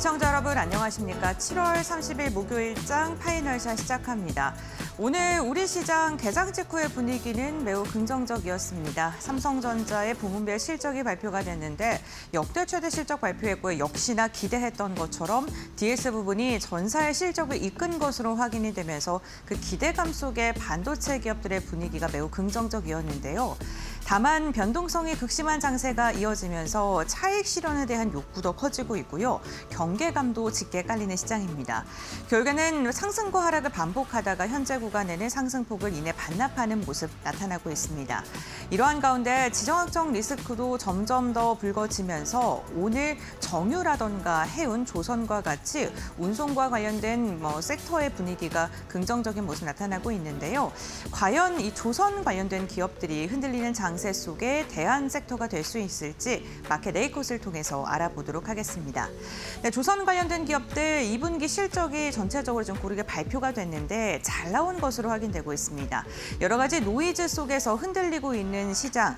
시청자 여러분 안녕하십니까? 7월 30일 목요일장 파이널샷 시작합니다. 오늘 우리 시장 개장 직후의 분위기는 매우 긍정적이었습니다. 삼성전자의 부문별 실적이 발표가 됐는데 역대 최대 실적 발표했고요. 역시나 기대했던 것처럼 DS 부분이 전사의 실적을 이끈 것으로 확인이 되면서 그 기대감 속에 반도체 기업들의 분위기가 매우 긍정적이었는데요. 다만 변동성이 극심한 장세가 이어지면서 차익 실현에 대한 욕구도 커지고 있고요. 경계감도 짙게 깔리는 시장입니다. 결국에는 상승과 하락을 반복하다가 현재 구간에는 상승폭을 이내 반납하는 모습 나타나고 있습니다. 이러한 가운데 지정학적 리스크도 점점 더 불거지면서 오늘 정유라던가 해운, 조선과 같이 운송과 관련된 섹터의 분위기가 긍정적인 모습 나타나고 있는데요. 과연 이 조선 관련된 기업들이 흔들리는 장세 속에 대안 섹터가 될 수 있을지 마켓 레이컷을 통해서 알아보도록 하겠습니다. 네, 조선 관련된 기업들 2분기 실적이 전체적으로 좀 고르게 발표가 됐는데 잘 나온 것으로 확인되고 있습니다. 여러 가지 노이즈 속에서 흔들리고 있는 시장,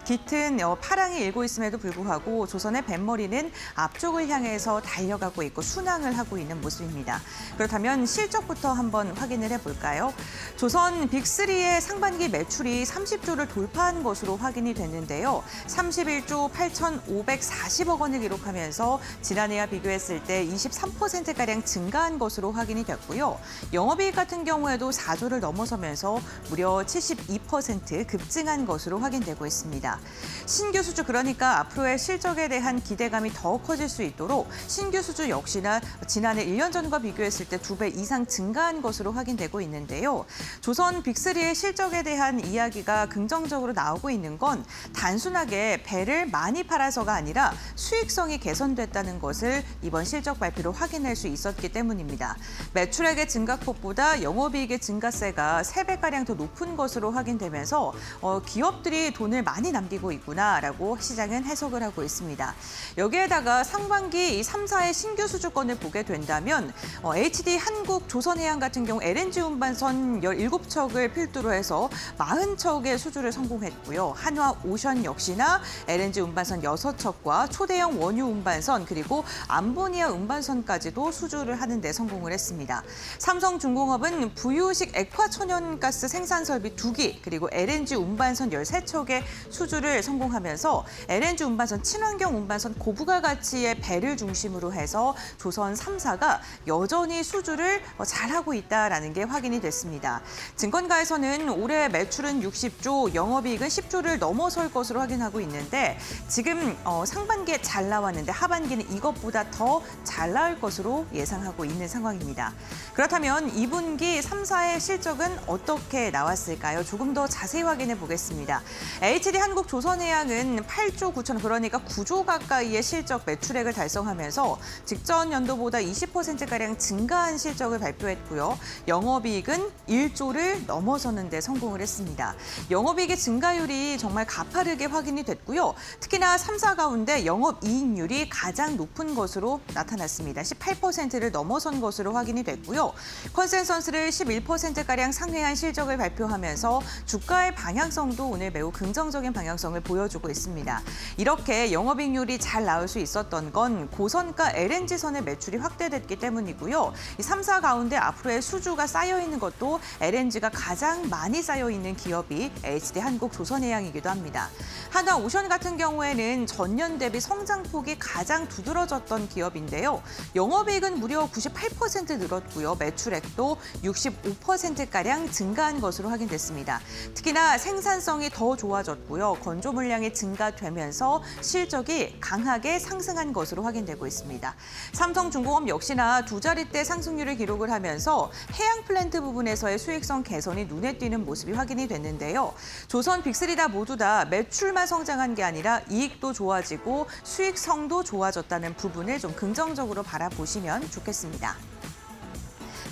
짙은 파랑이 일고 있음에도 불구하고 조선의 뱃머리는 앞쪽을 향해서 달려가고 있고 순항을 하고 있는 모습입니다. 그렇다면 실적부터 한번 확인을 해볼까요? 조선 빅3의 상반기 매출이 30조를 돌파한 것으로 확인이 됐는데요. 31조 8,540억 원을 기록하면서 지난해와 비교했을 때 23%가량 증가한 것으로 확인이 됐고요. 영업이익 같은 경우에도 4조를 넘어서면서 무려 72% 급증한 것으로 확인되고 있습니다. 신규 수주 그러니까 앞으로의 실적에 대한 기대감이 더 커질 수 있도록 신규 수주 역시나 지난해 1년 전과 비교했을 때 2배 이상 증가한 것으로 확인되고 있는데요. 조선 빅3의 실적에 대한 이야기가 긍정적으로 나오고 있는 건 단순하게 배를 많이 팔아서가 아니라 수익성이 개선됐다는 것을 이번 실적 발표로 확인할 수 있었기 때문입니다. 매출액의 증가폭보다 영업이익의 증가세가 3배가량 더 높은 것으로 확인되면서 기업들이 돈을 많이 남기고 있구나라고 시장은 해석을 하고 있습니다. 여기에다가 상반기 이 3사의 신규 수주권을 보게 된다면 HD 한국 조선해양 같은 경우 LNG 운반선 17척을 필두로 해서 40척의 수주를 성공했고요. 한화 오션 역시나 LNG 운반선 6척과 초대형 원유 운반선 그리고 암모니아 운반선까지도 수주를 하는 데 성공을 했습니다. 삼성중공업은 부유식 액화천연가스 생산 설비 2기 그리고 LNG 운반선 13척의 수주를 성공하면서 LNG 운반선 친환경 운반선 고부가 가치의 배를 중심으로 해서 조선 3사가 여전히 수주를 잘하고 있다는 게 확인이 됐습니다. 증권가에서는 올해 매출은 60조, 영업이익은 10조를 넘어설 것으로 확인하고 있는데 지금 상반기에 잘 나왔는데 하반기는 이것보다 더 잘 나올 것으로 예상하고 있는 상황입니다. 그렇다면 2분기 3사의 실적은 어떻게 나왔을까요? 조금 더 자세히 확인해 보겠습니다. HD 한국 조선해양은 8조 9천 그러니까 9조 가까이의 실적 매출액을 달성하면서 직전 연도보다 20%가량 증가한 실적을 발표했고요. 영업이익은 1조를 넘어서는 데 성공을 했습니다. 영업이익의 증가율이 정말 가파르게 확인이 됐고요. 특히나 3사 가운데 영업이익률이 가장 높은 것으로 나타났습니다. 18%를 넘어선 것으로 확인이 됐고요. 컨센서스를 11%가량 상회한 실적을 발표하면서 주가의 방향성도 오늘 매우 긍정적인 방향성을 보여주고 있습니다. 이렇게 영업이익률이 잘 나올 수 있었던 건 고선가 LNG선의 매출이 확대됐기 때문이고요. 이 3사 가운데 앞으로의 수주가 쌓여있는 것도 LNG가 가장 많이 쌓여있는 기업이 HD 한국 조선해양이기도 합니다. 한화 오션 같은 경우에는 전년 대비 성장폭이 가장 두드러졌던 기업인데요. 영업이익은 무려 98% 늘었고요. 매출액도 65%가량 증가한 것으로 확인됐습니다. 특히나 생산성이 더 좋아졌고요. 건조 물량이 증가되면서 실적이 강하게 상승한 것으로 확인되고 있습니다. 삼성중공업 역시나 2자릿대 상승률을 기록을 하면서 해양 플랜트 부분에서의 수익성 개선이 눈에 띄는 모습이 확인이 됐는데요. 조선 빅3 다 모두 다 매출만 성장한 게 아니라 이익도 좋아지고 수익성도 좋아졌다는 부분을 좀 긍정적으로 바라보시면 좋겠습니다.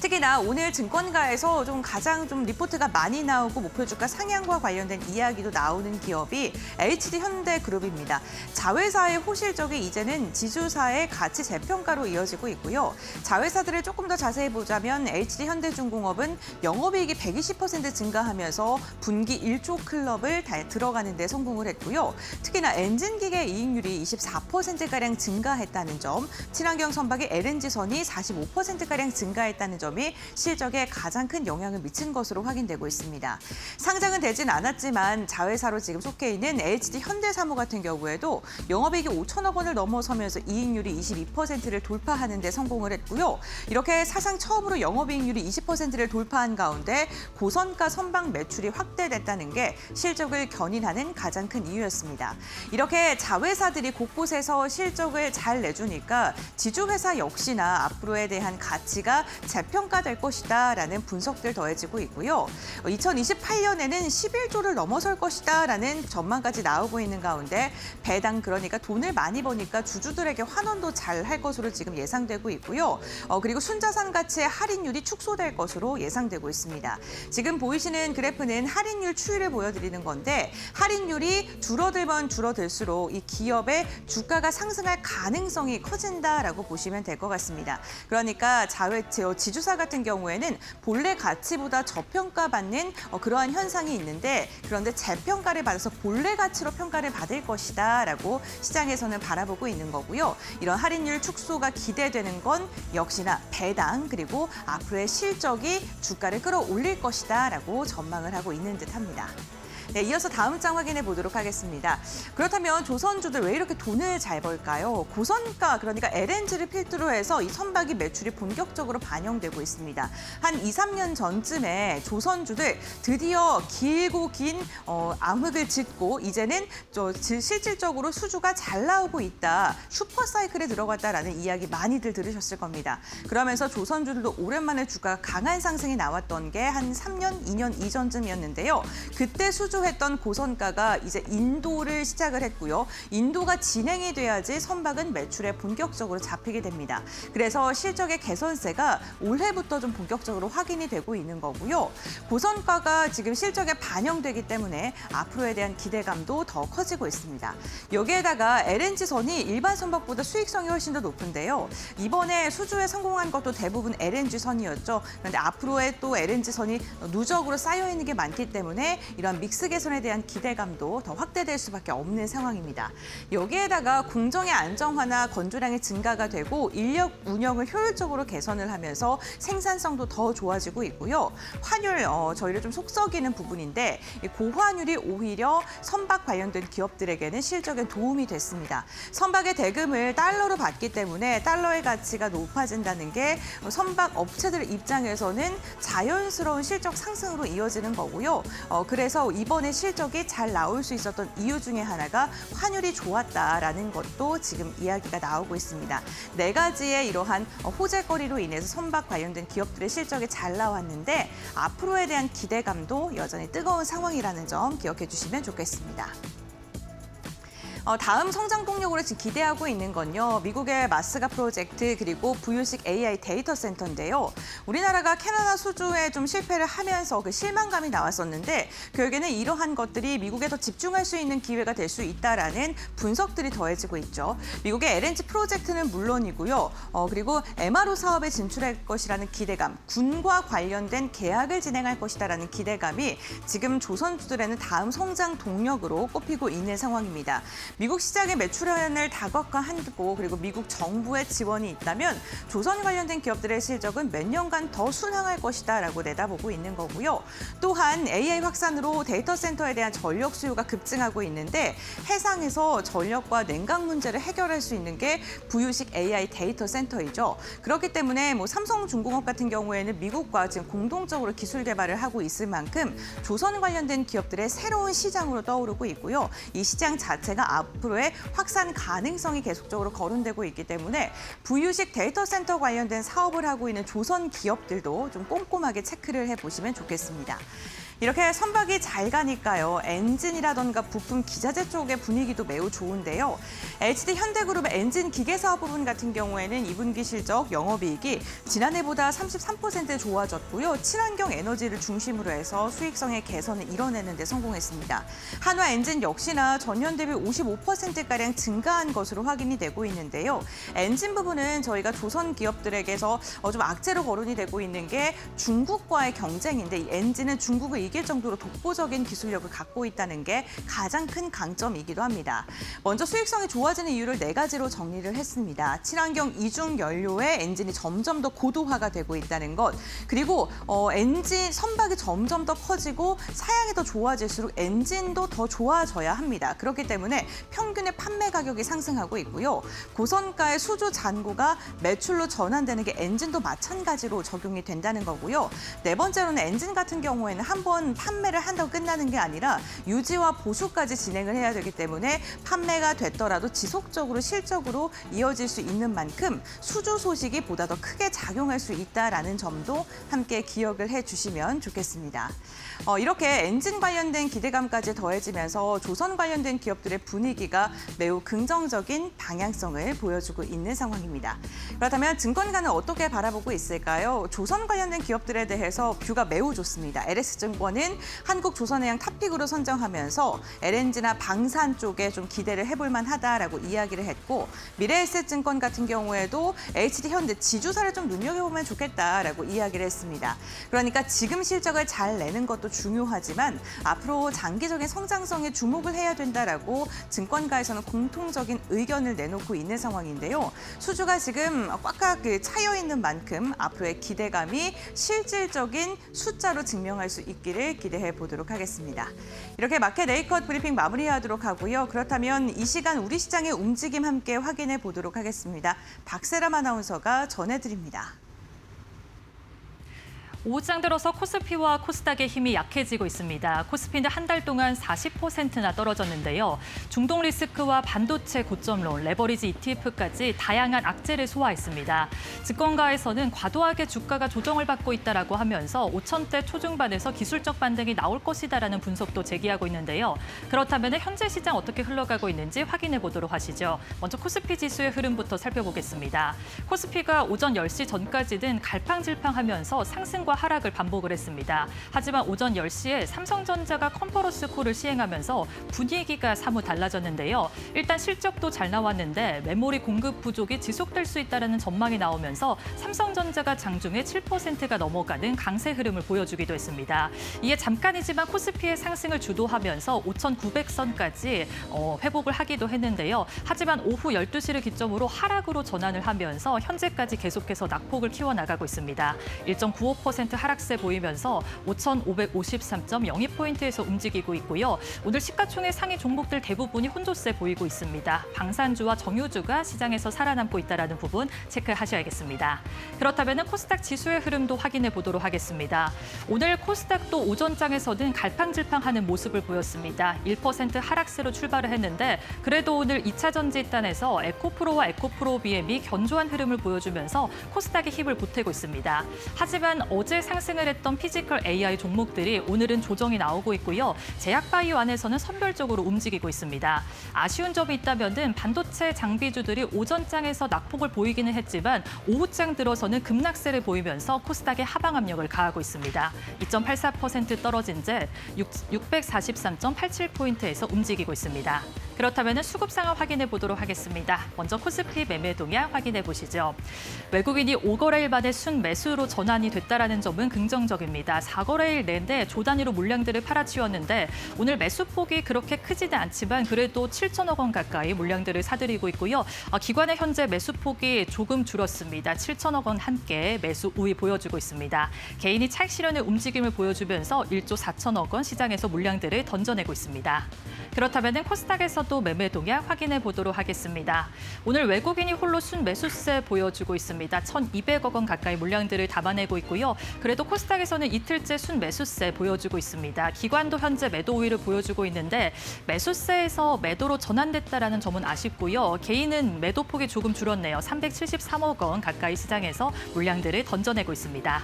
특히나 오늘 증권가에서 가장 리포트가 많이 나오고 목표 주가 상향과 관련된 이야기도 나오는 기업이 HD현대그룹입니다. 자회사의 호실적이 이제는 지주사의 가치 재평가로 이어지고 있고요. 자회사들을 조금 더 자세히 보자면 HD현대중공업은 영업이익이 120% 증가하면서 분기 1조 클럽을 들어가는 데 성공을 했고요. 특히나 엔진기계 이익률이 24%가량 증가했다는 점, 친환경 선박의 LNG선이 45%가량 증가했다는 점이 실적에 가장 큰 영향을 미친 것으로 확인되고 있습니다. 상장은 되진 않았지만 자회사로 지금 속해 있는 HD현대사무 같은 경우에도 영업이익이 5천억 원을 넘어서면서 이익률이 22%를 돌파하는 데 성공을 했고요. 이렇게 사상 처음으로 영업이익률이 20%를 돌파한 가운데 고선가 선박 매출이 확대됐다는 게 실적을 견인하는 가장 큰 이유였습니다. 이렇게 자회사들이 곳곳에서 실적을 잘 내주니까 지주회사 역시나 앞으로에 대한 가치가 재평가될 것이다라는 분석들 더해지고 있고요. 2028년에는 11조를 넘어설 것이다라는 전망까지 나오고 있는 가운데 배당 그러니까 돈을 많이 버니까 주주들에게 환원도 잘 할 것으로 지금 예상되고 있고요. 그리고 순자산 가치의 할인율이 축소될 것으로 예상되고 있습니다. 지금 보이시는 그래프는 할인율 추이를 보여드리는 건데 할인율이 줄어들면 줄어들수록 이 기업의 주가가 상승할 가능성이 커진다라고 보시면 될 것 같습니다. 그러니까 지주사 같은 경우에는 본래 가치보다 저평가받는 그러한 현상이 있는데 그런데 재평가를 받아서 본래 가치로 평가를 받을 것이다라고 시장에서는 바라보고 있는 거고요. 이런 할인율 축소가 기대되는 건 역시나 배당 그리고 앞으로의 실적이 주가를 끌어올릴 것이다라고 전망을 하고 있는 듯합니다. 네, 이어서 다음 장 확인해 보도록 하겠습니다. 그렇다면 조선주들 왜 이렇게 돈을 잘 벌까요? 고선가, 그러니까 LNG를 필두로 해서 이 선박이 매출이 본격적으로 반영되고 있습니다. 한 2, 3년 전쯤에 조선주들 드디어 길고 긴 암흑을 짚고 이제는 실질적으로 수주가 잘 나오고 있다. 슈퍼사이클에 들어갔다라는 이야기 많이들 들으셨을 겁니다. 그러면서 조선주들도 오랜만에 주가가 강한 상승이 나왔던 게 한 3년, 2년 이전쯤이었는데요. 그때 수주했던 고선가가 이제 인도를 시작을 했고요. 인도가 진행이 돼야지 선박은 매출에 본격적으로 잡히게 됩니다. 그래서 실적의 개선세가 올해부터 좀 본격적으로 확인이 되고 있는 거고요. 고선가가 지금 실적에 반영되기 때문에 앞으로에 대한 기대감도 더 커지고 있습니다. 여기에다가 LNG선이 일반 선박보다 수익성이 훨씬 더 높은데요. 이번에 수주에 성공한 것도 대부분 LNG선이었죠. 그런데 앞으로의 또 LNG선이 누적으로 쌓여 있는 게 많기 때문에 이런 믹스 개선에 대한 기대감도 더 확대될 수밖에 없는 상황입니다. 여기에다가 공정의 안정화나 건조량의 증가가 되고 인력 운영을 효율적으로 개선을 하면서 생산성도 더 좋아지고 있고요. 환율, 저희를 좀 속썩이는 부분인데 고환율이 오히려 선박 관련된 기업들에게는 실적에 도움이 됐습니다. 선박의 대금을 달러로 받기 때문에 달러의 가치가 높아진다는 게 선박 업체들 입장에서는 자연스러운 실적 상승으로 이어지는 거고요. 그래서 이번에 실적이 잘 나올 수 있었던 이유 중에 하나가 환율이 좋았다라는 것도 지금 이야기가 나오고 있습니다. 네 가지의 이러한 호재거리로 인해서 선박 관련된 기업들의 실적이 잘 나왔는데 앞으로에 대한 기대감도 여전히 뜨거운 상황이라는 점 기억해 주시면 좋겠습니다. 다음 성장 동력으로 지금 기대하고 있는 건요. 미국의 마스가 프로젝트 그리고 부유식 AI 데이터 센터인데요. 우리나라가 캐나다 수주에 좀 실패를 하면서 그 실망감이 나왔었는데 결국에는 이러한 것들이 미국에 더 집중할 수 있는 기회가 될 수 있다라는 분석들이 더해지고 있죠. 미국의 LNG 프로젝트는 물론이고요. 그리고 MRO 사업에 진출할 것이라는 기대감, 군과 관련된 계약을 진행할 것이다라는 기대감이 지금 조선주들에는 다음 성장 동력으로 꼽히고 있는 상황입니다. 미국 시장의 매출현을 다각화하고 그리고 미국 정부의 지원이 있다면 조선 관련된 기업들의 실적은 몇 년간 더 순항할 것이다라고 내다보고 있는 거고요. 또한 AI 확산으로 데이터 센터에 대한 전력 수요가 급증하고 있는데 해상에서 전력과 냉각 문제를 해결할 수 있는 게 부유식 AI 데이터 센터이죠. 그렇기 때문에 삼성중공업 같은 경우에는 미국과 지금 공동적으로 기술 개발을 하고 있을 만큼 조선 관련된 기업들의 새로운 시장으로 떠오르고 있고요. 이 시장 자체가 앞으로의 확산 가능성이 계속적으로 거론되고 있기 때문에 부유식 데이터 센터 관련된 사업을 하고 있는 조선 기업들도 좀 꼼꼼하게 체크를 해보시면 좋겠습니다. 이렇게 선박이 잘 가니까요. 엔진이라던가 부품 기자재 쪽의 분위기도 매우 좋은데요. HD 현대그룹의 엔진 기계 사업 부분 같은 경우에는 2분기 실적 영업이익이 지난해보다 33% 좋아졌고요. 친환경 에너지를 중심으로 해서 수익성의 개선을 이뤄내는 데 성공했습니다. 한화 엔진 역시나 전년 대비 55%가량 증가한 것으로 확인이 되고 있는데요. 엔진 부분은 저희가 조선 기업들에게서 좀 악재로 거론이 되고 있는 게 중국과의 경쟁인데 이 엔진은 중국을 이길 정도로 독보적인 기술력을 갖고 있다는 게 가장 큰 강점이기도 합니다. 먼저 수익성이 좋아지는 이유를 4가지로 정리를 했습니다. 친환경 이중 연료에 엔진이 점점 더 고도화가 되고 있다는 것, 그리고 엔진 선박이 점점 더 커지고 사양이 더 좋아질수록 엔진도 더 좋아져야 합니다. 그렇기 때문에 평균의 판매 가격이 상승하고 있고요. 고선가의 수주 잔고가 매출로 전환되는 게 엔진도 마찬가지로 적용이 된다는 거고요. 4번째로는 엔진 같은 경우에는 한번 판매를 한다고 끝나는 게 아니라 유지와 보수까지 진행을 해야 되기 때문에 판매가 됐더라도 지속적으로 실적으로 이어질 수 있는 만큼 수주 소식이 보다 더 크게 작용할 수 있다라는 점도 함께 기억을 해주시면 좋겠습니다. 이렇게 엔진 관련된 기대감까지 더해지면서 조선 관련된 기업들의 분위기가 매우 긍정적인 방향성을 보여주고 있는 상황입니다. 그렇다면 증권가는 어떻게 바라보고 있을까요? 조선 관련된 기업들에 대해서 뷰가 매우 좋습니다. LS증권은 한국조선해양 탑픽으로 선정하면서 LNG나 방산 쪽에 좀 기대를 해볼 만하다라고 이야기를 했고, 미래에셋증권 같은 경우에도 HD현대 지주사를 좀 눈여겨보면 좋겠다라고 이야기를 했습니다. 그러니까 지금 실적을 잘 내는 것도 중요하지만 앞으로 장기적인 성장성에 주목을 해야 된다라고 증권가에서는 공통적인 의견을 내놓고 있는 상황인데요. 수주가 지금 꽉꽉 차여 있는 만큼 앞으로의 기대감이 실질적인 숫자로 증명할 수 있기를 기대해 보도록 하겠습니다. 이렇게 마켓 A컷 브리핑 마무리하도록 하고요. 그렇다면 이 시간 우리 시장의 움직임 함께 확인해 보도록 하겠습니다. 박세람 아나운서가 전해드립니다. 오후장 들어서 코스피와 코스닥의 힘이 약해지고 있습니다. 코스피는 한 달 동안 40%나 떨어졌는데요. 중동 리스크와 반도체 고점론, 레버리지 ETF까지 다양한 악재를 소화했습니다. 증권가에서는 과도하게 주가가 조정을 받고 있다라고 하면서 5천대 초중반에서 기술적 반등이 나올 것이다라는 분석도 제기하고 있는데요. 그렇다면 현재 시장 어떻게 흘러가고 있는지 확인해 보도록 하시죠. 먼저 코스피 지수의 흐름부터 살펴보겠습니다. 코스피가 오전 10시 전까지는 갈팡질팡하면서 상승과 하락을 반복을 했습니다. 하지만 오전 10시에 삼성전자가 컨퍼런스 콜을 시행하면서 분위기가 사뭇 달라졌는데요. 일단 실적도 잘 나왔는데 메모리 공급 부족이 지속될 수 있다는 전망이 나오면서 삼성전자가 장중에 7%가 넘어가는 강세 흐름을 보여주기도 했습니다. 이에 잠깐이지만 코스피의 상승을 주도하면서 5,900선까지 회복을 하기도 했는데요. 하지만 오후 12시를 기점으로 하락으로 전환을 하면서 현재까지 계속해서 낙폭을 키워나가고 있습니다. 1.95% 하락세 보이면서 5,553.02포인트에서 움직이고 있고요. 오늘 시가총액 상위 종목들 대부분이 혼조세 보이고 있습니다. 방산주와 정유주가 시장에서 살아남고 있다는 부분 체크하셔야겠습니다. 그렇다면 코스닥 지수의 흐름도 확인해 보도록 하겠습니다. 오늘 코스닥도 오전장에서는 갈팡질팡하는 모습을 보였습니다. 1% 하락세로 출발을 했는데 그래도 오늘 2차 전지단에서 에코프로와 에코프로 BM이 견조한 흐름을 보여주면서 코스닥의 힘을 보태고 있습니다. 하지만 어제 상승을 했던 피지컬 AI 종목들이 오늘은 조정이 나오고 있고요. 제약바이오 안에서는 선별적으로 움직이고 있습니다. 아쉬운 점이 있다면 반도체 장비주들이 오전장에서 낙폭을 보이기는 했지만 오후장 들어서는 급락세를 보이면서 코스닥의 하방 압력을 가하고 있습니다. 2.84% 떨어진 채 643.87포인트에서 움직이고 있습니다. 그렇다면 수급 상황 확인해 보도록 하겠습니다. 먼저 코스피 매매 동향 확인해 보시죠. 외국인이 5거래일 만에 순매수로 전환이 됐다라는 점은 긍정적입니다. 4거래일 내내 조 단위로 물량들을 팔아치웠는데 오늘 매수폭이 그렇게 크지는 않지만 그래도 7천억 원 가까이 물량들을 사들이고 있고요. 기관의 현재 매수폭이 조금 줄었습니다. 7천억 원 함께 매수 우위 보여주고 있습니다. 개인이 차익 실현의 움직임을 보여주면서 1조 4천억 원 시장에서 물량들을 던져내고 있습니다. 그렇다면 코스닥에서도 매매 동향 확인해 보도록 하겠습니다. 오늘 외국인이 홀로 순매수세 보여주고 있습니다. 1,200억 원 가까이 물량들을 담아내고 있고요. 그래도 코스닥에서는 이틀째 순매수세 보여주고 있습니다. 기관도 현재 매도 우위를 보여주고 있는데 매수세에서 매도로 전환됐다라는 점은 아쉽고요. 개인은 매도폭이 조금 줄었네요. 373억 원 가까이 시장에서 물량들을 던져내고 있습니다.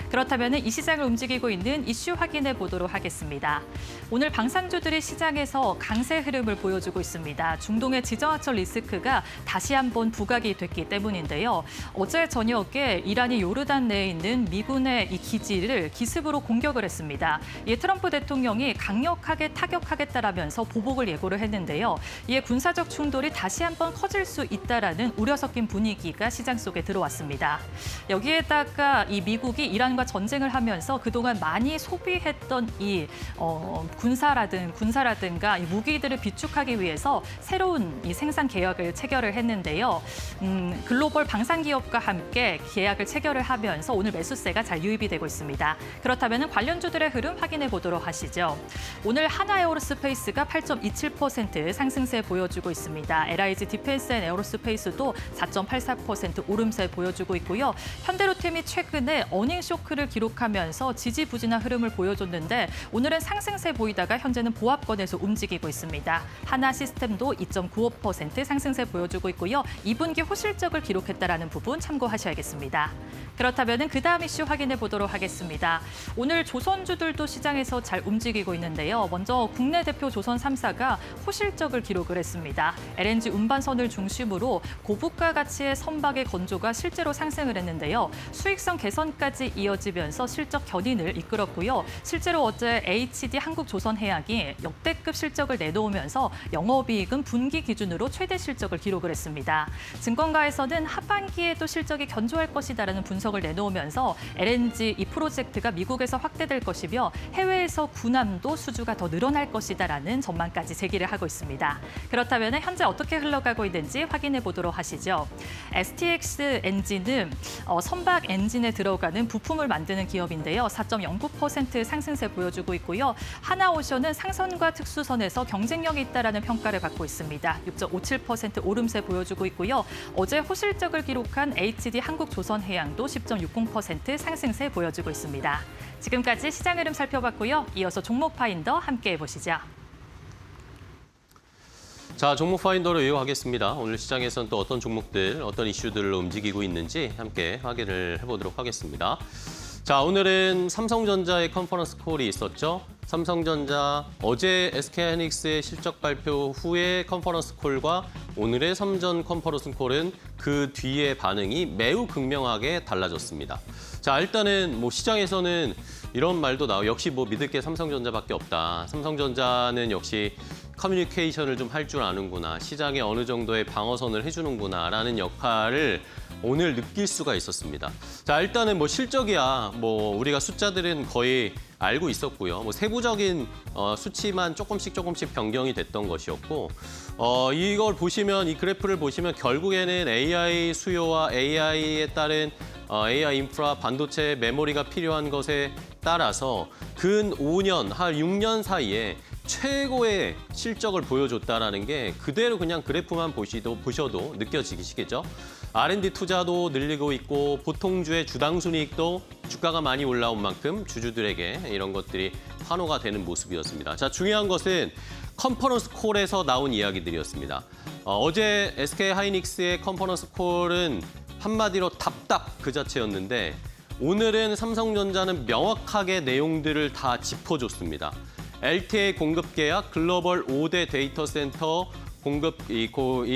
그렇다면 이 시장을 움직이고 있는 이슈 확인해 보도록 하겠습니다. 오늘 방산주들이 시장에서 강세 흐름을 보여주고 있습니다. 중동의 지정학적 리스크가 다시 한번 부각이 됐기 때문인데요. 어제 저녁에 이란이 요르단 내에 있는 미군의 이 기지를 기습으로 공격을 했습니다. 이에 트럼프 대통령이 강력하게 타격하겠다라면서 보복을 예고를 했는데요. 이에 군사적 충돌이 다시 한번 커질 수 있다라는 우려 섞인 분위기가 시장 속에 들어왔습니다. 여기에다가 이 미국이 이란과 전쟁을 하면서 그동안 많이 소비했던 이 군사라든가 이 무기들을 비축하기 위해서 새로운 이 생산 계약을 체결을 했는데요. 글로벌 방산 기업과 함께 계약을 체결을 하면서 오늘 매수세가 잘 유입이 되고 있습니다. 그렇다면 관련주들의 흐름 확인해 보도록 하시죠. 오늘 하나에어로스페이스가 8.27% 상승세 보여주고 있습니다. LIG 디펜스 앤 에어로스페이스도 4.84% 오름세 보여주고 있고요. 현대로템이 최근에 어닝 쇼크를 기록하면서 지지부진한 흐름을 보여줬는데 오늘은 상승세 보이다가 현재는 보합권에서 움직이고 있습니다. 하나시스템도 2.95% 상승세 보여주고 있고요. 2분기 호실적을 기록했다라는 부분 참고하셔야겠습니다. 그렇다면 그 다음 이슈 확인해 보도록 하겠습니다. 오늘 조선주들도 시장에서 잘 움직이고 있는데요. 먼저 국내 대표 조선 3사가 호실적을 기록을 했습니다. LNG 운반선을 중심으로 고부가 가치의 선박의 건조가 실제로 상승을 했는데요. 수익성 개선까지 이어지면서 실적 견인을 이끌었고요. 실제로 어제 HD 한국조선해양이 역대급 실적을 내놓으면서 영업이익은 분기 기준으로 최대 실적을 기록을 했습니다. 증권가에서는 하반기에도 실적이 견조할 것이다라는 분석을 내놓으면서 LNG 이 프로젝트가 미국에서 확대될 것이며 해외에서 군함도 수주가 더 늘어날 것이다라는 전망까지 제기를 하고 있습니다. 그렇다면 현재 어떻게 흘러가고 있는지 확인해 보도록 하시죠. STX 엔진은 선박 엔진에 들어가는 부품을 만드는 기업인데요. 4.09% 상승세 보여주고 있고요. 하나오션은 상선과 특수선에서 경쟁력이 있다라는 평가를 받고 있습니다. 6.57% 오름세 보여주고 있고요. 어제 호실적을 기록한 HD 한국조선해양도 10.60% 상승세 보여주고 있습니다. 지금까지 시장 흐름 살펴봤고요. 이어서 종목 파인더 함께 해보시죠. 자, 종목 파인더로 이어가겠습니다. 오늘 시장에서는 또 어떤 종목들, 어떤 이슈들로 움직이고 있는지 함께 확인을 해보도록 하겠습니다. 자, 오늘은 삼성전자의 컨퍼런스 콜이 있었죠. 삼성전자 어제 SK하이닉스의 실적 발표 후에 컨퍼런스 콜과 오늘의 삼전 컨퍼런스 콜은 그 뒤의 반응이 매우 극명하게 달라졌습니다. 자, 일단은 뭐 시장에서는 이런 말도 나와요. 역시 뭐 믿을 게 삼성전자밖에 없다. 삼성전자는 역시 커뮤니케이션을 좀 할 줄 아는구나. 시장에 어느 정도의 방어선을 해주는구나 라는 역할을 오늘 느낄 수가 있었습니다. 자, 일단은 뭐 실적이야 뭐 우리가 숫자들은 거의 알고 있었고요. 뭐 세부적인 수치만 조금씩 변경이 됐던 것이었고 이걸 보시면 이 그래프를 보시면 결국에는 AI 수요와 AI에 따른 AI 인프라, 반도체, 메모리가 필요한 것에 따라서 근 5년, 한 6년 사이에 최고의 실적을 보여줬다라는 게 그대로 그냥 그래프만 보셔도 느껴지시겠죠? R&D 투자도 늘리고 있고 보통주의 주당 순이익도 주가가 많이 올라온 만큼 주주들에게 이런 것들이 환호가 되는 모습이었습니다. 자, 중요한 것은 컨퍼런스 콜에서 나온 이야기들이었습니다. 어제 SK하이닉스의 컨퍼런스 콜은 한마디로 답답 그 자체였는데 오늘은 삼성전자는 명확하게 내용들을 다 짚어줬습니다. LTA 공급 계약, 글로벌 5대 데이터 센터 공급 이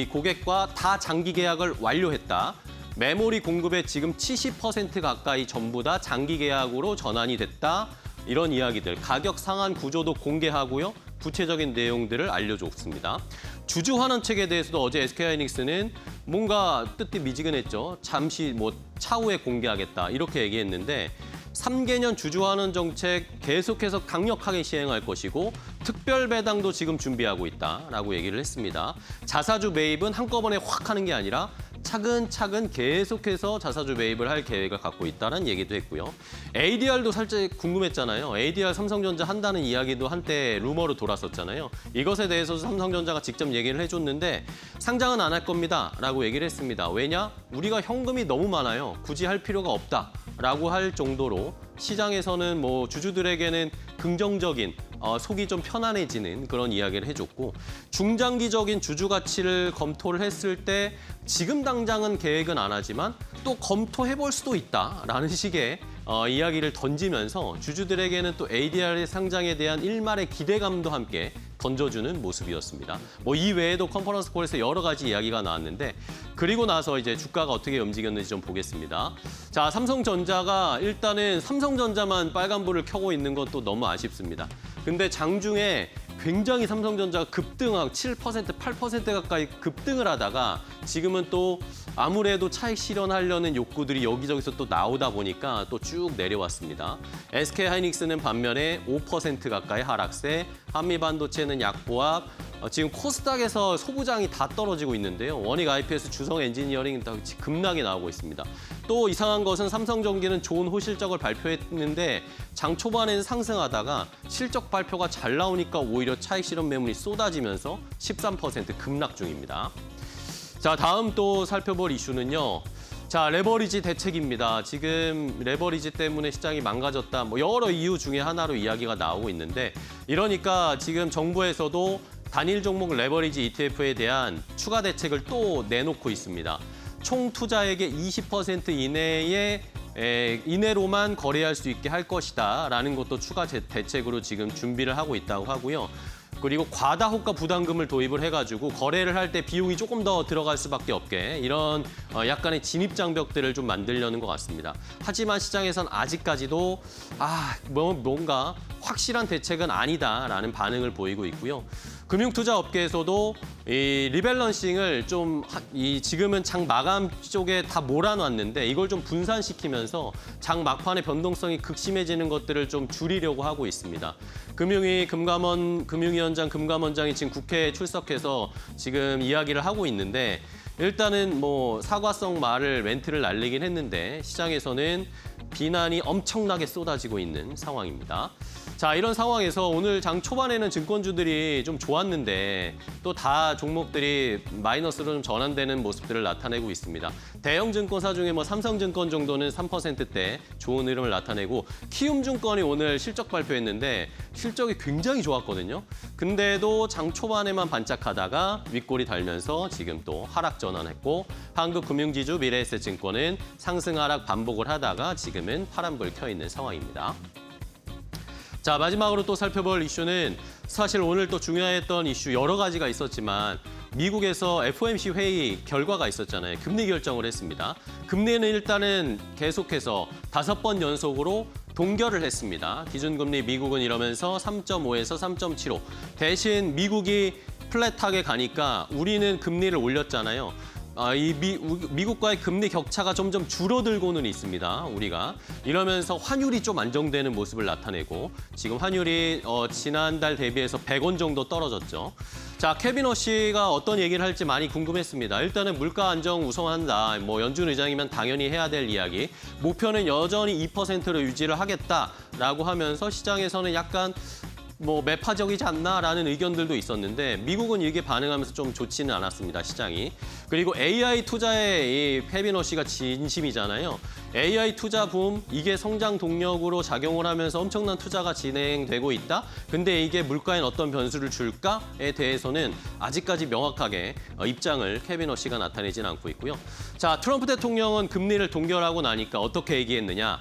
고객과 다 장기 계약을 완료했다. 메모리 공급의 지금 70% 가까이 전부 다 장기 계약으로 전환이 됐다. 이런 이야기들, 가격 상한 구조도 공개하고요. 구체적인 내용들을 알려줬습니다. 주주 환원책에 대해서도 어제 SK하이닉스는 뭔가 뜨뜻미지근했죠. 잠시 뭐 차후에 공개하겠다 이렇게 얘기했는데 3개년 주주 환원 정책 계속해서 강력하게 시행할 것이고 특별 배당도 지금 준비하고 있다라고 얘기를 했습니다. 자사주 매입은 한꺼번에 확 하는 게 아니라 차근차근 계속해서 자사주 매입을 할 계획을 갖고 있다는 얘기도 했고요. ADR도 살짝 궁금했잖아요. ADR 삼성전자 한다는 이야기도 한때 루머로 돌았었잖아요. 이것에 대해서 삼성전자가 직접 얘기를 해줬는데 상장은 안 할 겁니다 라고 얘기를 했습니다. 왜냐? 우리가 현금이 너무 많아요. 굳이 할 필요가 없다 라고 할 정도로 시장에서는 뭐 주주들에게는 긍정적인 속이 좀 편안해지는 그런 이야기를 해줬고 중장기적인 주주 가치를 검토를 했을 때 지금 당장은 계획은 안 하지만 또 검토해볼 수도 있다라는 식의 이야기를 던지면서 주주들에게는 또 ADR의 상장에 대한 일말의 기대감도 함께 던져주는 모습이었습니다. 뭐 이 외에도 컨퍼런스 콜에서 여러 가지 이야기가 나왔는데 그리고 나서 이제 주가가 어떻게 움직였는지 좀 보겠습니다. 자, 삼성전자가 일단은 삼성전자만 빨간불을 켜고 있는 것도 너무 아쉽습니다. 근데 장중에 굉장히 삼성전자가 급등하고 7%, 8% 가까이 급등을 하다가 지금은 또 아무래도 차익 실현하려는 욕구들이 여기저기서 또 나오다 보니까 또 쭉 내려왔습니다. SK하이닉스는 반면에 5% 가까이 하락세, 한미반도체는 약보합, 지금 코스닥에서 소부장이 다 떨어지고 있는데요. 원익 IPS, 주성 엔지니어링 다 급락이 나오고 있습니다. 또 이상한 것은 삼성전기는 좋은 호실적을 발표했는데 장 초반에는 상승하다가 실적 발표가 잘 나오니까 오히려 차익 실현 매물이 쏟아지면서 13% 급락 중입니다. 자, 다음 또 살펴볼 이슈는요. 자, 레버리지 대책입니다. 지금 레버리지 때문에 시장이 망가졌다. 뭐 여러 이유 중에 하나로 이야기가 나오고 있는데 이러니까 지금 정부에서도 단일 종목 레버리지 ETF에 대한 추가 대책을 또 내놓고 있습니다. 총 투자액의 20% 이내로만 거래할 수 있게 할 것이다라는 것도 추가 대책으로 지금 준비를 하고 있다고 하고요. 그리고 과다 호가 부담금을 도입을 해가지고 거래를 할 때 비용이 조금 더 들어갈 수밖에 없게 이런 약간의 진입 장벽들을 좀 만들려는 것 같습니다. 하지만 시장에선 아직까지도 뭔가 확실한 대책은 아니다라는 반응을 보이고 있고요. 금융투자업계에서도 이 리밸런싱을 좀 지금은 장 마감 쪽에 다 몰아놨는데 이걸 좀 분산시키면서 장 막판의 변동성이 극심해지는 것들을 좀 줄이려고 하고 있습니다. 금융위원장 금감원장이 지금 국회에 출석해서 지금 이야기를 하고 있는데 일단은 뭐 사과성 말을 멘트를 날리긴 했는데 시장에서는 비난이 엄청나게 쏟아지고 있는 상황입니다. 자, 이런 상황에서 오늘 장 초반에는 증권주들이 좀 좋았는데 또 다 종목들이 마이너스로 좀 전환되는 모습들을 나타내고 있습니다. 대형 증권사 중에 뭐 삼성증권 정도는 3%대 좋은 흐름을 나타내고 키움증권이 오늘 실적 발표했는데 실적이 굉장히 좋았거든요. 근데도 장 초반에만 반짝하다가 윗골이 달면서 지금 또 하락 전환했고 한국금융지주 미래에셋증권은 상승 하락 반복을 하다가 지금은 파란불 켜 있는 상황입니다. 자, 마지막으로 또 살펴볼 이슈는 사실 오늘 또 중요했던 이슈 여러 가지가 있었지만 미국에서 FOMC 회의 결과가 있었잖아요. 금리 결정을 했습니다. 금리는 일단은 계속해서 5번 연속으로 동결을 했습니다. 기준금리 미국은 이러면서 3.5에서 3.75. 대신 미국이 플랫하게 가니까 우리는 금리를 올렸잖아요. 미국과의 금리 격차가 점점 줄어들고는 있습니다. 우리가 이러면서 환율이 좀 안정되는 모습을 나타내고 지금 환율이 지난달 대비해서 100원 정도 떨어졌죠. 자, 케빈 워시가 어떤 얘기를 할지 많이 궁금했습니다. 일단은 물가 안정 우선한다. 뭐 연준 의장이면 당연히 해야 될 이야기. 목표는 여전히 2%로 유지를 하겠다라고 하면서 시장에서는 약간 뭐 매파적이지 않나라는 의견들도 있었는데 미국은 이게 반응하면서 좀 좋지는 않았습니다, 시장이. 그리고 AI 투자에 이 케빈 워시가 진심이잖아요. AI 투자 붐, 이게 성장 동력으로 작용을 하면서 엄청난 투자가 진행되고 있다. 근데 이게 물가엔 어떤 변수를 줄까에 대해서는 아직까지 명확하게 입장을 케빈 워시가 나타내지는 않고 있고요. 자, 트럼프 대통령은 금리를 동결하고 나니까 어떻게 얘기했느냐.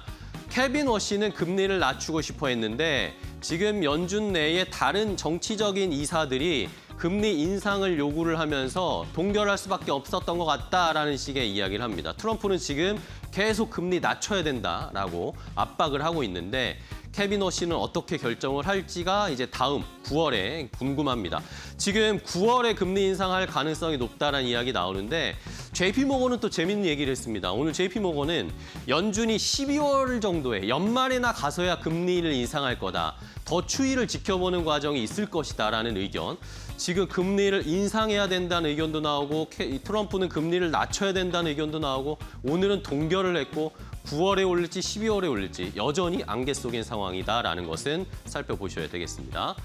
케빈 워시는 금리를 낮추고 싶어 했는데 지금 연준 내에 다른 정치적인 이사들이 금리 인상을 요구를 하면서 동결할 수밖에 없었던 것 같다라는 식의 이야기를 합니다. 트럼프는 지금 계속 금리 낮춰야 된다라고 압박을 하고 있는데 케빈 워시는 어떻게 결정을 할지가 이제 다음 9월에 궁금합니다. 지금 9월에 금리 인상할 가능성이 높다라는 이야기 나오는데 JP모건은 또 재밌는 얘기를 했습니다. 오늘 JP모건은 연준이 12월 정도에 연말에나 가서야 금리를 인상할 거다. 더 추이를 지켜보는 과정이 있을 것이다라는 의견. 지금 금리를 인상해야 된다는 의견도 나오고 트럼프는 금리를 낮춰야 된다는 의견도 나오고 오늘은 동결을 했고 9월에 올릴지 12월에 올릴지 여전히 안개 속인 상황이다라는 것은 살펴보셔야 되겠습니다.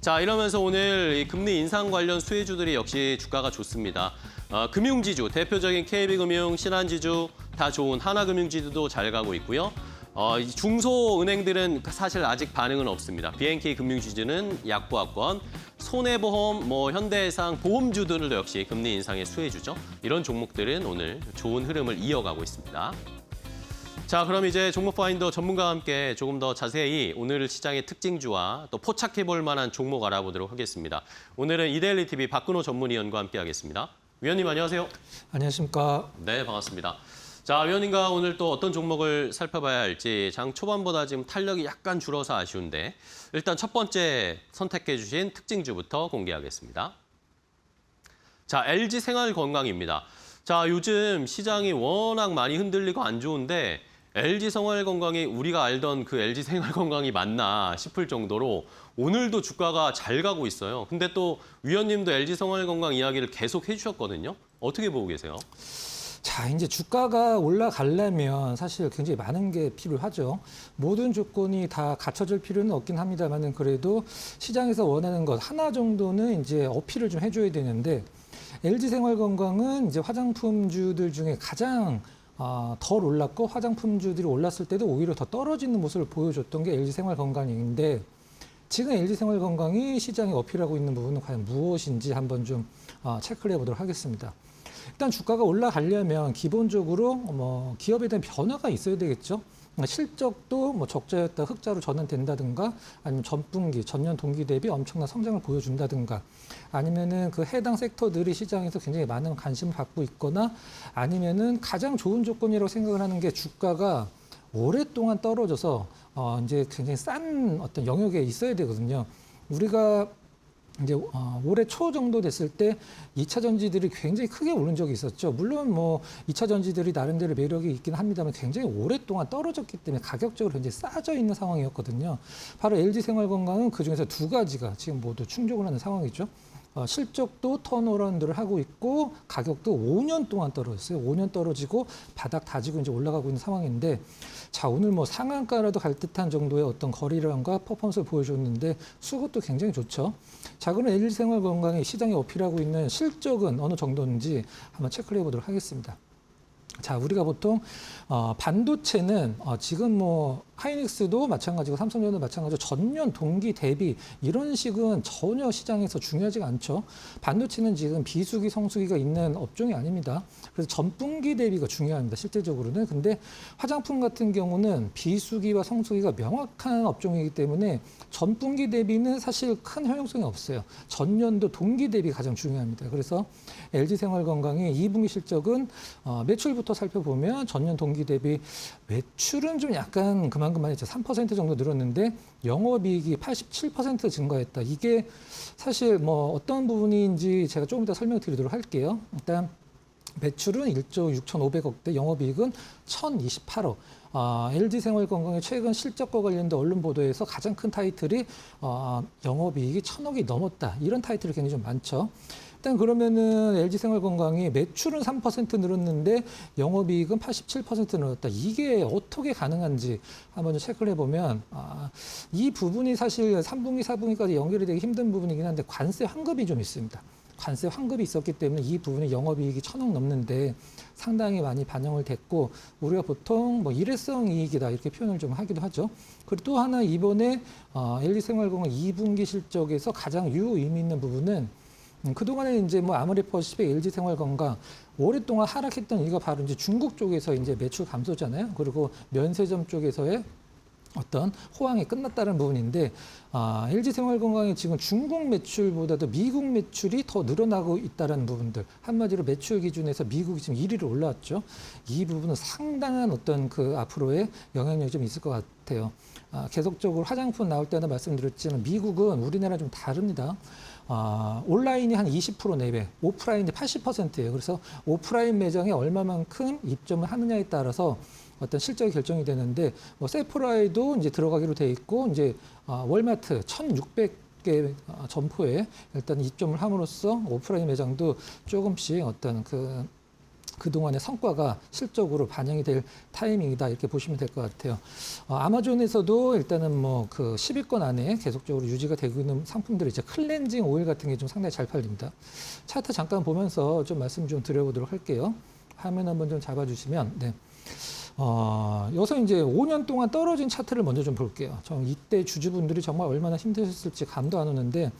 자, 이러면서 오늘 이 금리 인상 관련 수혜주들이 역시 주가가 좋습니다. 금융지주, 대표적인 KB금융, 신한지주 다 좋은 하나금융지주도 잘 가고 있고요. 중소은행들은 사실 아직 반응은 없습니다. BNK 금융지주는 약보합권, 손해보험, 현대해상 보험주들도 역시 금리 인상의 수혜주죠. 이런 종목들은 오늘 좋은 흐름을 이어가고 있습니다. 자, 그럼 이제 종목 파인더 전문가와 함께 조금 더 자세히 오늘 시장의 특징주와 또 포착해 볼 만한 종목 알아보도록 하겠습니다. 오늘은 이데일리 TV 박근호 전문위원과 함께 하겠습니다. 위원님 안녕하세요. 안녕하십니까. 네, 반갑습니다. 자, 위원님과 오늘 또 어떤 종목을 살펴봐야 할지 장 초반보다 지금 탄력이 약간 줄어서 아쉬운데 일단 첫 번째 선택해 주신 특징주부터 공개하겠습니다. 자, LG생활건강입니다. 자, 요즘 시장이 워낙 많이 흔들리고 안 좋은데 LG생활건강이 우리가 알던 그 LG생활건강이 맞나 싶을 정도로 오늘도 주가가 잘 가고 있어요. 근데 또 위원님도 LG생활건강 이야기를 계속 해주셨거든요. 어떻게 보고 계세요? 자, 이제 주가가 올라가려면 사실 굉장히 많은 게 필요하죠. 모든 조건이 다 갖춰질 필요는 없긴 합니다만은 그래도 시장에서 원하는 것 하나 정도는 이제 어필을 좀 해줘야 되는데 LG생활건강은 이제 화장품주들 중에 가장 덜 올랐고 화장품주들이 올랐을 때도 오히려 더 떨어지는 모습을 보여줬던 게 LG생활건강인데 지금 LG생활건강이 시장에 어필하고 있는 부분은 과연 무엇인지 한번 좀 체크를 해보도록 하겠습니다. 일단 주가가 올라가려면 기본적으로 기업에 대한 변화가 있어야 되겠죠. 실적도 적자였다 흑자로 전환된다든가 아니면 전분기, 전년 동기 대비 엄청난 성장을 보여준다든가 아니면은 그 해당 섹터들이 시장에서 굉장히 많은 관심을 받고 있거나 아니면은 가장 좋은 조건이라고 생각을 하는 게 주가가 오랫동안 떨어져서 이제 굉장히 싼 어떤 영역에 있어야 되거든요. 우리가 이제 올해 초 정도 됐을 때 2차 전지들이 굉장히 크게 오른 적이 있었죠. 물론 2차 전지들이 나름대로 매력이 있긴 합니다만 굉장히 오랫동안 떨어졌기 때문에 가격적으로 굉장히 싸져 있는 상황이었거든요. 바로 LG생활건강은 그중에서 두 가지가 지금 모두 충족을 하는 상황이죠. 실적도 턴어라운드를 하고 있고 가격도 5년 동안 떨어졌어요. 5년 떨어지고 바닥 다지고 이제 올라가고 있는 상황인데 자, 오늘 상한가라도 갈 듯한 정도의 어떤 거래량과 퍼포먼스를 보여줬는데 수급도 굉장히 좋죠. 자, 그럼 LG생활건강이 시장에 어필하고 있는 실적은 어느 정도인지 한번 체크를 해보도록 하겠습니다. 자, 우리가 보통 반도체는 지금 하이닉스도 마찬가지고 삼성전자도 마찬가지고 전년 동기 대비 이런 식은 전혀 시장에서 중요하지가 않죠. 반도체는 지금 비수기, 성수기가 있는 업종이 아닙니다. 그래서 전분기 대비가 중요합니다. 실제적으로는. 근데 화장품 같은 경우는 비수기와 성수기가 명확한 업종이기 때문에 전분기 대비는 사실 큰 효용성이 없어요. 전년도 동기 대비 가장 중요합니다. 그래서 LG생활건강의 2분기 실적은 매출부터 살펴보면 전년 동기 대비 매출은 좀 약간 그만큼 했죠. 3% 정도 늘었는데 영업이익이 87% 증가했다. 이게 사실 어떤 부분인지 제가 조금 더 설명드리도록 할게요. 일단 매출은 1조 6,500억대, 영업이익은 1,028억. LG생활건강의 최근 실적과 관련된 언론 보도에서 가장 큰 타이틀이 영업이익이 1,000억이 넘었다. 이런 타이틀이 굉장히 좀 많죠. 일단 그러면은 LG생활건강이 매출은 3% 늘었는데 영업이익은 87% 늘었다. 이게 어떻게 가능한지 한번 체크를 해보면 이 부분이 사실 3분기, 4분기까지 연결이 되기 힘든 부분이긴 한데 관세 환급이 좀 있습니다. 관세 환급이 있었기 때문에 이 부분이 영업이익이 1,000억 넘는데 상당히 많이 반영을 됐고 우리가 보통 일회성 이익이다 이렇게 표현을 좀 하기도 하죠. 그리고 또 하나 이번에 LG생활건강 2분기 실적에서 가장 의미 있는 부분은 그동안에 이제 아모레퍼시픽, LG생활건강 오랫동안 하락했던 이유가 바로 이제 중국 쪽에서 이제 매출 감소잖아요. 그리고 면세점 쪽에서의 어떤 호황이 끝났다는 부분인데 LG생활건강이 지금 중국 매출보다도 미국 매출이 더 늘어나고 있다는 부분들 한마디로 매출 기준에서 미국이 지금 1위로 올라왔죠. 이 부분은 상당한 어떤 그 앞으로의 영향력이 좀 있을 것 같아요. 계속적으로 화장품 나올 때마다 말씀드렸지만 미국은 우리나라 좀 다릅니다. 온라인이 한 20% 내외, 오프라인이 80%예요. 그래서 오프라인 매장에 얼마만큼 입점을 하느냐에 따라서 어떤 실적이 결정이 되는데 세포라에도 이제 들어가기로 돼 있고 이제 월마트 1,600개 점포에 일단 입점을 함으로써 오프라인 매장도 조금씩 어떤 그동안의 성과가 실적으로 반영이 될 타이밍이다 이렇게 보시면 될 것 같아요. 아마존에서도 일단은 그 10위권 안에 계속적으로 유지가 되고 있는 상품들이 이제 클렌징 오일 같은 게 좀 상당히 잘 팔립니다. 차트 잠깐 보면서 좀 말씀 좀 드려보도록 할게요. 화면 한번 좀 잡아주시면 네. 여기서 이제 5년 동안 떨어진 차트를 먼저 좀 볼게요. 이때 주주분들이 정말 얼마나 힘드셨을지 감도 안 오는데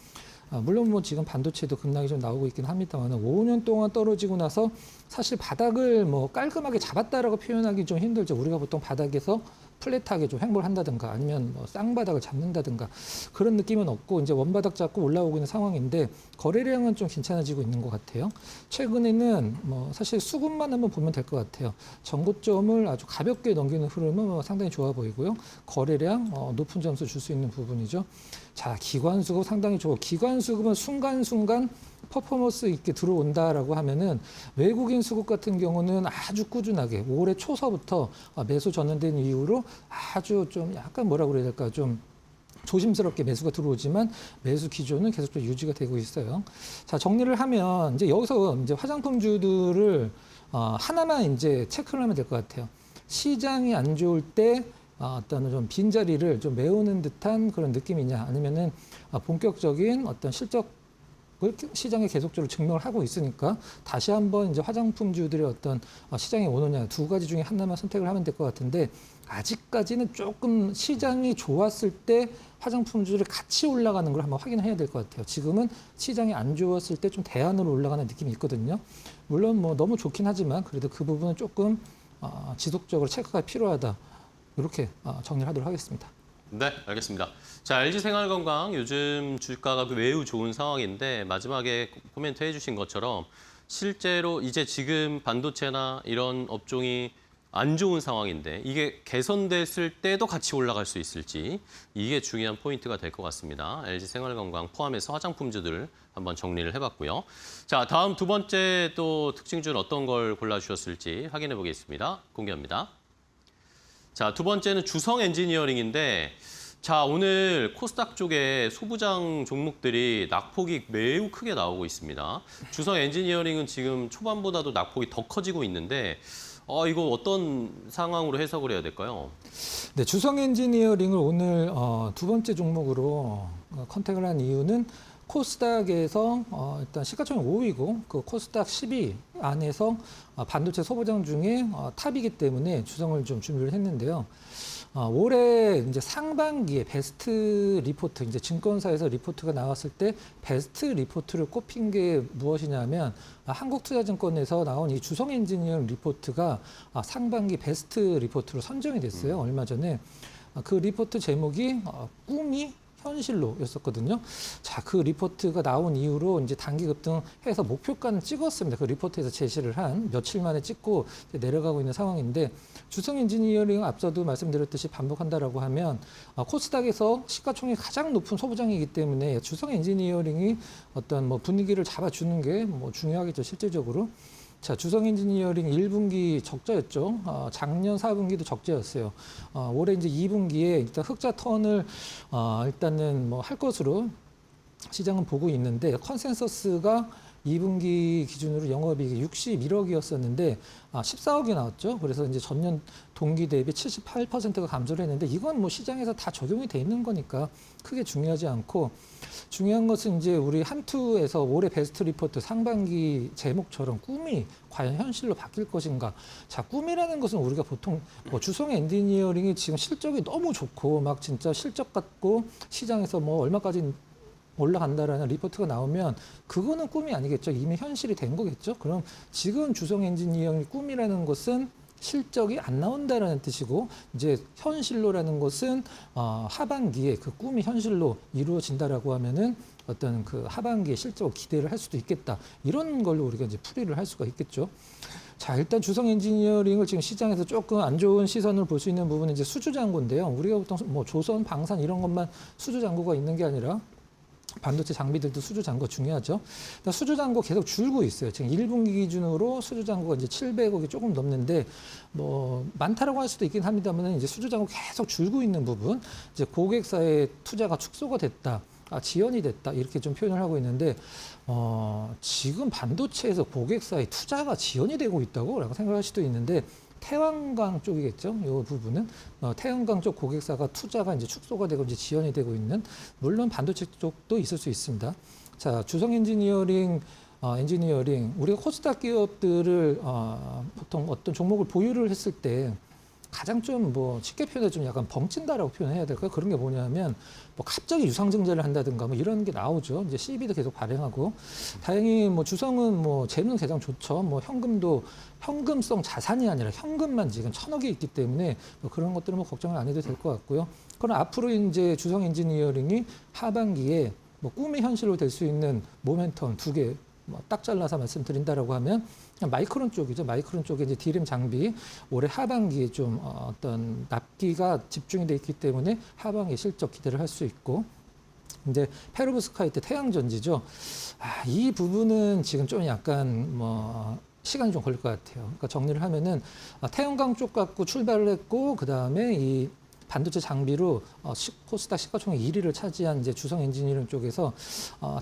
물론 뭐 지금 반도체도 급락이 좀 나오고 있긴 합니다만 5년 동안 떨어지고 나서 사실 바닥을 뭐 깔끔하게 잡았다라고 표현하기 좀 힘들죠. 우리가 보통 바닥에서 플랫하게 좀 횡보를 한다든가 아니면 뭐 쌍바닥을 잡는다든가 그런 느낌은 없고 이제 원바닥 잡고 올라오고 있는 상황인데 거래량은 좀 괜찮아지고 있는 것 같아요. 최근에는 뭐 사실 수급만 한번 보면 될 것 같아요. 전고점을 아주 가볍게 넘기는 흐름은 뭐 상당히 좋아 보이고요. 거래량 높은 점수 줄 수 있는 부분이죠. 자, 기관 수급 상당히 좋고 기관 수급은 순간순간 퍼포먼스 있게 들어온다라고 하면은 외국인 수급 같은 경우는 아주 꾸준하게 올해 초서부터 매수 전환된 이후로 아주 좀 약간 뭐라고 그래야 될까 좀 조심스럽게 매수가 들어오지만 매수 기조는 계속 좀 유지가 되고 있어요. 자, 정리를 하면 이제 여기서 이제 화장품주들을 하나만 이제 체크를 하면 될 것 같아요. 시장이 안 좋을 때 어떤 좀 빈자리를 좀 메우는 듯한 그런 느낌이냐 아니면은 본격적인 어떤 실적 시장에 계속적으로 증명을 하고 있으니까 다시 한번 이제 화장품주들의 어떤 시장에 오느냐 두 가지 중에 하나만 선택을 하면 될 것 같은데 아직까지는 조금 시장이 좋았을 때 화장품주들이 같이 올라가는 걸 한번 확인해야 될 것 같아요. 지금은 시장이 안 좋았을 때 좀 대안으로 올라가는 느낌이 있거든요. 물론 뭐 너무 좋긴 하지만 그래도 그 부분은 조금 지속적으로 체크가 필요하다. 이렇게 정리를 하도록 하겠습니다. 네, 알겠습니다. 자, LG생활건강 요즘 주가가 매우 좋은 상황인데 마지막에 코멘트 해주신 것처럼 실제로 이제 지금 반도체나 이런 업종이 안 좋은 상황인데 이게 개선됐을 때도 같이 올라갈 수 있을지 이게 중요한 포인트가 될 것 같습니다. LG생활건강 포함해서 화장품주들 한번 정리를 해봤고요. 자, 다음 두 번째 또 특징주는 어떤 걸 골라주셨을지 확인해 보겠습니다. 공개합니다. 자, 두 번째는 주성 엔지니어링인데 자, 오늘 코스닥 쪽에 소부장 종목들이 낙폭이 매우 크게 나오고 있습니다. 주성 엔지니어링은 지금 초반보다도 낙폭이 더 커지고 있는데 이거 어떤 상황으로 해석을 해야 될까요? 네, 주성 엔지니어링을 오늘 두 번째 종목으로 컨택을 한 이유는 코스닥에서 일단 시가총액 5위고 그 코스닥 10위 안에서 반도체 소부장 중에 탑이기 때문에 주성을 좀 준비를 했는데요. 올해 이제 상반기에 베스트 리포트, 이제 증권사에서 리포트가 나왔을 때 베스트 리포트를 꼽힌 게 무엇이냐면 한국투자증권에서 나온 이 주성 엔지니어링 리포트가 상반기 베스트 리포트로 선정이 됐어요. 얼마 전에. 그 리포트 제목이 꿈이 현실로였었거든요. 자, 그 리포트가 나온 이후로 이제 단기 급등해서 목표가는 찍었습니다. 그 리포트에서 제시를 한 며칠 만에 찍고 내려가고 있는 상황인데 주성 엔지니어링 앞서도 말씀드렸듯이 반복한다라고 하면 코스닥에서 시가총액이 가장 높은 소부장이기 때문에 주성 엔지니어링이 어떤 뭐 분위기를 잡아주는 게 뭐 중요하겠죠, 실질적으로. 자, 주성 엔지니어링 1분기 적자였죠. 작년 4분기도 적자였어요. 올해 이제 2분기에 일단 흑자 턴을 일단은 뭐 할 것으로 시장은 보고 있는데 컨센서스가 2분기 기준으로 영업이익이 61억이었었는데 14억이 나왔죠. 그래서 이제 전년 동기 대비 78%가 감소를 했는데 이건 뭐 시장에서 다 적용이 돼 있는 거니까 크게 중요하지 않고 중요한 것은 이제 우리 한투에서 올해 베스트 리포트 상반기 제목처럼 꿈이 과연 현실로 바뀔 것인가. 자, 꿈이라는 것은 우리가 보통 뭐 주성 엔지니어링이 지금 실적이 너무 좋고 막 진짜 실적 같고 시장에서 뭐 얼마까지 올라간다라는 리포트가 나오면 그거는 꿈이 아니겠죠. 이미 현실이 된 거겠죠. 그럼 지금 주성 엔지니어링 꿈이라는 것은 실적이 안 나온다라는 뜻이고 이제 현실로라는 것은 하반기에 그 꿈이 현실로 이루어진다라고 하면은 어떤 그 하반기에 실적을 기대를 할 수도 있겠다. 이런 걸로 우리가 이제 풀이를 할 수가 있겠죠. 자, 일단 주성 엔지니어링을 지금 시장에서 조금 안 좋은 시선을 볼 수 있는 부분은 이제 수주 잔고인데요. 우리가 보통 뭐 조선, 방산 이런 것만 수주 잔고가 있는 게 아니라 반도체 장비들도 수주 잔고 중요하죠. 수주 잔고 계속 줄고 있어요. 지금 1분기 기준으로 수주 잔고가 이제 700억이 조금 넘는데 뭐 많다라고 할 수도 있긴 합니다만 이제 수주 잔고 계속 줄고 있는 부분, 이제 고객사의 투자가 축소가 됐다. 지연이 됐다 이렇게 좀 표현을 하고 있는데 지금 반도체에서 고객사의 투자가 지연이 되고 있다고라고 생각할 수도 있는데 태양광 쪽이겠죠. 이 부분은 태양광 쪽 고객사가 투자가 이제 축소가 되고 이제 지연이 되고 있는 물론 반도체 쪽도 있을 수 있습니다. 자, 주성 엔지니어링 우리가 코스닥 기업들을 보통 어떤 종목을 보유를 했을 때 가장 좀 뭐 쉽게 표현해 좀 약간 벙찐다라고 표현해야 될까요? 그런 게 뭐냐면 뭐 갑자기 유상증자를 한다든가 뭐 이런 게 나오죠. 이제 CB도 계속 발행하고 다행히 뭐 주성은 뭐 재무는 가장 좋죠. 뭐 현금도 현금성 자산이 아니라 현금만 지금 1,000억이 있기 때문에 뭐 그런 것들은 뭐 걱정을 안 해도 될 것 같고요. 그러나 앞으로 이제 주성 엔지니어링이 하반기에 뭐 꿈의 현실로 될 수 있는 모멘텀 2개 뭐 딱 잘라서 말씀드린다라고 하면 마이크론 쪽이죠. 마이크론 쪽에 이제 D램 장비 올해 하반기에 좀 어떤 납기가 집중이 돼 있기 때문에 하반기 실적 기대를 할 수 있고 이제 페로브스카이트 태양전지죠. 이 부분은 지금 좀 약간 뭐 시간이 좀 걸릴 것 같아요. 그러니까 정리를 하면은 태양광 쪽 갖고 출발을 했고 그 다음에 이 반도체 장비로 코스닥 시가총액 1위를 차지한 이제 주성 엔지니어링 쪽에서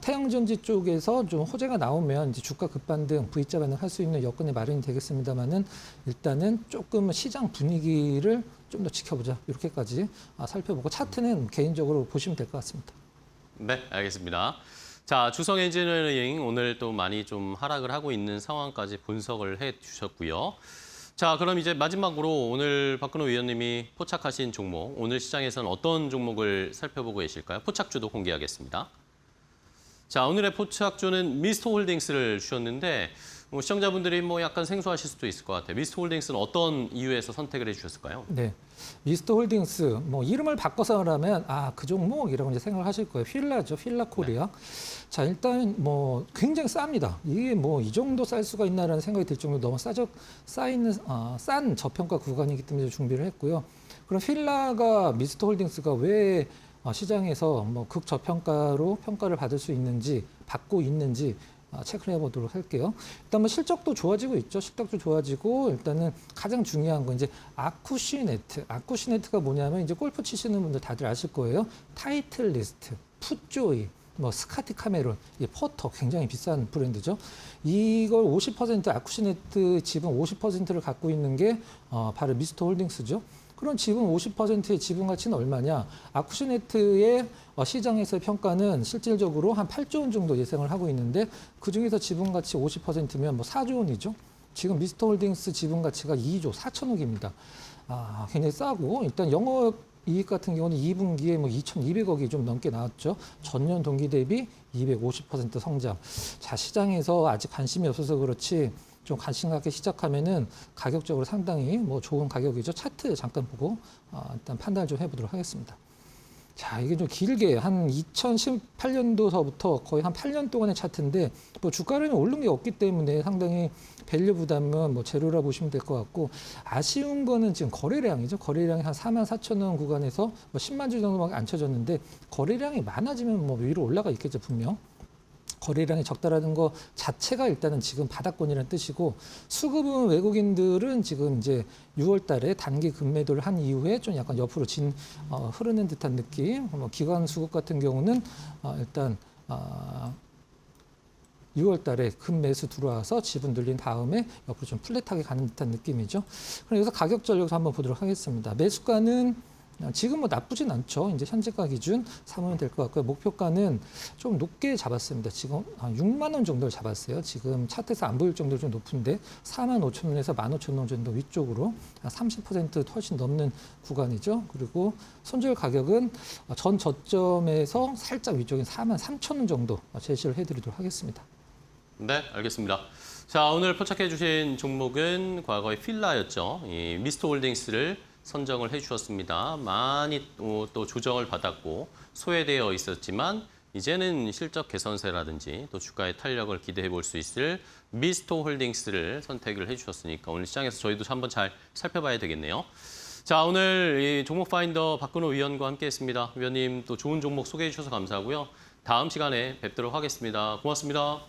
태양전지 쪽에서 좀 호재가 나오면 이제 주가 급반등, V자 반등할 수 있는 여건이 마련이 되겠습니다만은 일단은 조금 시장 분위기를 좀 더 지켜보자 이렇게까지 살펴보고 차트는 개인적으로 보시면 될 것 같습니다. 네, 알겠습니다. 자, 주성 엔지니어링 오늘 또 많이 좀 하락을 하고 있는 상황까지 분석을 해 주셨고요. 자, 그럼 이제 마지막으로 오늘 박근호 위원님이 포착하신 종목, 오늘 시장에서는 어떤 종목을 살펴보고 계실까요? 포착주도 공개하겠습니다. 자, 오늘의 포착주는 미스터홀딩스를 주셨는데 시청자분들이 뭐 약간 생소하실 수도 있을 것 같아요. 미스터홀딩스는 어떤 이유에서 선택을 해주셨을까요? 네, 미스터홀딩스 뭐 이름을 바꿔서 하면 그 종목이라고 이제 생각을 하실 거예요. 휠라죠, 휠라코리아. 네. 자, 일단 뭐 굉장히 쌉니다. 이게 뭐 이 정도 쌀 수가 있나라는 생각이 들 정도로 너무 싼 저평가 구간이기 때문에 준비를 했고요. 그럼 휠라가 미스터홀딩스가 왜 시장에서 뭐 극저평가로 평가를 받을 수 있는지, 받고 있는지 체크를 해보도록 할게요. 일단 뭐 실적도 좋아지고 있죠. 실적도 좋아지고 일단은 가장 중요한 건 이제 아쿠시네트. 아쿠시네트가 뭐냐면 이제 골프 치시는 분들 다들 아실 거예요. 타이틀리스트, 풋조이, 뭐 스카티 카메론, 퍼터 굉장히 비싼 브랜드죠. 이걸 50% 아쿠시네트 지분 50%를 갖고 있는 게 바로 미스터홀딩스죠. 그럼 지분 50%의 지분 가치는 얼마냐? 아쿠시네트의 시장에서의 평가는 실질적으로 한 8조 원 정도 예상을 하고 있는데 그중에서 지분 가치 50%면 뭐 4조 원이죠. 지금 미스터홀딩스 지분 가치가 2조 4천억입니다. 굉장히 싸고 일단 영업 이익 같은 경우는 2분기에 뭐 2,200억이 좀 넘게 나왔죠. 전년 동기 대비 250% 성장. 자, 시장에서 아직 관심이 없어서 그렇지 좀 관심 갖게 시작하면은 가격적으로 상당히 뭐 좋은 가격이죠. 차트 잠깐 보고 일단 판단을 좀 해보도록 하겠습니다. 자, 이게 좀 길게 한 2018년도서부터 거의 한 8년 동안의 차트인데 뭐 주가는 오른 게 없기 때문에 상당히 밸류 부담은 뭐 제로라 보시면 될 것 같고 아쉬운 거는 지금 거래량이죠. 거래량이 한 44,000원 구간에서 뭐 10만 주 정도밖에 안 쳐졌는데 거래량이 많아지면 뭐 위로 올라가 있겠죠, 분명. 거래량이 적다라는 거 자체가 일단은 지금 바닥권이라는 뜻이고 수급은 외국인들은 지금 이제 6월 달에 단기 급매도를 한 이후에 좀 약간 옆으로 흐르는 듯한 느낌. 뭐 기관 수급 같은 경우는 일단 6월 달에 급매수 들어와서 지분 늘린 다음에 옆으로 좀 플랫하게 가는 듯한 느낌이죠. 그럼 여기서 가격 전략을 한번 보도록 하겠습니다. 매수가는 지금 뭐 나쁘진 않죠. 이제 현재가 기준 삼으면 될 것 같고요. 목표가는 좀 높게 잡았습니다. 지금 6만 원 정도를 잡았어요. 지금 차트에서 안 보일 정도로 좀 높은데 4만 5천 원에서 15,000원 정도 위쪽으로 30% 훨씬 넘는 구간이죠. 그리고 손절 가격은 전 저점에서 살짝 위쪽인 4만 3천 원 정도 제시를 해드리도록 하겠습니다. 네, 알겠습니다. 자, 오늘 포착해 주신 종목은 과거의 필라였죠. 이 미스터홀딩스를 선정을 해주셨습니다. 많이 또 조정을 받았고 소외되어 있었지만 이제는 실적 개선세라든지 또 주가의 탄력을 기대해 볼 수 있을 미스터홀딩스를 선택을 해주셨으니까 오늘 시장에서 저희도 한번 잘 살펴봐야 되겠네요. 자, 오늘 이 종목 파인더 박근호 위원과 함께했습니다. 위원님 또 좋은 종목 소개해 주셔서 감사하고요. 다음 시간에 뵙도록 하겠습니다. 고맙습니다.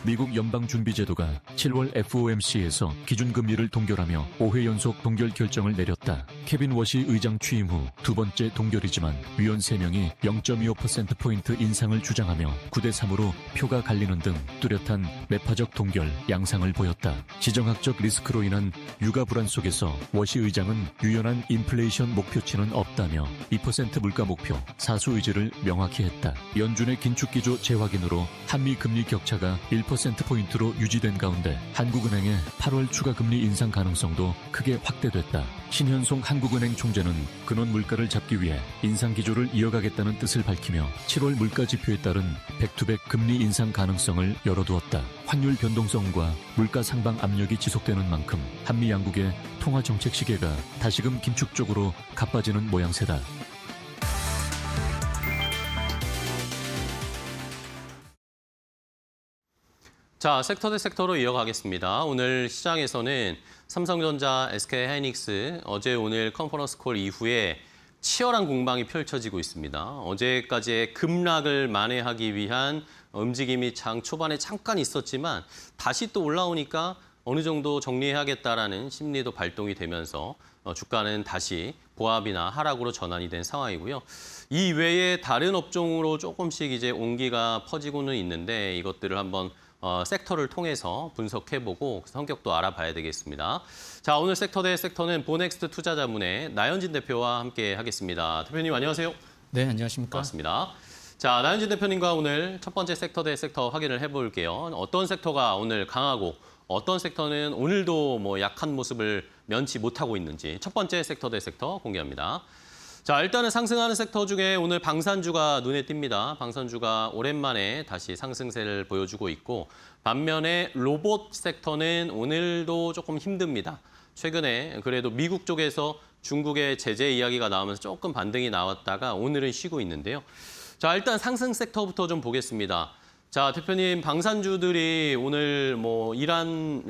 미국 연방준비제도가 7월 FOMC에서 기준금리를 동결하며 5회 연속 동결 결정을 내렸다. 케빈 워시 의장 취임 후 두 번째 동결이지만 위원 3명이 0.25%포인트 인상을 주장하며 9대3으로 표가 갈리는 등 뚜렷한 매파적 동결 양상을 보였다. 지정학적 리스크로 인한 유가 불안 속에서 워시 의장은 유연한 인플레이션 목표치는 없다며 2% 물가 목표, 사수 의지를 명확히 했다. 연준의 긴축기조 재확인으로 한미 금리 격차가 1%포인트로 유지된 가운데 한국은행의 8월 추가 금리 인상 가능성도 크게 확대됐다. 신현송 한국은행 총재는 근원 물가를 잡기 위해 인상 기조를 이어가겠다는 뜻을 밝히며 7월 물가 지표에 따른 백투백 금리 인상 가능성을 열어두었다. 환율 변동성과 물가 상방 압력이 지속되는 만큼 한미 양국의 통화 정책 시계가 다시금 긴축 쪽으로 가빠지는 모양새다. 자, 섹터 대 섹터로 이어가겠습니다. 오늘 시장에서는 삼성전자, SK하이닉스 어제 오늘 컨퍼런스 콜 이후에 치열한 공방이 펼쳐지고 있습니다. 어제까지의 급락을 만회하기 위한 움직임이 장 초반에 잠깐 있었지만 다시 또 올라오니까 어느 정도 정리해야겠다라는 심리도 발동이 되면서 주가는 다시 보합이나 하락으로 전환이 된 상황이고요. 이 외에 다른 업종으로 조금씩 이제 온기가 퍼지고는 있는데 이것들을 한번 섹터를 통해서 분석해보고 성격도 알아봐야 되겠습니다. 자, 오늘 섹터 대 섹터는 보넥스트 투자자문의 나현진 대표와 함께 하겠습니다. 대표님 안녕하세요. 네, 안녕하십니까. 반갑습니다. 자, 나현진 대표님과 오늘 첫 번째 섹터 대 섹터 확인을 해볼게요. 어떤 섹터가 오늘 강하고 어떤 섹터는 오늘도 뭐 약한 모습을 면치 못하고 있는지 첫 번째 섹터 대 섹터 공개합니다. 자, 일단은 상승하는 섹터 중에 오늘 방산주가 눈에 띕니다. 방산주가 오랜만에 다시 상승세를 보여주고 있고 반면에 로봇 섹터는 오늘도 조금 힘듭니다. 최근에 그래도 미국 쪽에서 중국의 제재 이야기가 나오면서 조금 반등이 나왔다가 오늘은 쉬고 있는데요. 자, 일단 상승 섹터부터 좀 보겠습니다. 자, 대표님, 방산주들이 오늘 뭐 이란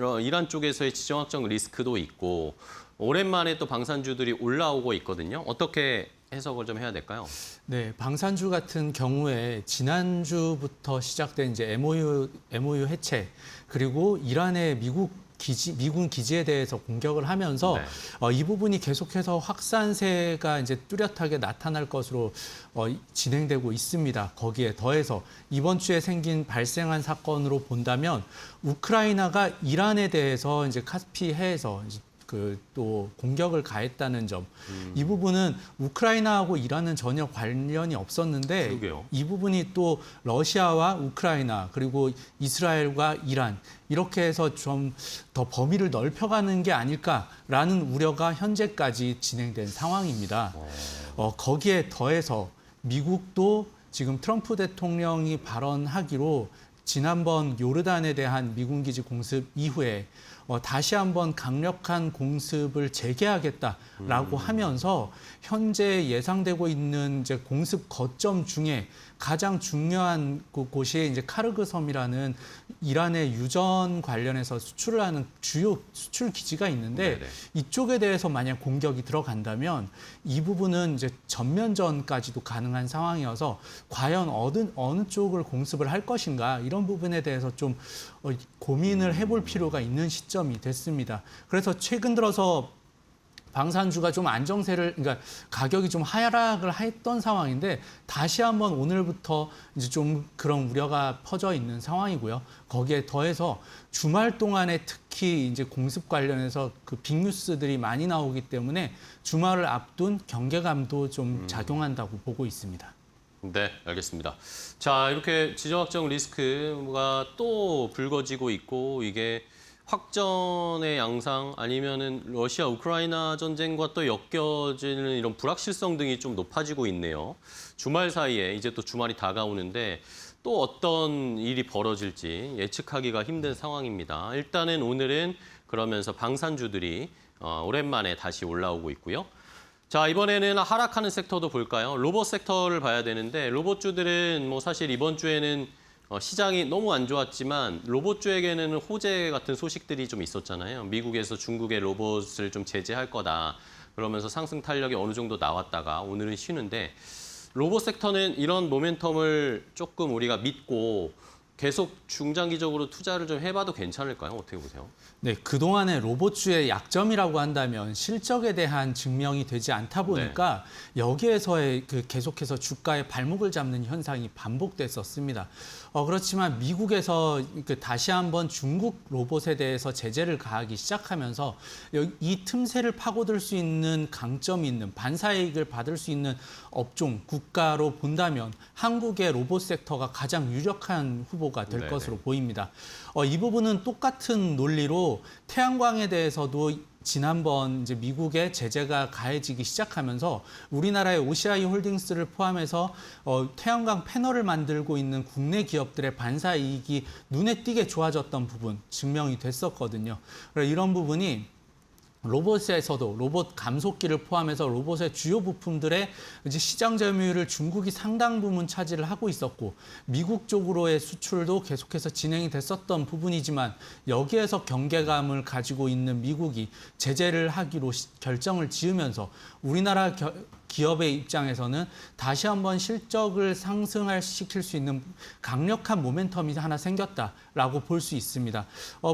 쪽에서의 지정학적 리스크도 있고 오랜만에 또 방산주들이 올라오고 있거든요. 어떻게 해석을 좀 해야 될까요? 네, 방산주 같은 경우에 지난주부터 시작된 이제 MOU 해체 그리고 이란의 미군 기지에 대해서 공격을 하면서 이 부분이 계속해서 확산세가 이제 뚜렷하게 나타날 것으로 진행되고 있습니다. 거기에 더해서 이번 주에 발생한 사건으로 본다면 우크라이나가 이란에 대해서 이제 카스피 해에서 또 공격을 가했다는 점. 이 부분은 우크라이나하고 이란은 전혀 관련이 없었는데 그러게요. 이 부분이 또 러시아와 우크라이나 그리고 이스라엘과 이란 이렇게 해서 좀 더 범위를 넓혀가는 게 아닐까라는 우려가 현재까지 진행된 상황입니다. 거기에 더해서 미국도 지금 트럼프 대통령이 발언하기로 지난번 요르단에 대한 미군 기지 공습 이후에 다시 한번 강력한 공습을 재개하겠다라고 하면서 현재 예상되고 있는 이제 공습 거점 중에 가장 중요한 곳이 이제 카르그 섬이라는 이란의 유전 관련해서 수출을 하는 주요 수출 기지가 있는데 네네. 이쪽에 대해서 만약 공격이 들어간다면 이 부분은 이제 전면전까지도 가능한 상황이어서 과연 어느 쪽을 공습을 할 것인가 이런 부분에 대해서 좀 고민을 해볼 필요가 있는 시점이 됐습니다. 그래서 최근 들어서 방산주가 좀 그러니까 가격이 좀 하락을 했던 상황인데 다시 한번 오늘부터 이제 좀 그런 우려가 퍼져 있는 상황이고요. 거기에 더해서 주말 동안에 특히 이제 공습 관련해서 그 빅뉴스들이 많이 나오기 때문에 주말을 앞둔 경계감도 좀 작용한다고 보고 있습니다. 네, 알겠습니다. 자, 이렇게 지정학적 리스크가 또 불거지고 있고 이게 확전의 양상 아니면은 러시아 우크라이나 전쟁과 또 엮여지는 이런 불확실성 등이 좀 높아지고 있네요. 주말 사이에 이제 또 주말이 다가오는데 또 어떤 일이 벌어질지 예측하기가 힘든 상황입니다. 일단은 오늘은 그러면서 방산주들이 오랜만에 다시 올라오고 있고요. 자, 이번에는 하락하는 섹터도 볼까요? 로봇 섹터를 봐야 되는데 로봇주들은 뭐 사실 이번 주에는 시장이 너무 안 좋았지만 로봇주에게는 호재 같은 소식들이 좀 있었잖아요. 미국에서 중국의 로봇을 좀 제재할 거다. 그러면서 상승 탄력이 어느 정도 나왔다가 오늘은 쉬는데 로봇 섹터는 이런 모멘텀을 조금 우리가 믿고 계속 중장기적으로 투자를 좀 해봐도 괜찮을까요? 어떻게 보세요? 네, 그동안의 로봇주의 약점이라고 한다면 실적에 대한 증명이 되지 않다 보니까 여기에서의 계속해서 주가의 발목을 잡는 현상이 반복됐었습니다. 그렇지만 미국에서 다시 한번 중국 로봇에 대해서 제재를 가하기 시작하면서 이 틈새를 파고들 수 있는 강점이 있는 반사이익을 받을 수 있는 업종, 국가로 본다면 한국의 로봇 섹터가 가장 유력한 후보가 될 네네. 것으로 보입니다. 이 부분은 똑같은 논리로 태양광에 대해서도 지난번 이제 미국의 제재가 가해지기 시작하면서 우리나라의 OCI 홀딩스를 포함해서 태양광 패널을 만들고 있는 국내 기업들의 반사 이익이 눈에 띄게 좋아졌던 부분 증명이 됐었거든요. 그래서 이런 부분이 로봇에서도 로봇 감속기를 포함해서 로봇의 주요 부품들의 이제 시장 점유율을 중국이 상당 부분 차지를 하고 있었고 미국 쪽으로의 수출도 계속해서 진행이 됐었던 부분이지만 여기에서 경계감을 가지고 있는 미국이 제재를 하기로 결정을 지으면서 우리나라 기업의 입장에서는 다시 한번 실적을 상승시킬 수 있는 강력한 모멘텀이 하나 생겼다라고 볼 수 있습니다.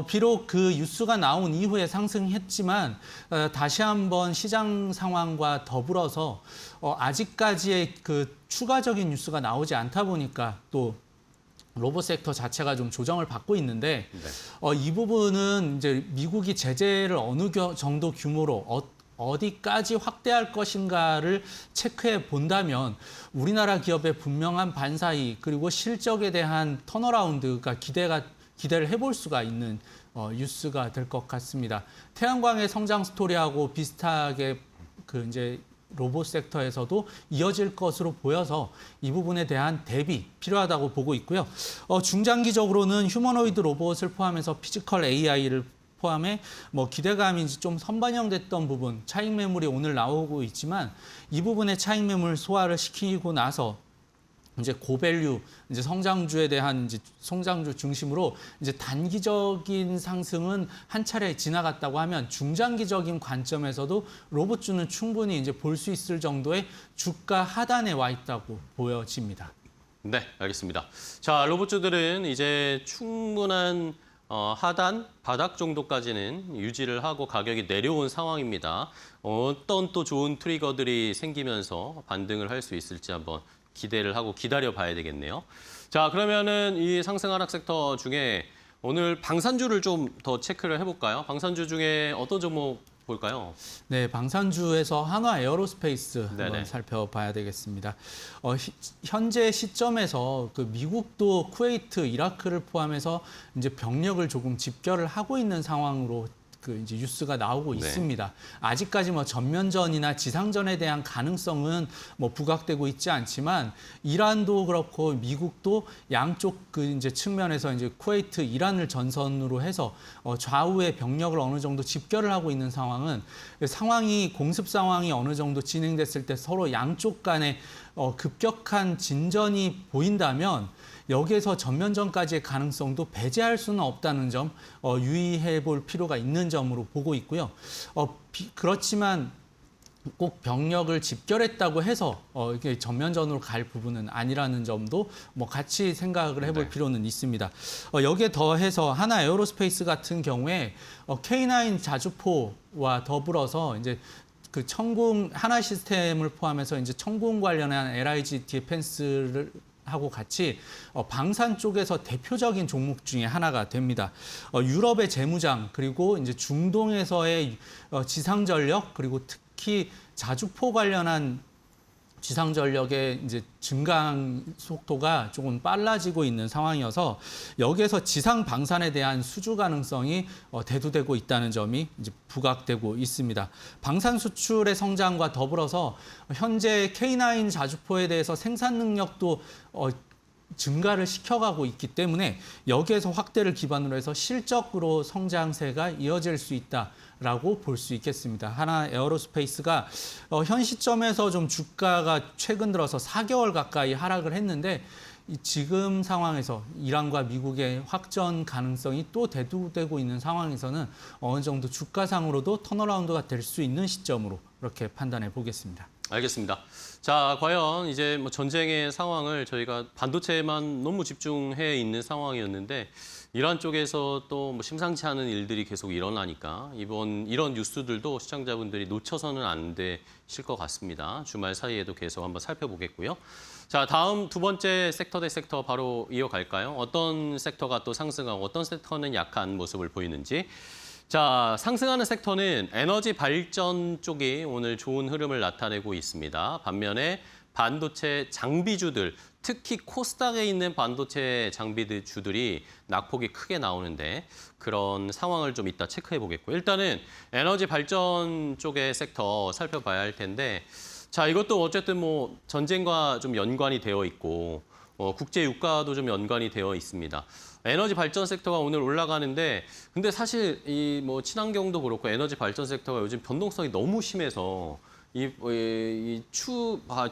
비록 그 뉴스가 나온 이후에 상승했지만 다시 한번 시장 상황과 더불어서 아직까지의 그 추가적인 뉴스가 나오지 않다 보니까 또 로봇 섹터 자체가 좀 조정을 받고 있는데 이 부분은 이제 미국이 제재를 어느 정도 규모로 어디까지 확대할 것인가를 체크해 본다면 우리나라 기업의 분명한 반사이익 그리고 실적에 대한 턴어라운드가 기대를 해볼 수가 있는 뉴스가 될 것 같습니다. 태양광의 성장 스토리하고 비슷하게 그 이제 로봇 섹터에서도 이어질 것으로 보여서 이 부분에 대한 대비 필요하다고 보고 있고요. 중장기적으로는 휴머노이드 로봇을 포함해서 피지컬 AI를 포함해 기대감이 좀 선반영됐던 부분, 차익 매물이 오늘 나오고 있지만 이 부분의 차익 매물 소화를 시키고 나서 이제 고밸류, 이제 성장주에 대한 이제 성장주 중심으로 이제 단기적인 상승은 한 차례 지나갔다고 하면 중장기적인 관점에서도 로봇주는 충분히 이제 볼 수 있을 정도의 주가 하단에 와 있다고 보여집니다. 네, 알겠습니다. 자, 로봇주들은 이제 충분한 하단, 바닥 정도까지는 유지를 하고 가격이 내려온 상황입니다. 어떤 또 좋은 트리거들이 생기면서 반등을 할 수 있을지 한번 기대를 하고 기다려 봐야 되겠네요. 자, 그러면은 이 상승 하락 섹터 중에 오늘 방산주를 좀 더 체크를 해볼까요? 방산주 중에 어떤 종목 볼까요? 네, 방산주에서 한화 에어로스페이스 네네. 한번 살펴봐야 되겠습니다. 현재 시점에서 그 미국도 쿠웨이트, 이라크를 포함해서 이제 병력을 조금 집결을 하고 있는 상황으로 그 이제 뉴스가 나오고 있습니다. 아직까지 전면전이나 지상전에 대한 가능성은 부각되고 있지 않지만 이란도 그렇고 미국도 양쪽 그 이제 측면에서 이제 쿠웨이트, 이란을 전선으로 해서 좌우의 병력을 어느 정도 집결을 하고 있는 상황이 공습 상황이 어느 정도 진행됐을 때 서로 양쪽 간에 급격한 진전이 보인다면 여기에서 전면전까지의 가능성도 배제할 수는 없다는 점 유의해 볼 필요가 있는 점으로 보고 있고요. 그렇지만 꼭 병력을 집결했다고 해서 이게 전면전으로 갈 부분은 아니라는 점도 같이 생각을 해볼 필요는 있습니다. 여기에 더해서 하나 에어로스페이스 같은 경우에 K9 자주포와 더불어서 이제 그 천궁 하나 시스템을 포함해서 이제 천궁 관련한 LIG 디펜스를 하고 같이 방산 쪽에서 대표적인 종목 중에 하나가 됩니다. 유럽의 재무장 그리고 이제 중동에서의 지상 전력 그리고 특히 자주포 관련한 지상 전력의 이제 증강 속도가 조금 빨라지고 있는 상황이어서 여기에서 지상 방산에 대한 수주 가능성이 대두되고 있다는 점이 이제 부각되고 있습니다. 방산 수출의 성장과 더불어서 현재 K9 자주포에 대해서 생산 능력도 증가를 시켜가고 있기 때문에 여기에서 확대를 기반으로 해서 실적으로 성장세가 이어질 수 있다라고 볼 수 있겠습니다. 하나 에어로스페이스가 현 시점에서 좀 주가가 최근 들어서 4개월 가까이 하락을 했는데 지금 상황에서 이란과 미국의 확전 가능성이 또 대두되고 있는 상황에서는 어느 정도 주가상으로도 턴어라운드가 될 수 있는 시점으로 이렇게 판단해 보겠습니다. 알겠습니다. 자, 과연 이제 뭐 전쟁의 상황을 저희가 반도체에만 너무 집중해 있는 상황이었는데 이란 쪽에서 또 뭐 심상치 않은 일들이 계속 일어나니까 이런 뉴스들도 시청자분들이 놓쳐서는 안 되실 것 같습니다. 주말 사이에도 계속 한번 살펴보겠고요. 자, 다음 두 번째 섹터 대 섹터 바로 이어갈까요? 어떤 섹터가 또 상승하고 어떤 섹터는 약한 모습을 보이는지. 자, 상승하는 sek터는 에너지 발전 쪽이 오늘 좋은 흐름을 나타내고 있습니다. 반면에 반도체 장비주들, 특히 코스닥에 있는 반도체 장비주들이 낙폭이 크게 나오는데 그런 상황을 좀 이따 체크해 보겠고 일단은 에너지 발전 쪽의 섹터 살펴봐야 할 텐데 자, 이것도 어쨌든 뭐 전쟁과 좀 연관이 되어 있고 국제 유가도 좀 연관이 되어 있습니다. 에너지 발전 섹터가 오늘 올라가는데 근데 사실 이 뭐 친환경도 그렇고 에너지 발전 섹터가 요즘 변동성이 너무 심해서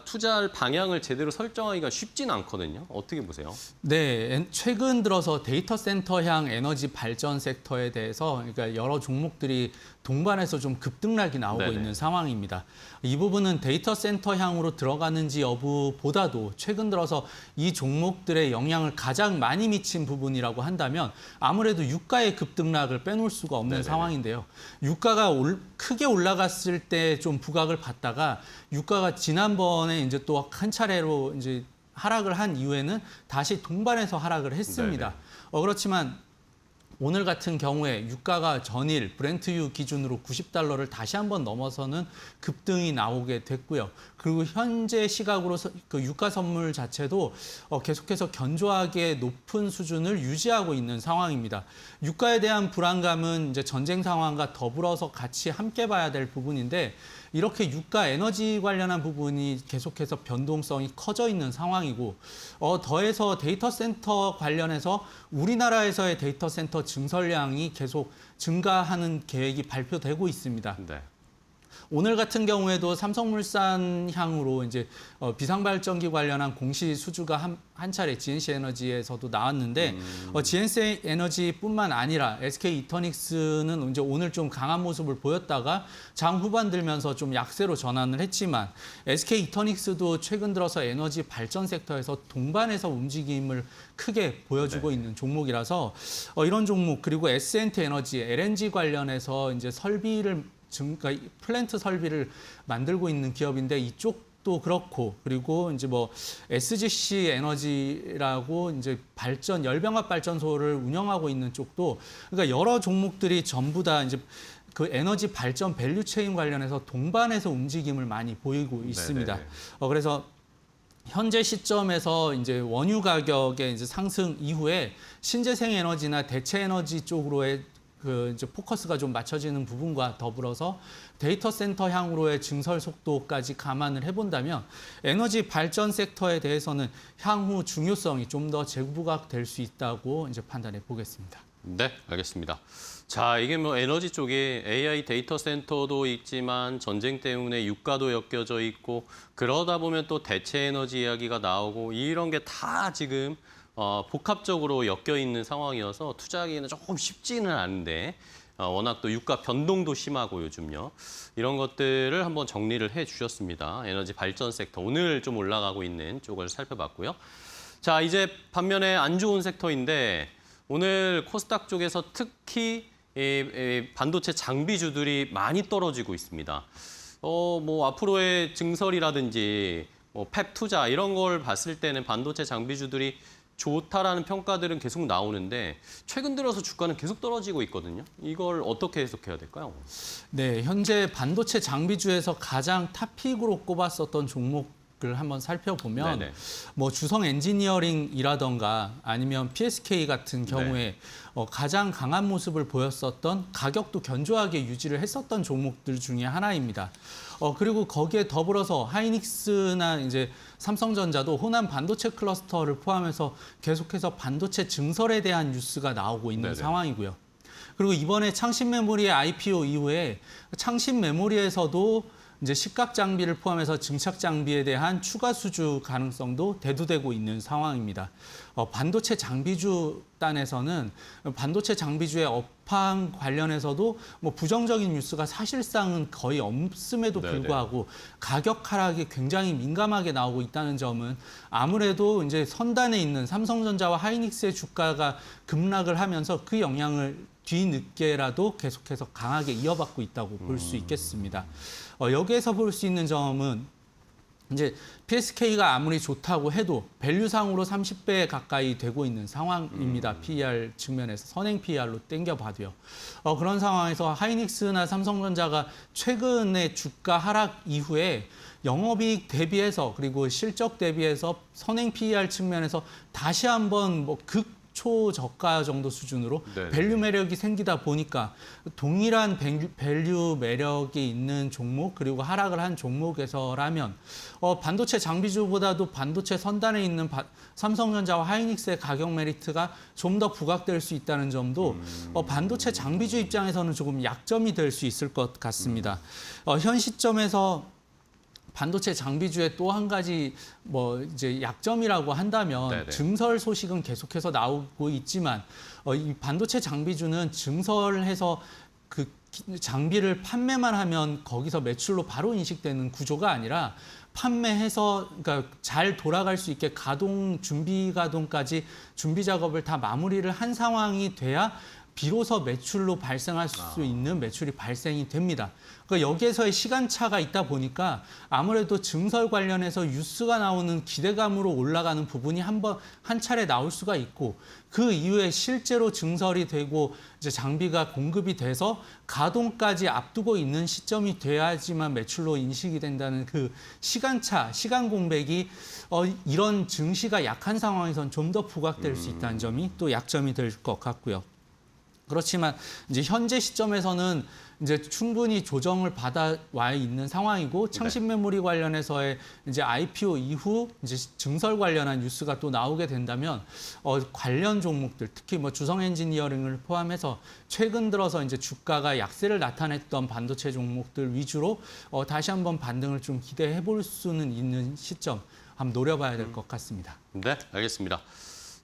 투자할 방향을 제대로 설정하기가 쉽지는 않거든요. 어떻게 보세요? 네, 최근 들어서 데이터 센터향 에너지 발전 섹터에 대해서 그러니까 여러 종목들이 동반해서 좀 급등락이 나오고 네네. 있는 상황입니다. 이 부분은 데이터 센터향으로 들어가는지 여부보다도 최근 들어서 이 종목들의 영향을 가장 많이 미친 부분이라고 한다면 아무래도 유가의 급등락을 빼놓을 수가 없는 네네네. 상황인데요. 유가가 크게 올라갔을 때 좀 부각을 받다가 유가가 지난번에 이제 또 한 차례로 이제 하락을 한 이후에는 다시 동반해서 하락을 했습니다. 그렇지만 오늘 같은 경우에 유가가 전일 브렌트유 기준으로 $90를 다시 한번 넘어서는 급등이 나오게 됐고요. 그리고 현재 시각으로 그 유가 선물 자체도 계속해서 견조하게 높은 수준을 유지하고 있는 상황입니다. 유가에 대한 불안감은 이제 전쟁 상황과 더불어서 같이 함께 봐야 될 부분인데 이렇게 유가 에너지 관련한 부분이 계속해서 변동성이 커져 있는 상황이고 더해서 데이터 센터 관련해서 우리나라에서의 데이터 센터 증설량이 계속 증가하는 계획이 발표되고 있습니다. 네. 오늘 같은 경우에도 삼성물산 향으로 이제 비상발전기 관련한 공시 수주가 한 차례 GNC 에너지에서도 나왔는데 GNC 에너지뿐만 아니라 SK 이터닉스는 이제 오늘 좀 강한 모습을 보였다가 장 후반 들면서 좀 약세로 전환을 했지만 SK 이터닉스도 최근 들어서 에너지 발전 섹터에서 동반해서 움직임을 크게 보여주고 있는 종목이라서 이런 종목 그리고 S&T 에너지 LNG 관련해서 이제 설비를 그러니까 플랜트 설비를 만들고 있는 기업인데 이쪽도 그렇고 그리고 이제 뭐 SGC 에너지라고 이제 열병합 발전소를 운영하고 있는 쪽도 그러니까 여러 종목들이 전부 다 이제 그 에너지 발전 밸류 체인 관련해서 동반해서 움직임을 많이 보이고 있습니다. 그래서 현재 시점에서 이제 원유 가격의 이제 상승 이후에 신재생 에너지나 대체 에너지 쪽으로의 그 이제 포커스가 좀 맞춰지는 부분과 더불어서 데이터 센터 향으로의 증설 속도까지 감안을 해본다면 에너지 발전 섹터에 대해서는 향후 중요성이 좀 더 재부각될 수 있다고 이제 판단해 보겠습니다. 네, 알겠습니다. 자, 이게 뭐 에너지 쪽에 AI 데이터 센터도 있지만 전쟁 때문에 유가도 엮여져 있고 그러다 보면 또 대체 에너지 이야기가 나오고 이런 게 다 지금 복합적으로 엮여 있는 상황이어서 투자하기에는 조금 쉽지는 않은데 워낙 또 유가 변동도 심하고 요즘요. 이런 것들을 한번 정리를 해 주셨습니다. 에너지 발전 섹터 오늘 좀 올라가고 있는 쪽을 살펴봤고요. 자, 이제 반면에 안 좋은 섹터인데 오늘 코스닥 쪽에서 특히 반도체 장비주들이 많이 떨어지고 있습니다. 뭐 앞으로의 증설이라든지 뭐 팹 투자 이런 걸 봤을 때는 반도체 장비주들이 좋다라는 평가들은 계속 나오는데 최근 들어서 주가는 계속 떨어지고 있거든요. 이걸 어떻게 해석해야 될까요? 네, 현재 반도체 장비주에서 가장 탑픽으로 꼽았었던 종목을 한번 살펴보면 네네. 뭐 주성 엔지니어링이라던가 아니면 PSK 같은 경우에 가장 강한 모습을 보였었던 가격도 견조하게 유지를 했었던 종목들 중에 하나입니다. 그리고 거기에 더불어서 하이닉스나 이제 삼성전자도 호남 반도체 클러스터를 포함해서 계속해서 반도체 증설에 대한 뉴스가 나오고 있는 네네. 상황이고요. 그리고 이번에 창신 메모리의 IPO 이후에 창신 메모리에서도 이제 식각 장비를 포함해서 증착 장비에 대한 추가 수주 가능성도 대두되고 있는 상황입니다. 반도체 장비주 단에서는 반도체 장비주의 업황 관련해서도 뭐 부정적인 뉴스가 사실상은 거의 없음에도 불구하고 가격 하락이 굉장히 민감하게 나오고 있다는 점은 아무래도 이제 선단에 있는 삼성전자와 하이닉스의 주가가 급락을 하면서 그 영향을 뒤늦게라도 계속해서 강하게 이어받고 있다고 볼 수 있겠습니다. 여기에서 볼 수 있는 점은 이제 PSK가 아무리 좋다고 해도 밸류상으로 30배 가까이 되고 있는 상황입니다. PER 측면에서 선행 PER로 땡겨봐도요. 그런 상황에서 하이닉스나 삼성전자가 최근에 주가 하락 이후에 영업이익 대비해서 그리고 실적 대비해서 선행 PER 측면에서 다시 한번 뭐 초저가 정도 수준으로 밸류 매력이 생기다 보니까 동일한 밸류 매력이 있는 종목 그리고 하락을 한 종목에서라면 반도체 장비주보다도 반도체 선단에 있는 삼성전자와 하이닉스의 가격 메리트가 좀 더 부각될 수 있다는 점도 반도체 장비주 입장에서는 조금 약점이 될 수 있을 것 같습니다. 현 시점에서 반도체 장비주의 또 한 가지 뭐 이제 약점이라고 한다면 증설 소식은 계속해서 나오고 있지만 이 반도체 장비주는 증설해서 그 장비를 판매만 하면 거기서 매출로 바로 인식되는 구조가 아니라 판매해서 그러니까 잘 돌아갈 수 있게 준비 가동까지 준비 작업을 다 마무리를 한 상황이 돼야 비로소 매출로 발생할 수 있는 매출이 발생이 됩니다. 그러니까 여기에서의 시간차가 있다 보니까 아무래도 증설 관련해서 뉴스가 나오는 기대감으로 올라가는 부분이 한 차례 나올 수가 있고 그 이후에 실제로 증설이 되고 이제 장비가 공급이 돼서 가동까지 앞두고 있는 시점이 돼야지만 매출로 인식이 된다는 그 시간차, 시간 공백이 이런 증시가 약한 상황에선 좀 더 부각될 수 있다는 점이 또 약점이 될 것 같고요. 그렇지만 이제 현재 시점에서는 이제 충분히 조정을 받아와 있는 상황이고 창신 메모리 관련해서의 이제 IPO 이후 이제 증설 관련한 뉴스가 또 나오게 된다면 관련 종목들 특히 뭐 주성 엔지니어링을 포함해서 최근 들어서 이제 주가가 약세를 나타냈던 반도체 종목들 위주로 다시 한번 반등을 좀 기대해 볼 수는 있는 시점 한번 노려봐야 될 것 같습니다. 네, 알겠습니다.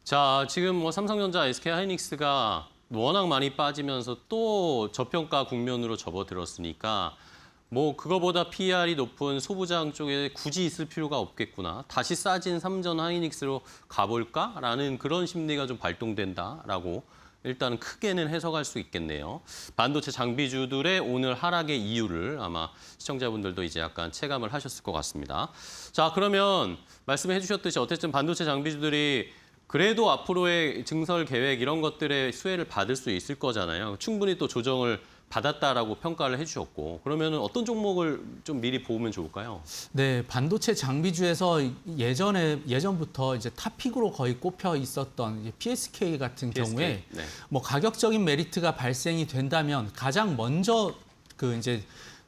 자, 지금 뭐 삼성전자, SK 하이닉스가 워낙 많이 빠지면서 또 저평가 국면으로 접어들었으니까 뭐 그거보다 PER이 높은 소부장 쪽에 굳이 있을 필요가 없겠구나. 다시 싸진 삼전 하이닉스로 가볼까라는 그런 심리가 좀 발동된다라고 일단 크게는 해석할 수 있겠네요. 반도체 장비주들의 오늘 하락의 이유를 아마 시청자분들도 이제 약간 체감을 하셨을 것 같습니다. 자, 그러면 말씀해 주셨듯이 어쨌든 반도체 장비주들이 그래도 앞으로의 증설 계획 이런 것들의 수혜를 받을 수 있을 거잖아요. 충분히 또 조정을 받았다라고 평가를 해주셨고 그러면 어떤 종목을 좀 미리 보면 좋을까요? 네, 반도체 장비주에서 예전부터 이제 탑픽으로 거의 꼽혀 있었던 이제 PSK 같은 경우에 뭐 가격적인 메리트가 발생이 된다면 가장 먼저 그 이제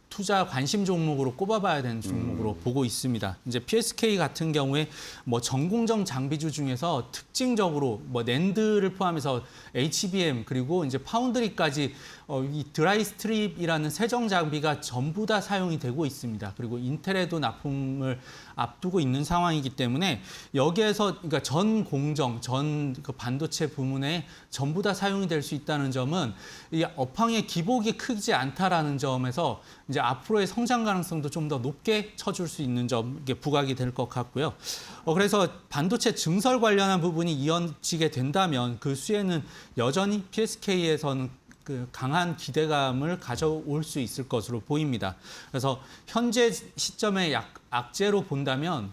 투자 관심 종목으로 꼽아봐야 되는 종목으로 보고 있습니다. 이제 PSK 같은 경우에 뭐 전공정 장비주 중에서 특징적으로 뭐 낸드를 포함해서 HBM 그리고 이제 파운드리까지 이 드라이 스트립이라는 세정 장비가 전부 다 사용이 되고 있습니다. 그리고 인텔에도 납품을 앞두고 있는 상황이기 때문에 여기에서 그러니까 전 공정, 그 반도체 부문에 전부 다 사용이 될 수 있다는 점은 이 업황의 기복이 크지 않다라는 점에서 이제 앞으로의 성장 가능성도 좀 더 높게 쳐줄 수 있는 점 이게 부각이 될 것 같고요. 그래서 반도체 증설 관련한 부분이 이어지게 된다면 그 수혜는 여전히 PSK에서는 그 강한 기대감을 가져올 수 있을 것으로 보입니다. 그래서 현재 시점의 악재로 본다면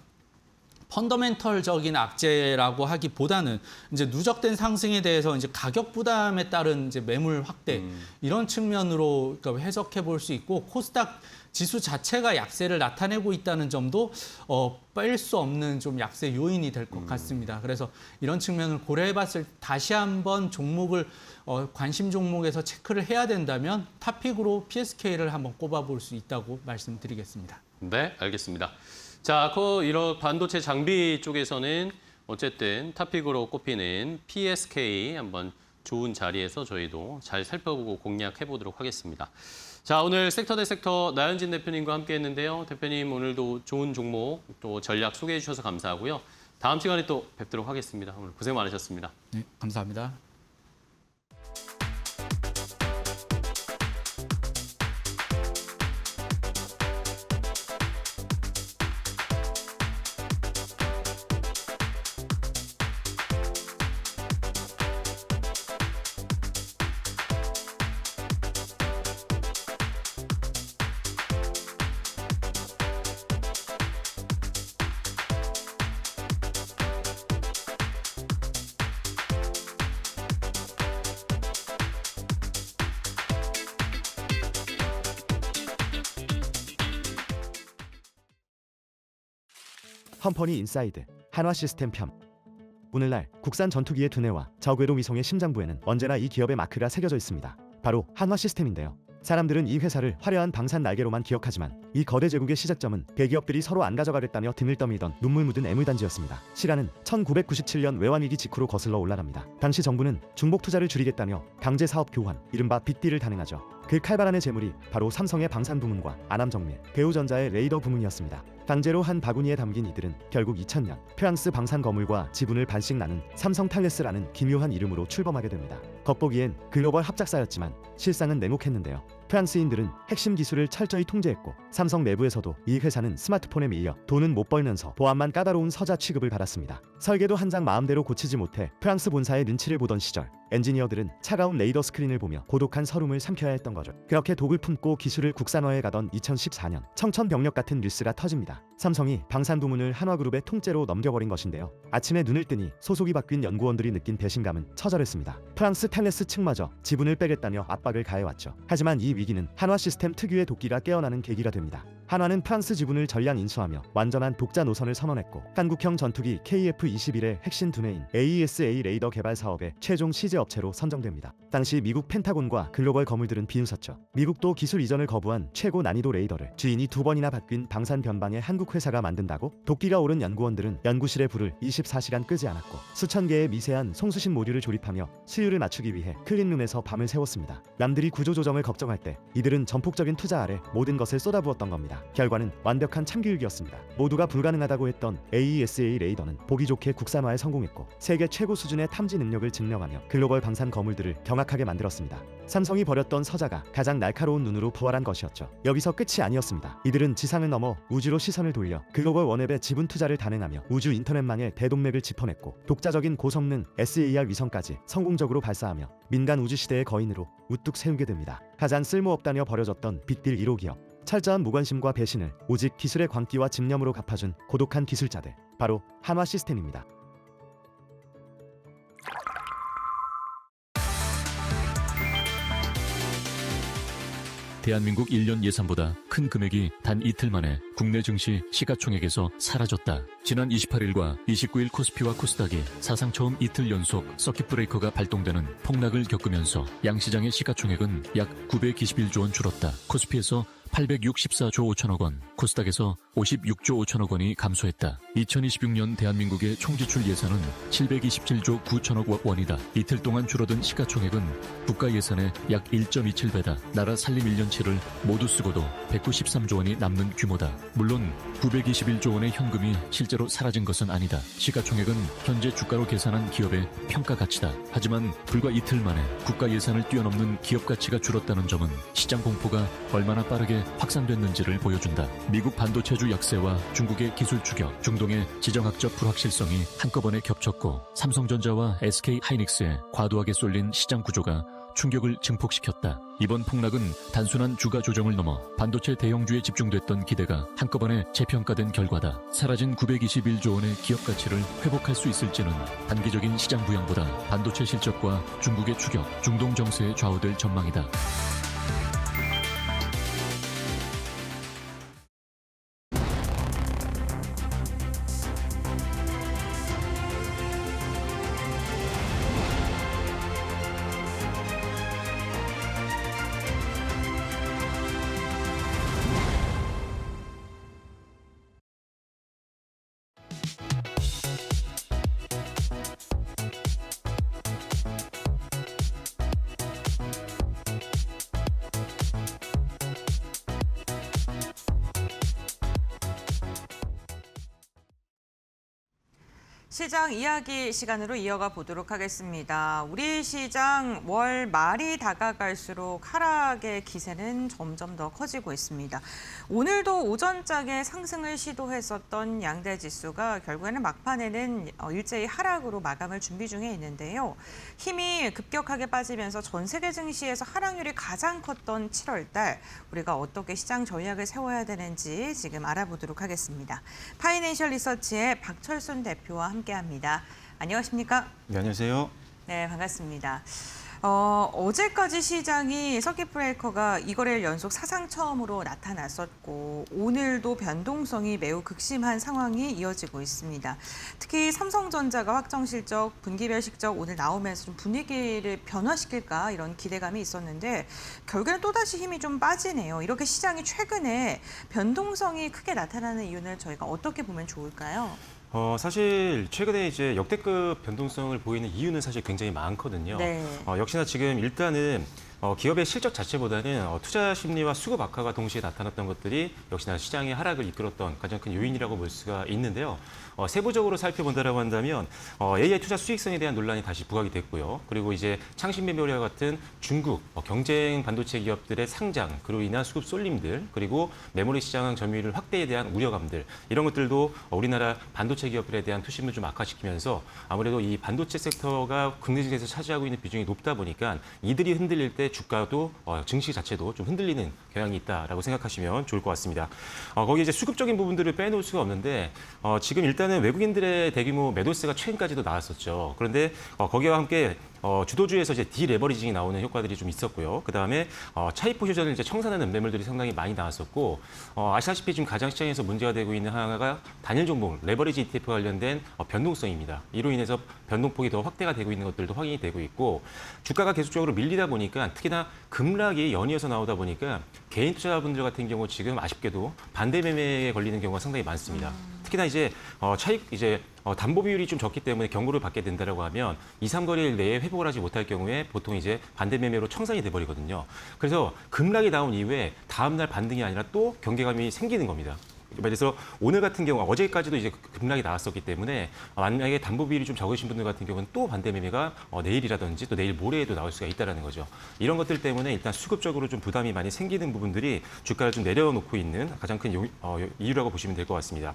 펀더멘털적인 악재라고 하기보다는 이제 누적된 상승에 대해서 이제 가격 부담에 따른 이제 매물 확대 이런 측면으로 그러니까 해석해 볼 수 있고 코스닥 지수 자체가 약세를 나타내고 있다는 점도 뺄 수 없는 좀 약세 요인이 될 것 같습니다. 그래서 이런 측면을 고려해봤을 때 다시 한번 종목을 관심 종목에서 체크를 해야 된다면 탑픽으로 PSK를 한번 꼽아볼 수 있다고 말씀드리겠습니다. 네, 알겠습니다. 자, 이런 반도체 장비 쪽에서는 어쨌든 탑픽으로 꼽히는 PSK 한번 좋은 자리에서 저희도 잘 살펴보고 공략해 보도록 하겠습니다. 자, 오늘 섹터 대 섹터 나현진 대표님과 함께 했는데요. 대표님 오늘도 좋은 종목 또 전략 소개해 주셔서 감사하고요. 다음 시간에 또 뵙도록 하겠습니다. 오늘 고생 많으셨습니다. 네, 감사합니다. 컴퍼니 인사이드 한화 시스템 편. 오늘날 국산 전투기의 두뇌와 저궤도 위성의 심장부에는 언제나 이 기업의 마크가 새겨져 있습니다. 바로 한화 시스템인데요. 사람들은 이 회사를 화려한 방산 날개로만 기억하지만 이 거대 제국의 시작점은 대기업들이 서로 안 가져가겠다며 등을 떠밀던 눈물 묻은 애물단지였습니다. 시간은 1997년 외환위기 직후로 거슬러 올라갑니다. 당시 정부는 중복 투자를 줄이겠다며 강제 사업 교환, 이른바 빅딜을 단행하죠. 그 칼바람의 재물이 바로 삼성의 방산 부문과 아남정밀, 대우전자의 레이더 부문이었습니다. 강제로 한 바구니에 담긴 이들은 결국 2000년 프랑스 방산 거물과 지분을 반씩 나눈 삼성 탈레스라는 기묘한 이름으로 출범하게 됩니다. 겉보기엔 글로벌 합작사였지만 실상은 냉혹했는데요. 프랑스인들은 핵심 기술을 철저히 통제했고 삼성 내부에서도 이 회사는 스마트폰에 밀려 돈은 못 벌면서 보안만 까다로운 서자 취급을 받았습니다. 설계도 한 장 마음대로 고치지 못해 프랑스 본사의 눈치를 보던 시절 엔지니어들은 차가운 레이더 스크린을 보며 고독한 서름을 삼켜야 했던 거죠. 그렇게 독을 품고 기술을 국산화해 가던 2014년 청천벽력 같은 뉴스가 터집니다. 삼성이 방산 부문을 한화그룹의 통째로 넘겨버린 것인데요. 아침에 눈을 뜨니 소속이 바뀐 연구원들이 느낀 배신감은 처절했습니다. 프랑스 텔레스 측마저 지분을 빼겠다며 압박을 가해왔죠. 하지만 이 위기는 한화 시스템 특유의 도끼가 깨어나는 계기가 됩니다. 한화는 프랑스 지분을 전량 인수하며 완전한 독자 노선을 선언했고 한국형 전투기 KF-21의 핵심 두뇌인 AESA 레이더 개발 사업의 최종 시제 업체로 선정됩니다. 당시 미국 펜타곤과 글로벌 거물들은 비웃었죠. 미국도 기술 이전을 거부한 최고 난이도 레이더를 주인이 2번이나 바뀐 방산 변방의 한국 회사가 만든다고? 도끼가 오른 연구원들은 연구실의 불을 24시간 끄지 않았고 수천 개의 미세한 송수신 모듈을 조립하며 수율을 맞추기 위해 클린룸에서 밤을 새웠습니다. 남들이 구조조정을 걱정할 때 이들은 전폭적인 투자 아래 모든 것을 쏟아부었던 겁니다. 결과는 완벽한 참교육이었습니다. 모두가 불가능하다고 했던 AESA 레이더는 보기 좋게 국산화에 성공했고 세계 최고 수준의 탐지 능력을 증명하며 글로벌 방산 거물들을 경악하게 만들었습니다. 삼성이 버렸던 서자가 가장 날카로운 눈으로 부활한 것이었죠. 여기서 끝이 아니었습니다. 이들은 지상을 넘어 우주로 시선을 돌려 글로벌 원앱의 지분 투자를 단행하며 우주 인터넷망의 대동맥을 짚어냈고 독자적인 고성능 SAR 위성까지 성공적으로 발사하며 민간 우주 시대의 거인으로 우뚝 세우게 됩니다. 가장 쓸모없다며 버려졌던 빅딜 1호 기업. 철저한 무관심과 배신을 오직 기술의 광기와 집념으로 갚아준 고독한 기술자들, 바로 한화 시스템입니다. 대한민국 1년 예산보다 큰 금액이 단 이틀 만에 국내 증시 시가총액에서 사라졌다. 지난 28일과 29일 코스피와 코스닥이 사상 처음 이틀 연속 서킷 브레이커가 발동되는 폭락을 겪으면서 양시장의 시가총액은 약 921조 원 줄었다. 코스피에서 864조 5천억 원, 코스닥에서 56조 5천억 원이 감소했다. 2026년 대한민국의 총지출 예산은 727조 9천억 원이다. 이틀 동안 줄어든 시가총액은 국가 예산의 약 1.27배다. 나라 살림 1년치를 모두 쓰고도 193조 원이 남는 규모다. 물론 921조 원의 현금이 실제로 사라진 것은 아니다. 시가총액은 현재 주가로 계산한 기업의 평가 가치다. 하지만 불과 이틀 만에 국가 예산을 뛰어넘는 기업 가치가 줄었다는 점은 시장 공포가 얼마나 빠르게 확산됐는지를 보여준다. 미국 반도체주 약세와 중국의 기술 추격, 중동의 지정학적 불확실성이 한꺼번에 겹쳤고 삼성전자와 SK하이닉스에 과도하게 쏠린 시장 구조가 충격을 증폭시켰다. 이번 폭락은 단순한 주가 조정을 넘어 반도체 대형주에 집중됐던 기대가 한꺼번에 재평가된 결과다. 사라진 921조 원의 기업 가치를 회복할 수 있을지는 단기적인 시장 부양보다 반도체 실적과 중국의 추격, 중동 정세에 좌우될 전망이다. 시장 이야기 시간으로 이어가 보도록 하겠습니다. 우리 시장 월 말이 다가갈수록 하락의 기세는 점점 더 커지고 있습니다. 오늘도 오전장에 상승을 시도했었던 양대 지수가 결국에는 막판에는 일제히 하락으로 마감을 준비 중에 있는데요. 힘이 급격하게 빠지면서 전 세계 증시에서 하락률이 가장 컸던 7월 달 우리가 어떻게 시장 전략을 세워야 되는지 지금 알아보도록 하겠습니다. 파이낸셜 리서치의 박철순 대표와 함께합니다. 안녕하십니까? 네, 안녕하세요. 네, 반갑습니다. 어제까지 시장이 서킷 브레이커가 2거래일 연속 사상 처음으로 나타났었고 오늘도 변동성이 매우 극심한 상황이 이어지고 있습니다. 특히 삼성전자가 확정 실적, 분기별 실적 오늘 나오면서 좀 분위기를 변화시킬까 이런 기대감이 있었는데 결국에는 또다시 힘이 좀 빠지네요. 이렇게 시장이 최근에 변동성이 크게 나타나는 이유는 저희가 어떻게 보면 좋을까요? 사실 최근에 이제 역대급 변동성을 보이는 이유는 사실 굉장히 많거든요. 네. 역시나 지금 일단은 기업의 실적 자체보다는 투자 심리와 수급 악화가 동시에 나타났던 것들이 역시나 시장의 하락을 이끌었던 가장 큰 요인이라고 볼 수가 있는데요. 세부적으로 살펴본다라고 한다면 AI 투자 수익성에 대한 논란이 다시 부각이 됐고요. 그리고 이제 창신 메모리와 같은 중국 경쟁 반도체 기업들의 상장, 그로 인한 수급 쏠림들, 그리고 메모리 시장 점유율 확대에 대한 우려감들 이런 것들도 우리나라 반도체 기업들에 대한 투심을 좀 악화시키면서 아무래도 이 반도체 섹터가 국내 증시에서 차지하고 있는 비중이 높다 보니까 이들이 흔들릴 때 주가도 증시 자체도 좀 흔들리는 경향이 있다라고 생각하시면 좋을 것 같습니다. 거기 이제 수급적인 부분들을 빼놓을 수가 없는데 지금 일단은 외국인들의 대규모 매도세가 최근까지도 나왔었죠. 그런데 거기와 함께 주도주에서 이제 디레버리징이 나오는 효과들이 좀 있었고요. 그 다음에 차익 포지션을 이제 청산하는 매물들이 상당히 많이 나왔었고 아시다시피 지금 가장 시장에서 문제가 되고 있는 하나가 단일 종목 레버리지 ETF 관련된 변동성입니다. 이로 인해서 변동폭이 더 확대가 되고 있는 것들도 확인이 되고 있고 주가가 계속적으로 밀리다 보니까 특히나 급락이 연이어서 나오다 보니까 개인 투자자분들 같은 경우 지금 아쉽게도 반대 매매에 걸리는 경우가 상당히 많습니다. 특히나 이제 차익 이제 담보 비율이 좀 적기 때문에 경고를 받게 된다라고 하면 2, 3거래일 내에 회복을 하지 못할 경우에 보통 이제 반대 매매로 청산이 돼버리거든요. 그래서 급락이 나온 이후에 다음 날 반등이 아니라 또 경계감이 생기는 겁니다. 그래서 오늘 같은 경우 어제까지도 이제 급락이 나왔었기 때문에 만약에 담보 비율이 좀 적으신 분들 같은 경우는 또 반대 매매가 내일이라든지 또 내일 모레에도 나올 수가 있다는 거죠. 이런 것들 때문에 일단 수급적으로 좀 부담이 많이 생기는 부분들이 주가를 좀 내려놓고 있는 가장 큰 이유라고 보시면 될 것 같습니다.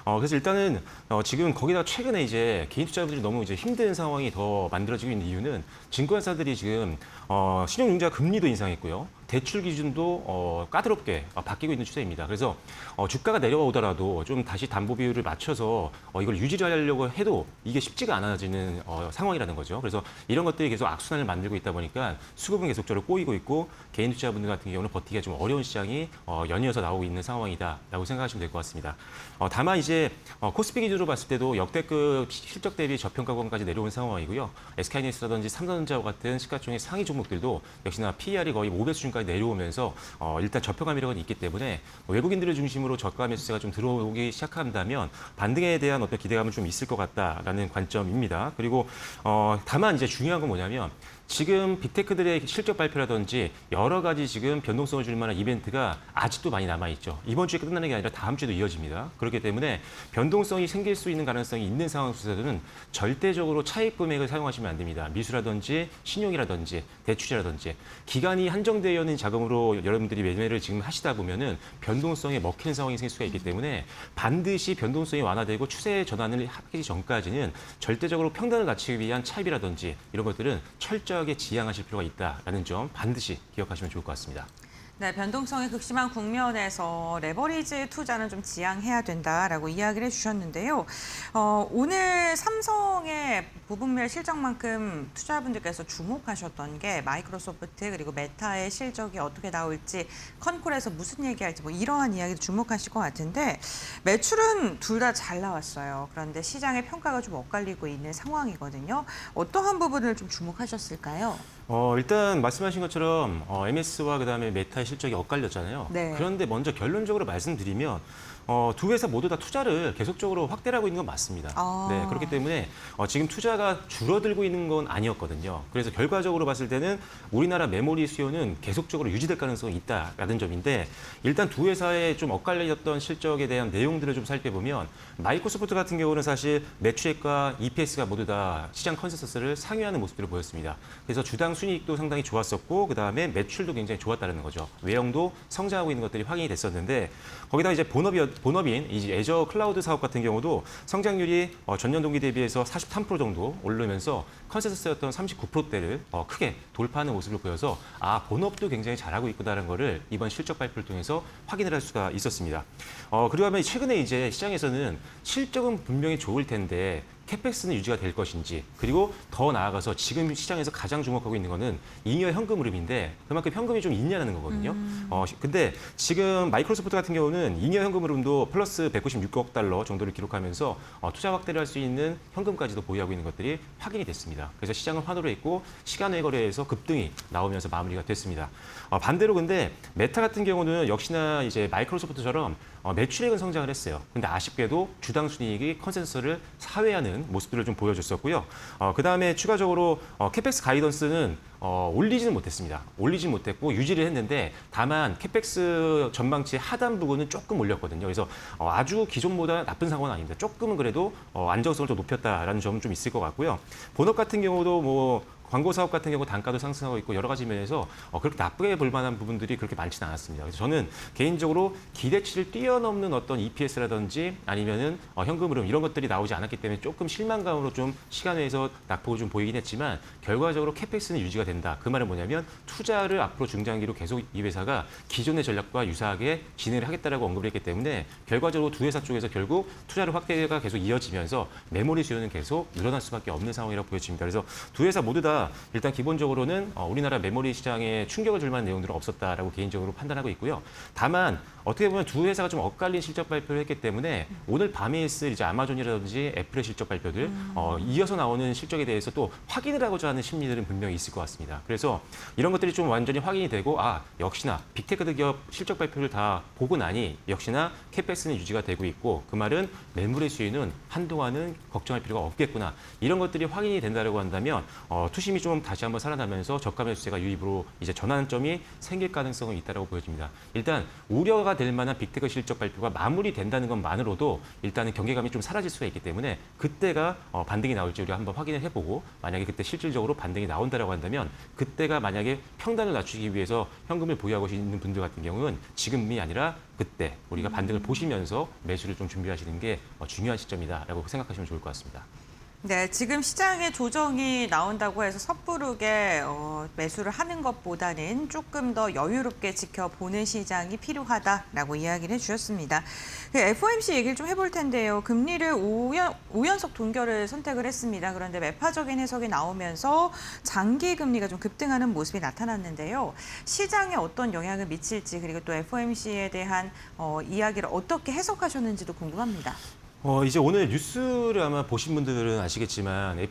그래서 일단은 지금 거기다 최근에 이제 개인 투자자분들이 너무 이제 힘든 상황이 더 만들어지고 있는 이유는 증권사들이 지금 신용융자 금리도 인상했고요. 대출 기준도 까다롭게 바뀌고 있는 추세입니다. 그래서 주가가 내려오더라도 좀 다시 담보 비율을 맞춰서 이걸 유지를 하려고 해도 이게 쉽지가 않아지는 상황이라는 거죠. 그래서 이런 것들이 계속 악순환을 만들고 있다 보니까 수급은 계속적으로 꼬이고 있고 개인 투자자분들 같은 경우는 버티기가 좀 어려운 시장이 연이어서 나오고 있는 상황이다라고 생각하시면 될 것 같습니다. 다만 이제 코스피 기준으로 봤을 때도 역대급 실적 대비 저평가권까지 내려온 상황이고요. SK하이닉스라든지 삼성전자와 같은 시가총액 상위 종목들도 역시나 PER이 거의 5배 수준까지 내려오면서 일단 저평가미력은 있기 때문에 외국인들을 중심으로 저가 매수세가 좀 들어오기 시작한다면 반등에 대한 어떤 기대감은 좀 있을 것 같다라는 관점입니다. 그리고 다만 이제 중요한 건 뭐냐면 지금 빅테크들의 실적 발표라든지 여러 가지 지금 변동성을 줄 만한 이벤트가 아직도 많이 남아있죠. 이번 주에 끝나는 게 아니라 다음 주에도 이어집니다. 그렇기 때문에 변동성이 생길 수 있는 가능성이 있는 상황 속에서는 절대적으로 차익 금액을 사용하시면 안 됩니다. 미수라든지 신용이라든지 대출이라든지 기간이 한정되어 있는 자금으로 여러분들이 매매를 지금 하시다 보면은 변동성에 먹히는 상황이 생길 수가 있기 때문에 반드시 변동성이 완화되고 추세 전환을 하기 전까지는 절대적으로 평단을 갖추기 위한 차입이라든지 이런 것들은 철저하게 지양하실 필요가 있다라는 점 반드시 기억하시면 좋을 것 같습니다. 네, 변동성이 극심한 국면에서 레버리지 투자는 좀 지양해야 된다라고 이야기를 해주셨는데요. 오늘 삼성의 부분별 실적만큼 투자분들께서 주목하셨던 게 마이크로소프트 그리고 메타의 실적이 어떻게 나올지 컨콜에서 무슨 얘기할지 뭐 이러한 이야기도 주목하실 것 같은데 매출은 둘 다 잘 나왔어요. 그런데 시장의 평가가 좀 엇갈리고 있는 상황이거든요. 어떠한 부분을 좀 주목하셨을까요? 일단 말씀하신 것처럼 MS와 그다음에 메타의 실적이 엇갈렸잖아요. 네. 그런데 먼저 결론적으로 말씀드리면 두 회사 모두 다 투자를 계속적으로 확대를 하고 있는 건 맞습니다. 아. 네, 그렇기 때문에 지금 투자가 줄어들고 있는 건 아니었거든요. 그래서 결과적으로 봤을 때는 우리나라 메모리 수요는 계속적으로 유지될 가능성이 있다라는 점인데 일단 두 회사의 좀 엇갈렸던 실적에 대한 내용들을 좀 살펴보면 마이크로소프트 같은 경우는 사실 매출액과 EPS가 모두 다 시장 컨센서스를 상회하는 모습들을 보였습니다. 그래서 주당 순이익도 상당히 좋았었고 그다음에 매출도 굉장히 좋았다는 거죠. 외형도 성장하고 있는 것들이 확인이 됐었는데 거기다 이제 본업인 이제 애저 클라우드 사업 같은 경우도 성장률이 전년 동기 대비해서 43% 정도 오르면서 컨센서스였던 39%대를 크게 돌파하는 모습을 보여서 본업도 굉장히 잘하고 있구나라는 거를 이번 실적 발표를 통해서 확인을 할 수가 있었습니다. 그리고 하면 최근에 이제 시장에서는 실적은 분명히 좋을 텐데 캐펙스는 유지가 될 것인지 그리고 더 나아가서 지금 시장에서 가장 주목하고 있는 거는 잉여 현금 흐름인데 그만큼 현금이 좀 있냐는 거거든요. 근데 지금 마이크로소프트 같은 경우는 잉여 현금 흐름도 플러스 196억 달러 정도를 기록하면서 투자 확대를 할 수 있는 현금까지도 보유하고 있는 것들이 확인이 됐습니다. 그래서 시장은 환호를 했고 시간 외 거래에서 급등이 나오면서 마무리가 됐습니다. 반대로 근데 메타 같은 경우는 역시나 이제 마이크로소프트처럼 매출액은 성장을 했어요. 근데 아쉽게도 주당 순이익이 컨센서스를 사회하는 모습들을 좀 보여줬었고요. 그다음에 추가적으로 캐펙스 가이던스는 올리지는 못했습니다. 올리지는 못했고 유지를 했는데 다만 캐펙스 전망치 하단 부분은 조금 올렸거든요. 그래서 아주 기존보다 나쁜 상황은 아닙니다. 조금은 그래도 안정성을 좀 높였다라는 점은 좀 있을 것 같고요. 본업 같은 경우도 뭐 광고 사업 같은 경우 단가도 상승하고 있고 여러 가지 면에서 그렇게 나쁘게 볼 만한 부분들이 그렇게 많지는 않았습니다. 그래서 저는 개인적으로 기대치를 뛰어넘는 어떤 EPS라든지 아니면은 현금 흐름 이런 것들이 나오지 않았기 때문에 조금 실망감으로 좀 시간 외에서 낙폭을 좀 보이긴 했지만 결과적으로 캐펙스는 유지가 된다. 그 말은 뭐냐면 투자를 앞으로 중장기로 계속 이 회사가 기존의 전략과 유사하게 진행을 하겠다라고 언급을 했기 때문에 결과적으로 두 회사 쪽에서 결국 투자를 확대가 계속 이어지면서 메모리 수요는 계속 늘어날 수밖에 없는 상황이라고 보여집니다. 그래서 두 회사 모두 다 일단 기본적으로는 우리나라 메모리 시장에 충격을 줄 만한 내용들은 없었다라고 개인적으로 판단하고 있고요. 다만 어떻게 보면 두 회사가 좀 엇갈린 실적 발표를 했기 때문에 오늘 밤에 있을 이제 아마존이라든지 애플의 실적 발표들 이어서 나오는 실적에 대해서 또 확인을 하고자 하는 심리들은 분명히 있을 것 같습니다. 그래서 이런 것들이 좀 완전히 확인이 되고 역시나 빅테크 기업 실적 발표를 다 보고 나니 역시나 캐펙스는 유지가 되고 있고 그 말은 매물의 수위는 한동안은 걱정할 필요가 없겠구나. 이런 것들이 확인이 된다고 한다면 투심이 좀 다시 한번 살아나면서 저가 매수세가 유입으로 이제 전환점이 생길 가능성은 있다고 보여집니다. 일단 우려가 될 만한 빅테크 실적 발표가 마무리된다는 것만으로도 일단은 경계감이 좀 사라질 수가 있기 때문에 그때가 반등이 나올지 우리가 한번 확인을 해보고 만약에 그때 실질적으로 반등이 나온다고 한다면 그때가 만약에 평단을 낮추기 위해서 현금을 보유하고 있는 분들 같은 경우는 지금이 아니라 그때 우리가 반등을 보시면서 매수를 좀 준비하시는 게 중요한 시점이다라고 생각하시면 좋을 것 같습니다. 네, 지금 시장에 조정이 나온다고 해서 섣부르게 매수를 하는 것보다는 조금 더 여유롭게 지켜보는 시장이 필요하다라고 이야기를 해주셨습니다. 그 FOMC 얘기를 좀 해볼 텐데요. 금리를 5연속 동결을 선택을 했습니다. 그런데 매파적인 해석이 나오면서 장기 금리가 좀 급등하는 모습이 나타났는데요. 시장에 어떤 영향을 미칠지 그리고 또 FOMC에 대한 이야기를 어떻게 해석하셨는지도 궁금합니다. 이제 오늘 뉴스를 아마 보신 분들은 아시겠지만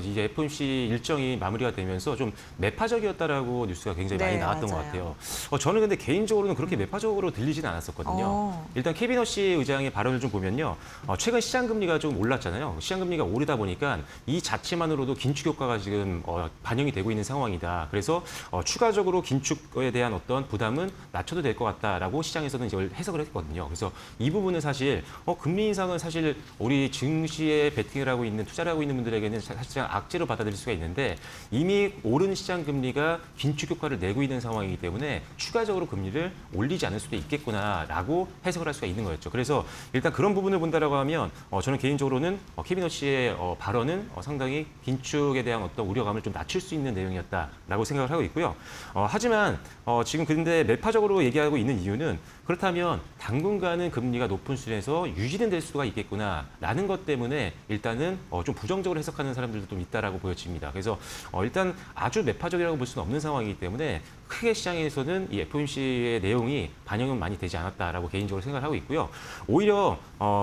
이제 FOMC 일정이 마무리가 되면서 좀 매파적이었다라고 뉴스가 굉장히 많이 나왔던 맞아요. 것 같아요. 저는 근데 개인적으로는 그렇게 매파적으로 들리지는 않았었거든요. 일단 케빈 허시 의장의 발언을 좀 보면요. 최근 시장 금리가 좀 올랐잖아요. 시장 금리가 오르다 보니까 이 자체만으로도 긴축 효과가 지금 반영이 되고 있는 상황이다. 그래서 추가적으로 긴축에 대한 어떤 부담은 낮춰도 될 것 같다라고 시장에서는 이걸 해석을 했거든요. 그래서 이 부분은 사실 금리 인상은 사실 우리 증시에 베팅을 하고 있는 투자를 하고 있는 분들에게는 사실상 악재로 받아들일 수가 있는데 이미 오른 시장 금리가 긴축 효과를 내고 있는 상황이기 때문에 추가적으로 금리를 올리지 않을 수도 있겠구나라고 해석을 할 수가 있는 거였죠. 그래서 일단 그런 부분을 본다라고 하면 저는 개인적으로는 케빈 허시의 발언은 상당히 긴축에 대한 어떤 우려감을 좀 낮출 수 있는 내용이었다라고 생각을 하고 있고요. 하지만 지금 근데 매파적으로 얘기하고 있는 이유는 그렇다면 당분간은 금리가 높은 수준에서 유지는 될 수가 있겠구나라는 것 때문에 일단은 좀 부정적으로 해석하는 사람들도 좀 있다라고 보여집니다. 그래서 일단 아주 매파적이라고 볼 수는 없는 상황이기 때문에 크게 시장에서는 이 FOMC의 내용이 반영은 많이 되지 않았다라고 개인적으로 생각을 하고 있고요. 오히려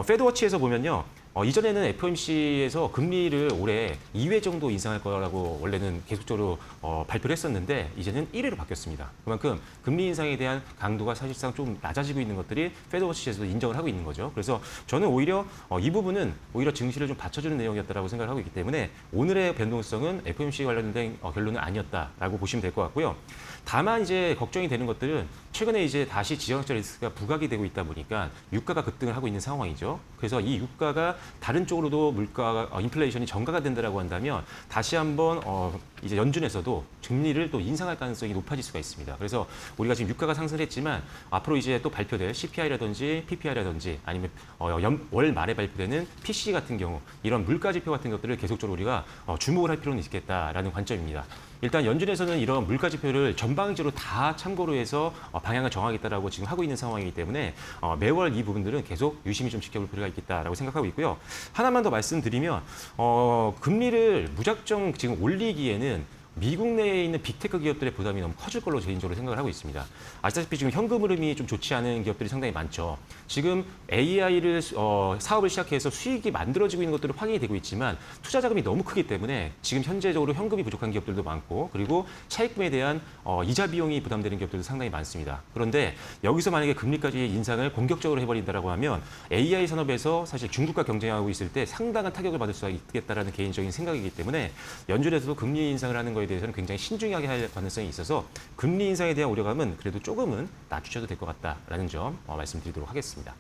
페드워치에서 보면요. 이전에는 FOMC에서 금리를 올해 2회 정도 인상할 거라고 원래는 계속적으로 발표를 했었는데 이제는 1회로 바뀌었습니다. 그만큼 금리 인상에 대한 강도가 사실상 좀 낮아지고 있는 것들이 페드워치에서도 인정을 하고 있는 거죠. 그래서 저는 오히려 이 부분은 오히려 증시를 좀 받쳐주는 내용이었다라고 생각을 하고 있기 때문에 오늘의 변동성은 FOMC 관련된 결론은 아니었다라고 보시면 될 것 같고요. 다만 이제 걱정이 되는 것들은 최근에 이제 다시 지정학적 리스크가 부각이 되고 있다 보니까 유가가 급등을 하고 있는 상황이죠. 그래서 이 유가가 다른 쪽으로도 물가가 인플레이션이 전가가 된다라고 한다면 다시 한번 이제 연준에서도 금리를 또 인상할 가능성이 높아질 수가 있습니다. 그래서 우리가 지금 유가가 상승했지만 앞으로 이제 또 발표될 CPI라든지 PPI라든지 아니면 월 말에 발표되는 PCE 같은 경우 이런 물가 지표 같은 것들을 계속적으로 우리가 주목을 할 필요는 있겠다라는 관점입니다. 일단 연준에서는 이런 물가 지표를 전방위적으로 다 참고로 해서 방향을 정하겠다라고 지금 하고 있는 상황이기 때문에 매월 이 부분들은 계속 유심히 좀 지켜볼 필요가 있겠다라고 생각하고 있고요. 하나만 더 말씀드리면 금리를 무작정 지금 올리기에는 미국 내에 있는 빅테크 기업들의 부담이 너무 커질 걸로 개인적으로 생각을 하고 있습니다. 아시다시피 지금 현금 흐름이 좀 좋지 않은 기업들이 상당히 많죠. 지금 AI를 사업을 시작해서 수익이 만들어지고 있는 것들은 확인이 되고 있지만 투자 자금이 너무 크기 때문에 지금 현재적으로 현금이 부족한 기업들도 많고 그리고 차입금에 대한 이자 비용이 부담되는 기업들도 상당히 많습니다. 그런데 여기서 만약에 금리까지 인상을 공격적으로 해버린다라고 하면 AI 산업에서 사실 중국과 경쟁하고 있을 때 상당한 타격을 받을 수가 있겠다라는 개인적인 생각이기 때문에 연준에서도 금리 인상을 하는 거에 대해서는 굉장히 신중하게 할 가능성이 있어서 금리 인상에 대한 우려감은 그래도 조금은 낮추셔도 될 것 같다라는 점 말씀드리도록 하겠습니다.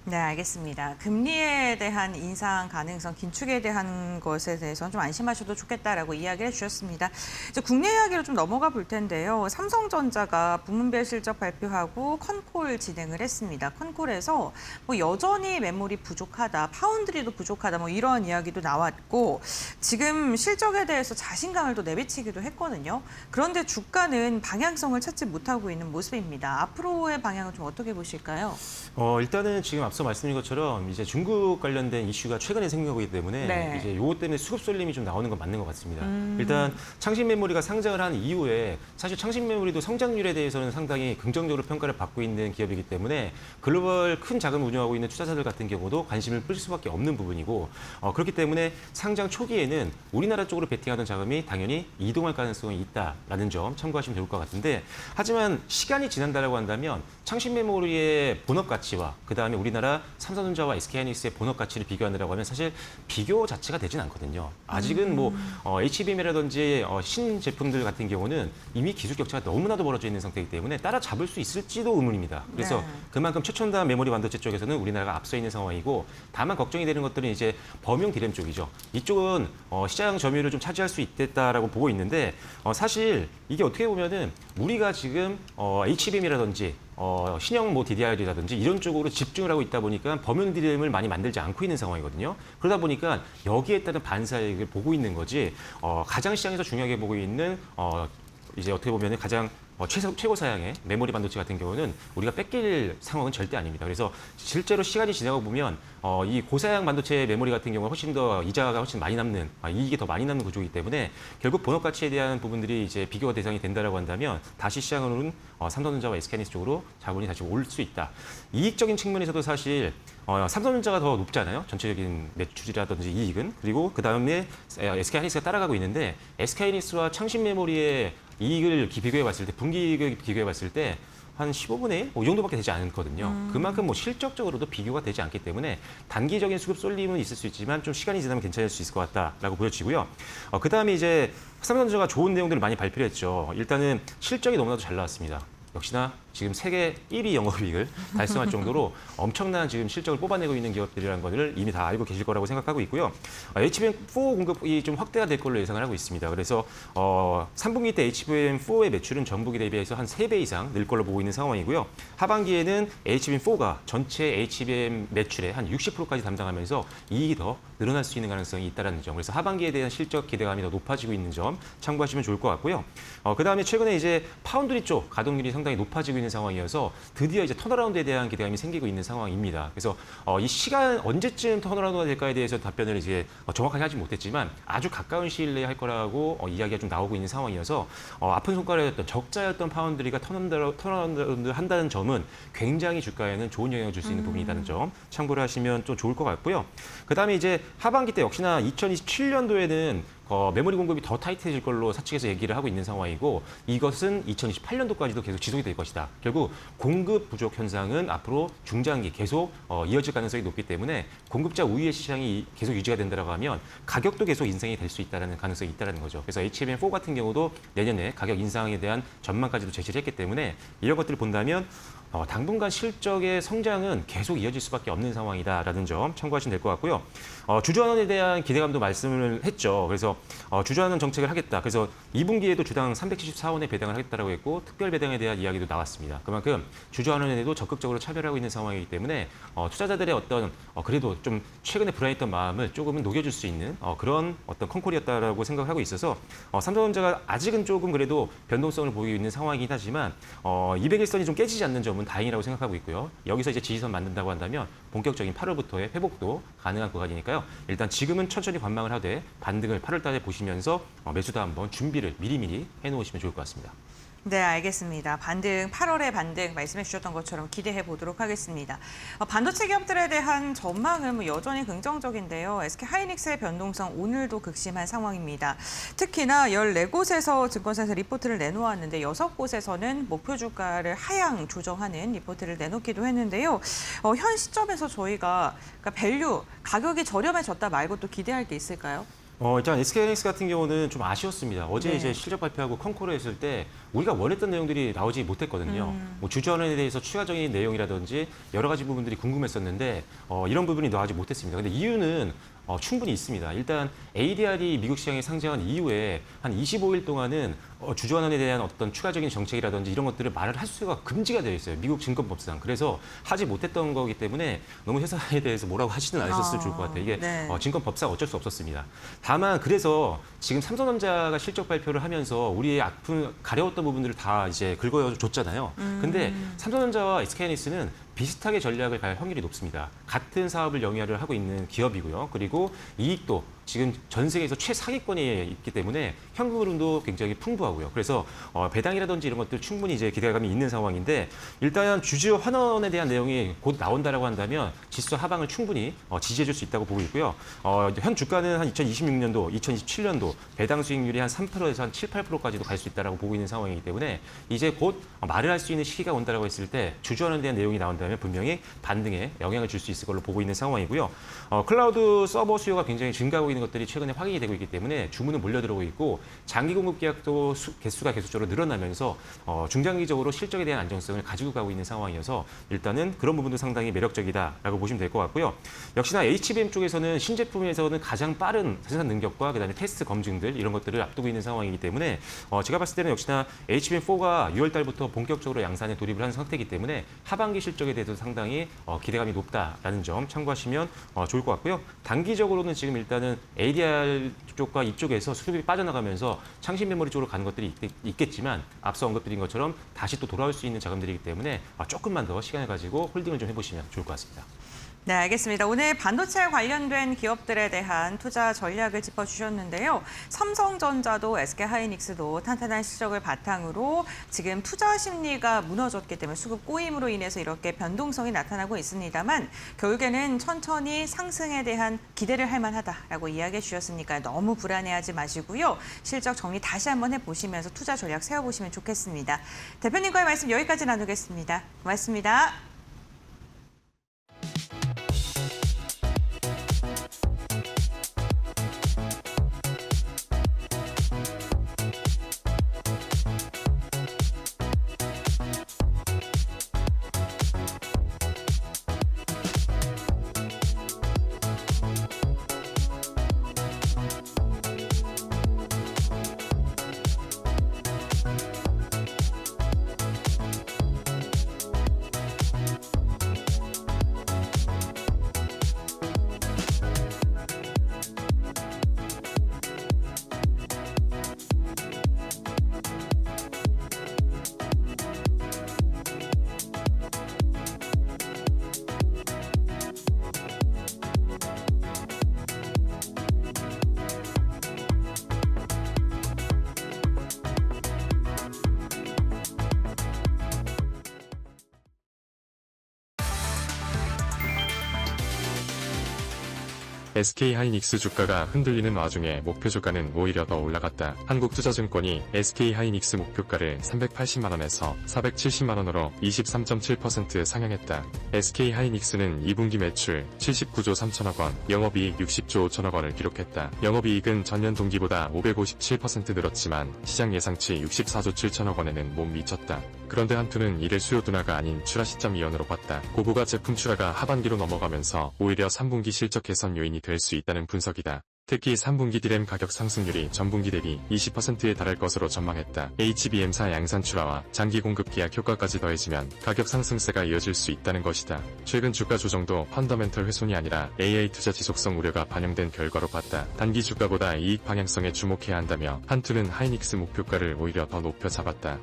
네, 알겠습니다. 금리에 대한 인상 가능성, 긴축에 대한 것에 대해서는 좀 안심하셔도 좋겠다라고 이야기를 해주셨습니다. 이제 국내 이야기로 좀 넘어가 볼 텐데요. 삼성전자가 부문별 실적 발표하고 컨콜 진행을 했습니다. 컨콜에서 뭐 여전히 메모리 부족하다, 파운드리도 부족하다, 뭐 이런 이야기도 나왔고 지금 실적에 대해서 자신감을 또 내비치기도 했거든요. 그런데 주가는 방향성을 찾지 못하고 있는 모습입니다. 앞으로의 방향은 좀 어떻게 보실까요? 일단은 지금 앞서 말씀드린 것처럼 이제 중국 관련된 이슈가 최근에 생긴 거기 때문에 네. 이제 요것 때문에 수급 쏠림이 좀 나오는 건 맞는 것 같습니다. 일단 창신 메모리가 상장을 한 이후에 사실 창신 메모리도 성장률에 대해서는 상당히 긍정적으로 평가를 받고 있는 기업이기 때문에 글로벌 큰 자금을 운용하고 있는 투자자들 같은 경우도 관심을 끌 수밖에 없는 부분이고 그렇기 때문에 상장 초기에는 우리나라 쪽으로 베팅하던 자금이 당연히 이동할 가능성이 있다라는 점 참고하시면 좋을 것 같은데 하지만 시간이 지난다라고 한다면 창신 메모리의 본업 가치와 그다음에 우리나라 삼성전자와 SK하이닉스의 본업 가치를 비교하느라고 하면 사실 비교 자체가 되진 않거든요. 아직은 뭐 HBM이라든지 신제품들 같은 경우는 이미 기술 격차가 너무나도 벌어져 있는 상태이기 때문에 따라잡을 수 있을지도 의문입니다. 그래서 네. 그만큼 최첨단 메모리 반도체 쪽에서는 우리나라가 앞서 있는 상황이고 다만 걱정이 되는 것들은 이제 범용 디램 쪽이죠. 이쪽은 시장 점유율을 좀 차지할 수 있겠다라고 보고 있는데 사실 이게 어떻게 보면은 우리가 지금 HBM이라든지 신형 뭐 DDR이라든지 이런 쪽으로 집중을 하고 있다 보니까 범용 디램을 많이 만들지 않고 있는 상황이거든요. 그러다 보니까 여기에 따른 반사익을 보고 있는 거지 가장 시장에서 중요하게 보고 있는 이제 어떻게 보면 가장 최고 사양의 메모리 반도체 같은 경우는 우리가 뺏길 상황은 절대 아닙니다. 그래서 실제로 시간이 지나고 보면 이 고사양 반도체 메모리 같은 경우는 훨씬 더 이자가 훨씬 많이 남는 이익이 더 많이 남는 구조이기 때문에 결국 본업 가치에 대한 부분들이 이제 비교가 대상이 된다라고 한다면 다시 시장으로는 삼성전자와 SK하이닉스 쪽으로 자본이 다시 올 수 있다. 이익적인 측면에서도 사실 삼성전자가 더 높잖아요. 전체적인 매출이라든지 이익은. 그리고 그다음에 SK하이닉스가 따라가고 있는데 SK하이닉스와 창신 메모리의 이익을 비교해 봤을 때 분기 이익을 비교해 봤을 때 한 15분의 1? 이 정도밖에 되지 않거든요. 그만큼 뭐 실적적으로도 비교가 되지 않기 때문에 단기적인 수급 쏠림은 있을 수 있지만 좀 시간이 지나면 괜찮을 수 있을 것 같다라고 보여지고요. 그다음에 이제 삼성전자가 좋은 내용들을 많이 발표를 했죠. 일단은 실적이 너무나도 잘 나왔습니다. 역시나 지금 세계 1위 영업이익을 달성할 정도로 엄청난 지금 실적을 뽑아내고 있는 기업들이라는 것을 이미 다 알고 계실 거라고 생각하고 있고요. HBM4 공급이 좀 확대가 될 걸로 예상을 하고 있습니다. 그래서 3분기 때 HBM4의 매출은 전분기 대비해서 한 3배 이상 늘 걸로 보고 있는 상황이고요. 하반기에는 HBM4가 전체 HBM 매출의 한 60%까지 담당하면서 이익이 더 늘어날 수 있는 가능성이 있다는 점. 그래서 하반기에 대한 실적 기대감이 더 높아지고 있는 점 참고하시면 좋을 것 같고요. 그다음에 최근에 이제 파운드리 쪽 가동률이 상당히 높아지고 있는 있는 상황이어서 드디어 이제 턴어라운드에 대한 기대감이 생기고 있는 상황입니다. 그래서 이 시간 언제쯤 턴어라운드가 될까에 대해서 답변을 이제 정확하게 하지 못했지만 아주 가까운 시일 내에 할 거라고 이야기가 좀 나오고 있는 상황이어서 아픈 손가락이었던 적자였던 파운드리가 턴어라운드 한다는 점은 굉장히 주가에는 좋은 영향을 줄 수 있는 부분이라는 점 참고를 하시면 좀 좋을 것 같고요. 그다음에 이제 하반기 때 역시나 2027년도에는 메모리 공급이 더 타이트해질 걸로 사측에서 얘기를 하고 있는 상황이고 이것은 2028년도까지도 계속 지속이 될 것이다. 결국 공급 부족 현상은 앞으로 중장기 계속 이어질 가능성이 높기 때문에 공급자 우위의 시장이 계속 유지가 된다고 하면 가격도 계속 인상이 될 수 있다는 가능성이 있다는 거죠. 그래서 HBM4 같은 경우도 내년에 가격 인상에 대한 전망까지도 제시를 했기 때문에 이런 것들을 본다면 당분간 실적의 성장은 계속 이어질 수밖에 없는 상황이다라는 점 참고하시면 될 것 같고요. 주주환원에 대한 기대감도 말씀을 했죠. 그래서 주주환원 정책을 하겠다. 그래서 2분기에도 주당 374원에 배당을 하겠다라고 했고 특별 배당에 대한 이야기도 나왔습니다. 그만큼 주주환원에도 적극적으로 참여하고 있는 상황이기 때문에 투자자들의 어떤 그래도 좀 최근에 불안했던 마음을 조금은 녹여줄 수 있는 그런 어떤 컨콜이었다라고 생각하고 있어서 삼성전자가 아직은 조금 그래도 변동성을 보이고 있는 상황이긴 하지만 200일선이 좀 깨지지 않는 점은 다행이라고 생각하고 있고요. 여기서 이제 지지선 만든다고 한다면 본격적인 8월부터의 회복도 가능한 구간이니까요. 일단 지금은 천천히 관망을 하되 반등을 8월 달에 보시면서 매수도 한번 준비를 미리미리 해놓으시면 좋을 것 같습니다. 네, 알겠습니다. 반등, 8월의 반등 말씀해 주셨던 것처럼 기대해 보도록 하겠습니다. 반도체 기업들에 대한 전망은 여전히 긍정적인데요. SK하이닉스의 변동성 오늘도 극심한 상황입니다. 특히나 14곳에서 증권사에서 리포트를 내놓았는데 6곳에서는 목표 주가를 하향 조정하는 리포트를 내놓기도 했는데요. 현 시점에서 저희가 그러니까 밸류, 가격이 저렴해졌다 말고 또 기대할 게 있을까요? 일단 SK하이닉스 같은 경우는 좀 아쉬웠습니다. 어제 네. 이제 실적 발표하고 컨콜을 했을 때 우리가 원했던 내용들이 나오지 못했거든요. 뭐 주주환원에 대해서 추가적인 내용이라든지 여러 가지 부분들이 궁금했었는데 이런 부분이 나오지 못했습니다. 근데 이유는 충분히 있습니다. 일단 ADR이 미국 시장에 상장한 이후에 한 25일 동안은 주주환원에 대한 어떤 추가적인 정책이라든지 이런 것들을 말을 할 수가 금지가 되어 있어요. 미국 증권법상. 그래서 하지 못했던 거기 때문에 너무 회사에 대해서 뭐라고 하지는 않으셨으면 좋을 것 같아요. 이게 네. 증권법상 어쩔 수 없었습니다. 다만 그래서 지금 삼성전자가 실적 발표를 하면서 우리의 아픈 가려웠던 부분들을 다 이제 긁어줬잖아요. 근데 삼성전자와 SK하이닉스는 비슷하게 전략을 갈 확률이 높습니다. 같은 사업을 영위를 하고 있는 기업이고요. 그리고 이익도 지금 전 세계에서 최상위권에 있기 때문에 현금 흐름도 굉장히 풍부하고요. 그래서 배당이라든지 이런 것들 충분히 이제 기대감이 있는 상황인데 일단 주주 환원에 대한 내용이 곧 나온다라고 한다면 지수 하방을 충분히 지지해줄 수 있다고 보고 있고요. 현 주가는 한 2026년도, 2027년도 배당 수익률이 한 3%에서 한 7, 8%까지도 갈 수 있다라고 보고 있는 상황이기 때문에 이제 곧 말을 할 수 있는 시기가 온다라고 했을 때 주주 환원에 대한 내용이 나온다면 분명히 반등에 영향을 줄 수 있을 걸로 보고 있는 상황이고요. 클라우드 서버 수요가 굉장히 증가하고 있는 것들이 최근에 확인이 되고 있기 때문에 주문은 몰려들어오고 있고 장기 공급 계약도 개수가 계속적으로 늘어나면서 중장기적으로 실적에 대한 안정성을 가지고 가고 있는 상황이어서 일단은 그런 부분도 상당히 매력적이다라고 보시면 될 것 같고요. 역시나 HBM 쪽에서는 신제품에서는 가장 빠른 생산 능력과 그다음에 테스트 검증들 이런 것들을 앞두고 있는 상황이기 때문에 제가 봤을 때는 역시나 HBM4가 6월 달부터 본격적으로 양산에 돌입을 한 상태이기 때문에 하반기 실적에 대해서 상당히 기대감이 높다라는 점 참고하시면 좋을 것 같고요. 단기적으로는 지금 일단은 ADR 쪽과 이쪽에서 수급이 빠져나가면서 창신 메모리 쪽으로 가는 것들이 있겠지만 앞서 언급드린 것처럼 다시 또 돌아올 수 있는 자금들이기 때문에 조금만 더 시간을 가지고 홀딩을 좀 해보시면 좋을 것 같습니다. 네, 알겠습니다. 오늘 반도체 관련된 기업들에 대한 투자 전략을 짚어주셨는데요. 삼성전자도 SK하이닉스도 탄탄한 실적을 바탕으로 지금 투자 심리가 무너졌기 때문에 수급 꼬임으로 인해서 이렇게 변동성이 나타나고 있습니다만 결국에는 천천히 상승에 대한 기대를 할 만하다라고 이야기해 주셨으니까 너무 불안해하지 마시고요. 실적 정리 다시 한번 해보시면서 투자 전략 세워보시면 좋겠습니다. 대표님과의 말씀 여기까지 나누겠습니다. 고맙습니다. SK하이닉스 주가가 흔들리는 와중에 목표 주가는 오히려 더 올라갔다. 한국투자증권이 SK하이닉스 목표가를 380만 원에서 470만 원으로 23.7% 상향했다. SK하이닉스는 2분기 매출 79조 3천억 원, 영업이익 60조 5천억 원을 기록했다. 영업이익은 전년 동기보다 557% 늘었지만 시장 예상치 64조 7천억 원에는 못 미쳤다. 그런데 한투는 이를 수요 둔화가 아닌 출하 시점 이연으로 봤다. 고부가 제품 출하가 하반기로 넘어가면서 오히려 3분기 실적 개선 요인이 될 수 있다는 분석이다. 특히 3분기 디램 가격 상승률이 전분기 대비 20%에 달할 것으로 전망했다. HBM사 양산 출하와 장기 공급 계약 효과까지 더해지면 가격 상승세가 이어질 수 있다는 것이다. 최근 주가 조정도 펀더멘털 훼손이 아니라 AI 투자 지속성 우려가 반영된 결과로 봤다. 단기 주가보다 이익 방향성에 주목해야 한다며 한투는 하이닉스 목표가를 오히려 더 높여 잡았다.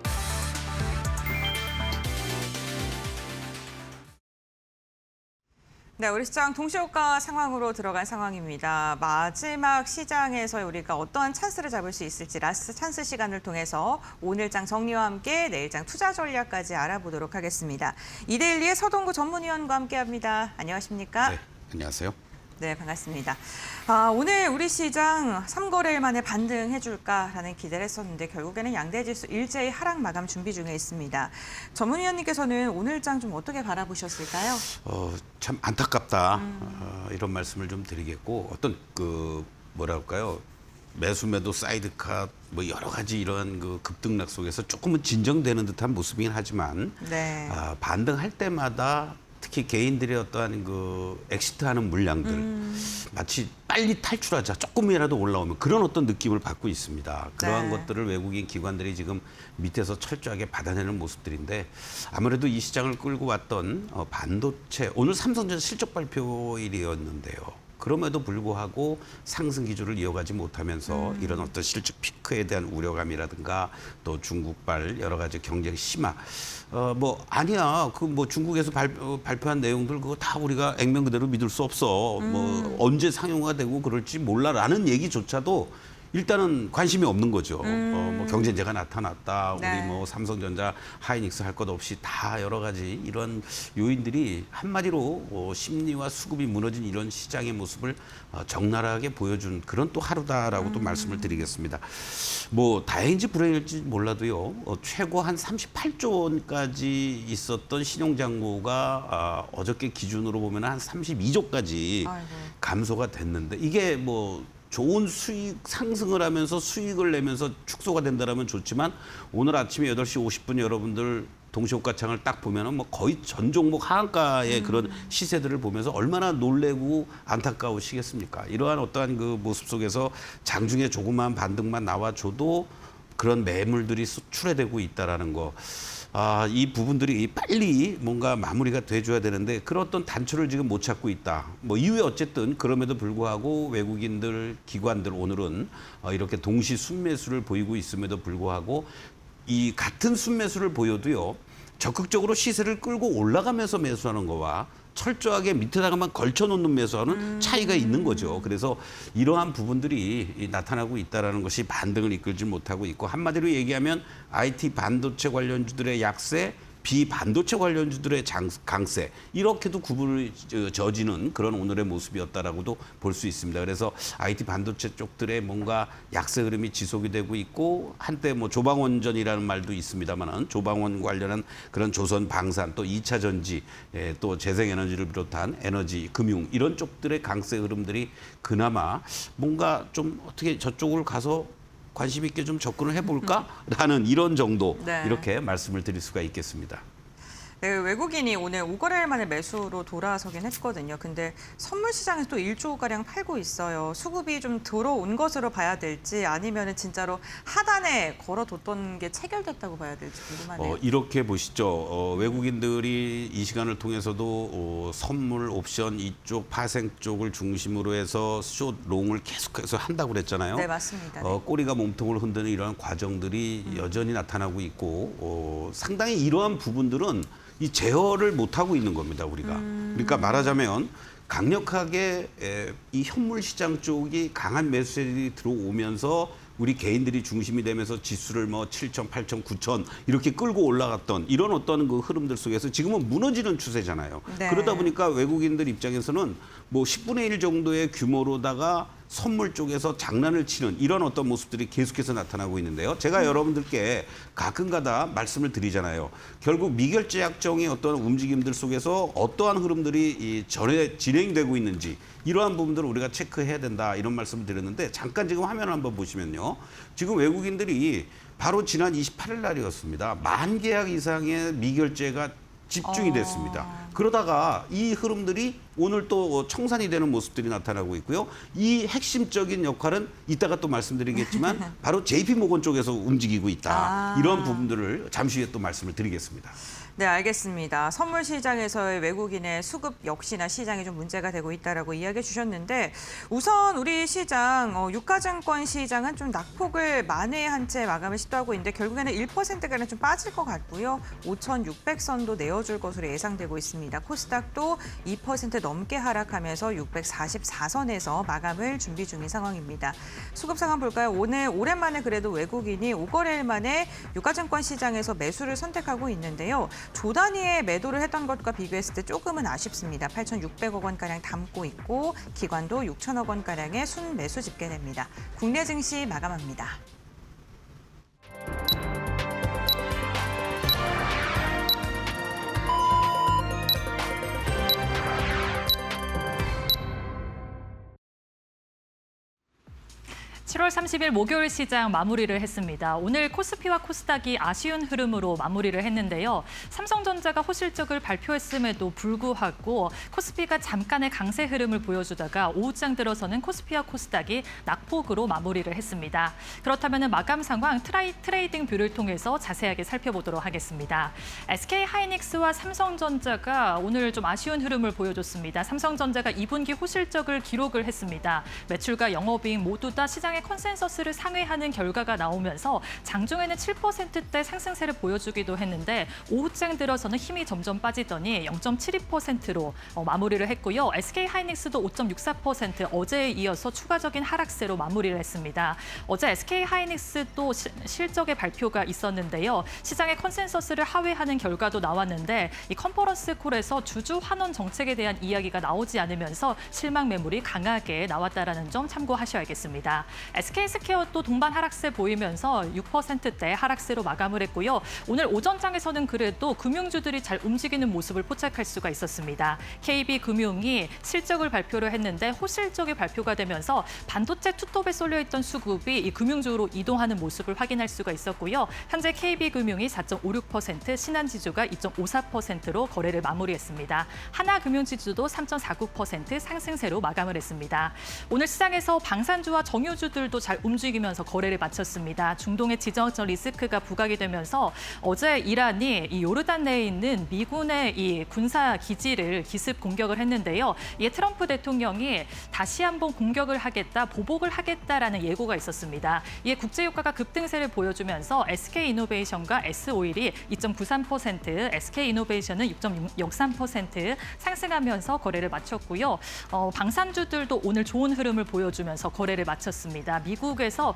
네, 우리 시장 동시효과 상황으로 들어간 상황입니다. 마지막 시장에서 우리가 어떠한 찬스를 잡을 수 있을지 라스트 찬스 시간을 통해서 오늘장 정리와 함께 내일장 투자 전략까지 알아보도록 하겠습니다. 이데일리의 서동구 전문위원과 함께합니다. 안녕하십니까? 네, 안녕하세요. 네, 반갑습니다. 오늘 우리 시장 3거래일 만에 반등해줄까라는 기대를 했었는데 결국에는 양대지수 일제히 하락 마감 준비 중에 있습니다. 전문위원님께서는 오늘장 좀 어떻게 바라보셨을까요? 참 안타깝다 이런 말씀을 좀 드리겠고 어떤 뭐랄까요 매수 사이드카 뭐 여러 가지 이런 급등락 속에서 조금은 진정되는 듯한 모습이긴 하지만 네. 반등할 때마다 특히 개인들의 어떠한 엑시트하는 물량들 마치 빨리 탈출하자 조금이라도 올라오면 그런 어떤 느낌을 받고 있습니다. 그러한 네. 것들을 외국인 기관들이 지금 밑에서 철저하게 받아내는 모습들인데 아무래도 이 시장을 끌고 왔던 반도체 오늘 삼성전자 실적 발표일이었는데요. 그럼에도 불구하고 상승 기조를 이어가지 못하면서 이런 어떤 실적 피크에 대한 우려감이라든가 또 중국발 여러 가지 경쟁 심화 아니야 중국에서 발표한 내용들 그거 다 우리가 액면 그대로 믿을 수 없어 언제 상용화 되고 그럴지 몰라라는 얘기조차도 일단은 관심이 없는 거죠. 경쟁자가 나타났다. 네. 우리 삼성전자, 하이닉스 할 것 없이 다 여러 가지 이런 요인들이 한마디로 심리와 수급이 무너진 이런 시장의 모습을 적나라하게 보여준 그런 또 하루다라고 또 말씀을 드리겠습니다. 다행인지 불행일지 몰라도요. 최고 한 38조 원까지 있었던 신용장고가 어저께 기준으로 보면 한 32조까지 감소가 됐는데 이게 좋은 수익 상승을 하면서 수익을 내면서 축소가 된다면 좋지만 오늘 아침에 8시 50분 여러분들 동시호가창을 딱 보면은 거의 전 종목 하한가의 그런 시세들을 보면서 얼마나 놀래고 안타까우시겠습니까? 이러한 어떠한 모습 속에서 장중에 조그마한 반등만 나와줘도 그런 매물들이 수출해되고 있다라는 거. 이 부분들이 빨리 뭔가 마무리가 돼줘야 되는데 그런 어떤 단초를 지금 못 찾고 있다. 이후에 어쨌든 그럼에도 불구하고 외국인들, 기관들 오늘은 이렇게 동시 순매수를 보이고 있음에도 불구하고 이 같은 순매수를 보여도요. 적극적으로 시세를 끌고 올라가면서 매수하는 거와 철저하게 밑에다가만 걸쳐놓는 매수하는 차이가 있는 거죠. 그래서 이러한 부분들이 나타나고 있다는 것이 반등을 이끌지 못하고 있고 한마디로 얘기하면 IT 반도체 관련주들의 약세, 비반도체 관련주들의 강세 이렇게도 구분을 저지는 그런 오늘의 모습이었다라고도 볼 수 있습니다. 그래서 IT 반도체 쪽들의 뭔가 약세 흐름이 지속이 되고 있고 한때 조방원전이라는 말도 있습니다만은 조방원 관련한 그런 조선 방산 또 2차 전지 또 재생에너지를 비롯한 에너지 금융 이런 쪽들의 강세 흐름들이 그나마 뭔가 좀 어떻게 저쪽을 가서 관심 있게 좀 접근을 해볼까라는 이런 정도 네. 이렇게 말씀을 드릴 수가 있겠습니다. 네, 외국인이 오늘 5거래일 만에 매수로 돌아서긴 했거든요. 근데 선물 시장에서 또 1조가량 팔고 있어요. 수급이 좀 들어온 것으로 봐야 될지 아니면 진짜로 하단에 걸어뒀던 게 체결됐다고 봐야 될지 궁금하네요. 이렇게 보시죠. 외국인들이 이 시간을 통해서도 선물, 옵션 이쪽, 파생 쪽을 중심으로 해서 숏, 롱을 계속해서 한다고 그랬잖아요. 네, 맞습니다. 네. 꼬리가 몸통을 흔드는 이러한 과정들이 여전히 나타나고 있고 상당히 이러한 부분들은 이 제어를 못하고 있는 겁니다, 우리가. 그러니까 말하자면 강력하게 이 현물 시장 쪽이 강한 매수세들이 들어오면서 우리 개인들이 중심이 되면서 지수를 뭐 7천, 8천, 9천 이렇게 끌고 올라갔던 이런 어떤 그 흐름들 속에서 지금은 무너지는 추세잖아요. 네. 그러다 보니까 외국인들 입장에서는 뭐 10분의 1 정도의 규모로다가 선물 쪽에서 장난을 치는 이런 어떤 모습들이 계속해서 나타나고 있는데요. 제가 여러분들께 가끔가다 말씀을 드리잖아요. 결국 미결제 약정의 어떤 움직임들 속에서 어떠한 흐름들이 전에 진행되고 있는지 이러한 부분들을 우리가 체크해야 된다 이런 말씀을 드렸는데 잠깐 지금 화면을 한번 보시면요. 지금 외국인들이 바로 지난 28일 날이었습니다. 10,000계약 이상의 미결제가 집중이 됐습니다. 그러다가 이 흐름들이 오늘 또 청산이 되는 모습들이 나타나고 있고요. 이 핵심적인 역할은 이따가 또 말씀드리겠지만 바로 JP모건 쪽에서 움직이고 있다. 이런 부분들을 잠시 후에 또 말씀을 드리겠습니다. 네, 알겠습니다. 선물 시장에서의 외국인의 수급 역시나 시장에 좀 문제가 되고 있다라고 이야기해 주셨는데 우선 우리 시장 유가증권 시장은 좀 낙폭을 만회한 채 마감을 시도하고 있는데 결국에는 1%가량 좀 빠질 것 같고요. 5,600선도 내어줄 것으로 예상되고 있습니다. 코스닥도 2% 넘게 하락하면서 644선에서 마감을 준비 중인 상황입니다. 수급 상황 볼까요? 오늘 오랜만에 그래도 외국인이 5거래일 만에 유가증권 시장에서 매수를 선택하고 있는데요. 조 단위의 매도를 했던 것과 비교했을 때 조금은 아쉽습니다. 8,600억 원가량 담고 있고 기관도 6천억 원가량의 순매수 집계됩니다. 국내 증시 마감합니다. (7월 30일) 목요일 시장 마무리를 했습니다. 오늘 코스피와 코스닥이 아쉬운 흐름으로 마무리를 했는데요. 삼성전자가 호실적을 발표했음에도 불구하고 코스피가 잠깐의 강세 흐름을 보여주다가 오후장 들어서는 코스피와 코스닥이 낙폭으로 마무리를 했습니다. 그렇다면 마감 상황 트레이딩 뷰를 통해서 자세하게 살펴보도록 하겠습니다. SK하이닉스와 삼성전자가 오늘 좀 아쉬운 흐름을 보여줬습니다. 삼성전자가 2분기 호실적을 기록을 했습니다. 매출과 영업이익 모두 다 시장의 컨센서스를 상회하는 결과가 나오면서 장중에는 7%대 상승세를 보여주기도 했는데 오후장 들어서는 힘이 점점 빠지더니 0.72%로 마무리를 했고요. SK하이닉스도 5.64% 어제에 이어서 추가적인 하락세로 마무리를 했습니다. 어제 SK하이닉스도 실적의 발표가 있었는데요. 시장의 컨센서스를 하회하는 결과도 나왔는데 이 컨퍼런스 콜에서 주주 환원 정책에 대한 이야기가 나오지 않으면서 실망 매물이 강하게 나왔다는 점 참고하셔야겠습니다. SK스퀘어도 동반 하락세 보이면서 6%대 하락세로 마감을 했고요. 오늘 오전장에서는 그래도 금융주들이 잘 움직이는 모습을 포착할 수가 있었습니다. KB금융이 실적을 발표를 했는데 호실적이 발표가 되면서 반도체 투톱에 쏠려있던 수급이 이 금융주로 이동하는 모습을 확인할 수가 있었고요. 현재 KB금융이 4.56%, 신한지주가 2.54%로 거래를 마무리했습니다. 하나금융지주도 3.49% 상승세로 마감을 했습니다. 오늘 시장에서 방산주와 정유주들도 잘 움직이면서 거래를 마쳤습니다. 중동의 지정적 리스크가 부각이 되면서 어제 이란이 이 요르단 내에 있는 미군의 이 군사 기지를 기습 공격을 했는데요. 이에 트럼프 대통령이 다시 한번 공격을 하겠다, 보복을 하겠다라는 예고가 있었습니다. 이에 국제유가가 급등세를 보여주면서 SK이노베이션과 S오일이 2.93%, SK이노베이션은 6.03% 상승하면서 거래를 마쳤고요. 방산주들도 오늘 좋은 흐름을 보여주면서 거래를 마쳤습니다. 미국에서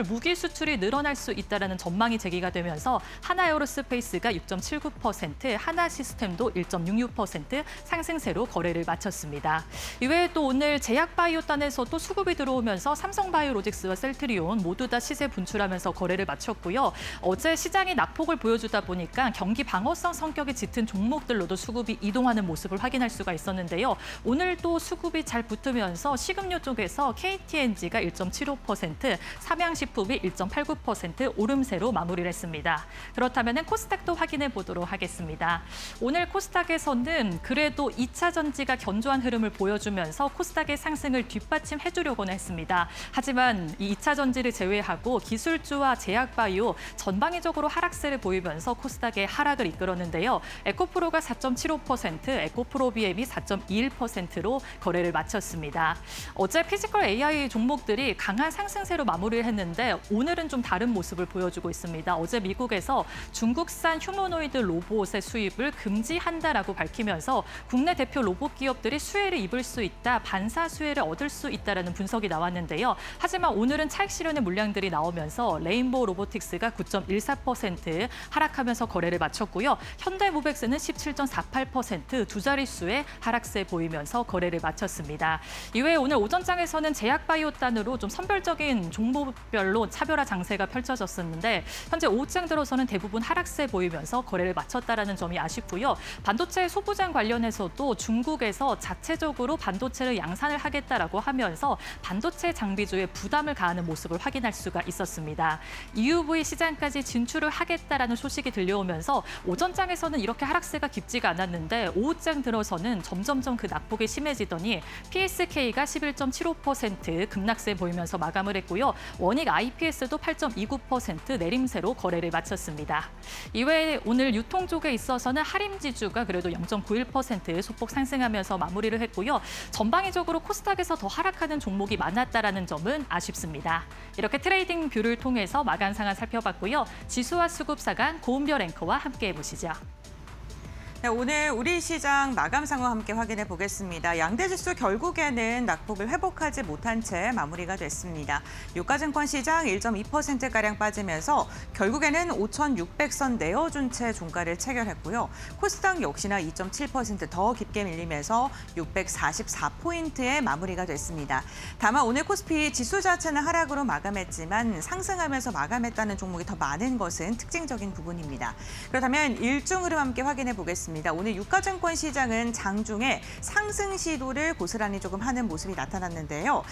무기 수출이 늘어날 수 있다는 전망이 제기가 되면서 하나에어로스페이스가 6.79%, 하나시스템도 1.66% 상승세로 거래를 마쳤습니다. 이외에 또 오늘 제약바이오단에서도 수급이 들어오면서 삼성바이오로직스와 셀트리온 모두 다 시세 분출하면서 거래를 마쳤고요. 어제 시장이 낙폭을 보여주다 보니까 경기 방어성 성격이 짙은 종목들로도 수급이 이동하는 모습을 확인할 수가 있었는데요. 오늘도 수급이 잘 붙으면서 식음료 쪽에서 KTNG가 1.75%, 삼양식품이 1.89% 오름세로 마무리를 했습니다. 그렇다면 코스닥도 확인해 보도록 하겠습니다. 오늘 코스닥에서는 그래도 2차 전지가 견조한 흐름을 보여주면서 코스닥의 상승을 뒷받침해 주려고는 했습니다. 하지만 이 2차 전지를 제외하고 기술주와 제약바이오 전방위적으로 하락세를 보이면서 코스닥의 하락을 이끌었는데요. 에코프로가 4.75%, 에코프로비엠이 4.21%로 거래를 마쳤습니다. 어제 피지컬 AI 종목들이 강한 상승세로 마무리를 했는데 오늘은 좀 다른 모습을 보여주고 있습니다. 어제 미국에서 중국산 휴머노이드 로봇의 수입을 금지한다라고 밝히면서 국내 대표 로봇 기업들이 수혜를 입을 수 있다, 반사 수혜를 얻을 수 있다라는 분석이 나왔는데요. 하지만 오늘은 차익 실현의 물량들이 나오면서 레인보우 로보틱스가 9.14% 하락하면서 거래를 마쳤고요. 현대모백스는 17.48% 두 자릿수의 하락세 보이면서 거래를 마쳤습니다. 이외에 오늘 오전장에서는 제약바이오단으로 좀 선별적인 종목별로 차별화 장세가 펼쳐졌었는데 현재 오후장 들어서는 대부분 하락세 보이면서 거래를 마쳤다라는 점이 아쉽고요. 반도체 소부장 관련해서도 중국에서 자체적으로 반도체를 양산을 하겠다라고 하면서 반도체 장비주에 부담을 가하는 모습을 확인할 수가 있었습니다. EUV 시장까지 진출을 하겠다라는 소식이 들려오면서 오전장에서는 이렇게 하락세가 깊지가 않았는데 오후장 들어서는 점점점 그 낙폭이 심해지더니 PSK가 11.75% 급락세 보이면서 마감을 했고요. 원익 IPS도 8.29% 내림세로 거래를 마쳤습니다. 이외에 오늘 유통 쪽에 있어서는 하림지주가 그래도 0.91% 소폭 상승하면서 마무리를 했고요. 전방위적으로 코스닥에서 더 하락하는 종목이 많았다라는 점은 아쉽습니다. 이렇게 트레이딩 뷰를 통해서 마감 상황 살펴봤고요. 지수와 수급 사간 고은별 앵커와 함께 해보시죠. 네, 오늘 우리 시장 마감 상황 함께 확인해 보겠습니다. 양대 지수 결국에는 낙폭을 회복하지 못한 채 마무리가 됐습니다. 유가증권 시장 1.2%가량 빠지면서 결국에는 5,600선 내어준 채 종가를 체결했고요. 코스닥 역시나 2.7% 더 깊게 밀리면서 644포인트에 마무리가 됐습니다. 다만 오늘 코스피 지수 자체는 하락으로 마감했지만 상승하면서 마감했다는 종목이 더 많은 것은 특징적인 부분입니다. 그렇다면 일중 흐름 함께 확인해 보겠습니다. 오늘 유가증권 시장은 장중에 상승 시도를 고스란히 조금 하는 모습이 나타났는데요.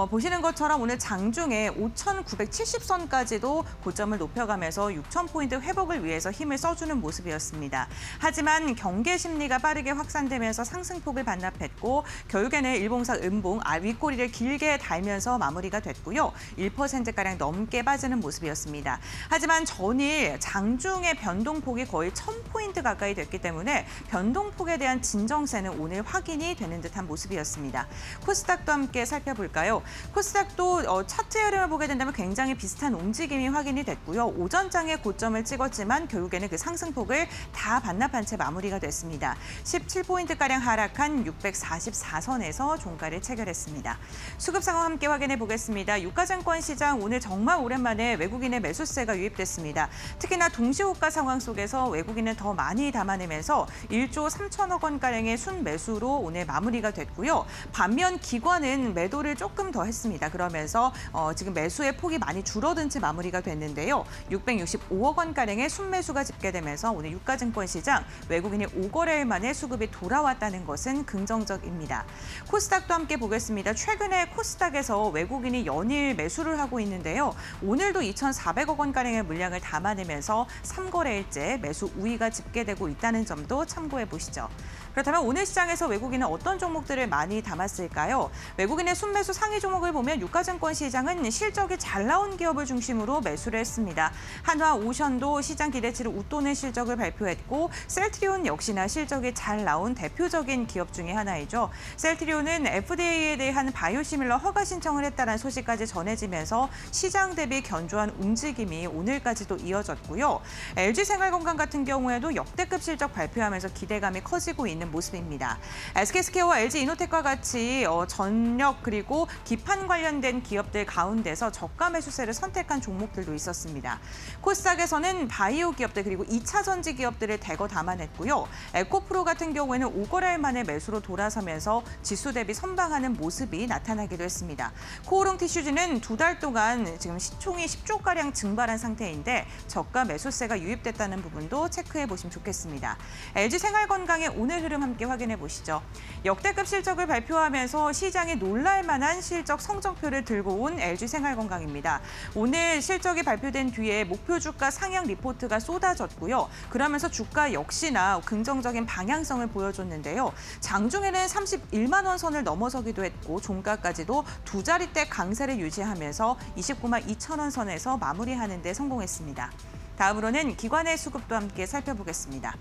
보시는 것처럼 오늘 장중에 5,970선까지도 고점을 높여가면서 6,000포인트 회복을 위해서 힘을 써주는 모습이었습니다. 하지만 경계 심리가 빠르게 확산되면서 상승폭을 반납했고 결국에는 일봉상 음봉 윗꼬리를 길게 달면서 마무리가 됐고요. 1%가량 넘게 빠지는 모습이었습니다. 하지만 전일 장중의 변동폭이 거의 1,000포인트 가까이 됐기 때문에 변동폭에 대한 진정세는 오늘 확인이 되는 듯한 모습이었습니다. 코스닥도 함께 살펴볼까요? 코스닥도 차트 흐름을 보게 된다면 굉장히 비슷한 움직임이 확인이 됐고요. 오전장에 고점을 찍었지만 결국에는 그 상승폭을 다 반납한 채 마무리가 됐습니다. 17포인트가량 하락한 644선에서 종가를 체결했습니다. 수급 상황 함께 확인해 보겠습니다. 유가증권 시장 오늘 정말 오랜만에 외국인의 매수세가 유입됐습니다. 특히나 동시호가 상황 속에서 외국인은 더 많이 담아내면서 1조 3천억 원가량의 순매수로 오늘 마무리가 됐고요. 반면 기관은 매도를 조금 더 했습니다. 그러면서 지금 매수의 폭이 많이 줄어든 채 마무리가 됐는데요. 665억 원가량의 순매수가 집계되면서 오늘 유가증권 시장 외국인이 5거래일 만에 수급이 돌아왔다는 것은 긍정적입니다. 코스닥도 함께 보겠습니다. 최근에 코스닥에서 외국인이 연일 매수를 하고 있는데요. 오늘도 2,400억 원가량의 물량을 담아내면서 3거래일째 매수 우위가 집계되고 있다는 점도 참고해 보시죠. 그렇다면 오늘 시장에서 외국인은 어떤 종목들을 많이 담았을까요? 외국인의 순매수 상위 종목을 보면 유가증권 시장은 실적이 잘 나온 기업을 중심으로 매수를 했습니다. 한화 오션도 시장 기대치를 웃도는 실적을 발표했고 셀트리온 역시나 실적이 잘 나온 대표적인 기업 중에 하나이죠. 셀트리온은 FDA에 대한 바이오시밀러 허가 신청을 했다는 소식까지 전해지면서 시장 대비 견조한 움직임이 오늘까지도 이어졌고요. LG생활건강 같은 경우에도 역대급 실적 발표하면서 기대감이 커지고 있는 모습입니다. SK스퀘어와 LG이노텍과 같이 전력 그리고 기판 관련된 기업들 가운데서 저가 매수세를 선택한 종목들도 있었습니다. 코스닥에서는 바이오 기업들 그리고 2차 전지 기업들을 대거 담아냈고요. 에코프로 같은 경우에는 5거래일 만에 매수로 돌아서면서 지수 대비 선방하는 모습이 나타나기도 했습니다. 코오롱 티슈즈는 2달 동안 지금 시총이 10조가량 증발한 상태인데 저가 매수세가 유입됐다는 부분도 체크해 보시면 좋겠습니다. LG생활건강의 오늘 흐름 함께 확인해 보시죠. 역대급 실적을 발표하면서 시장에 놀랄 만한 실적 성적표를 들고 온 LG생활건강입니다. 오늘 실적이 발표된 뒤에 목표 주가 상향 리포트가 쏟아졌고요. 그러면서 주가 역시나 긍정적인 방향성을 보여줬는데요. 장중에는 31만 원 선을 넘어서기도 했고 종가까지도 두 자릿대 강세를 유지하면서 29만 2천 원 선에서 마무리하는 데 성공했습니다. 다음으로는 기관의 수급도 함께 살펴보겠습니다.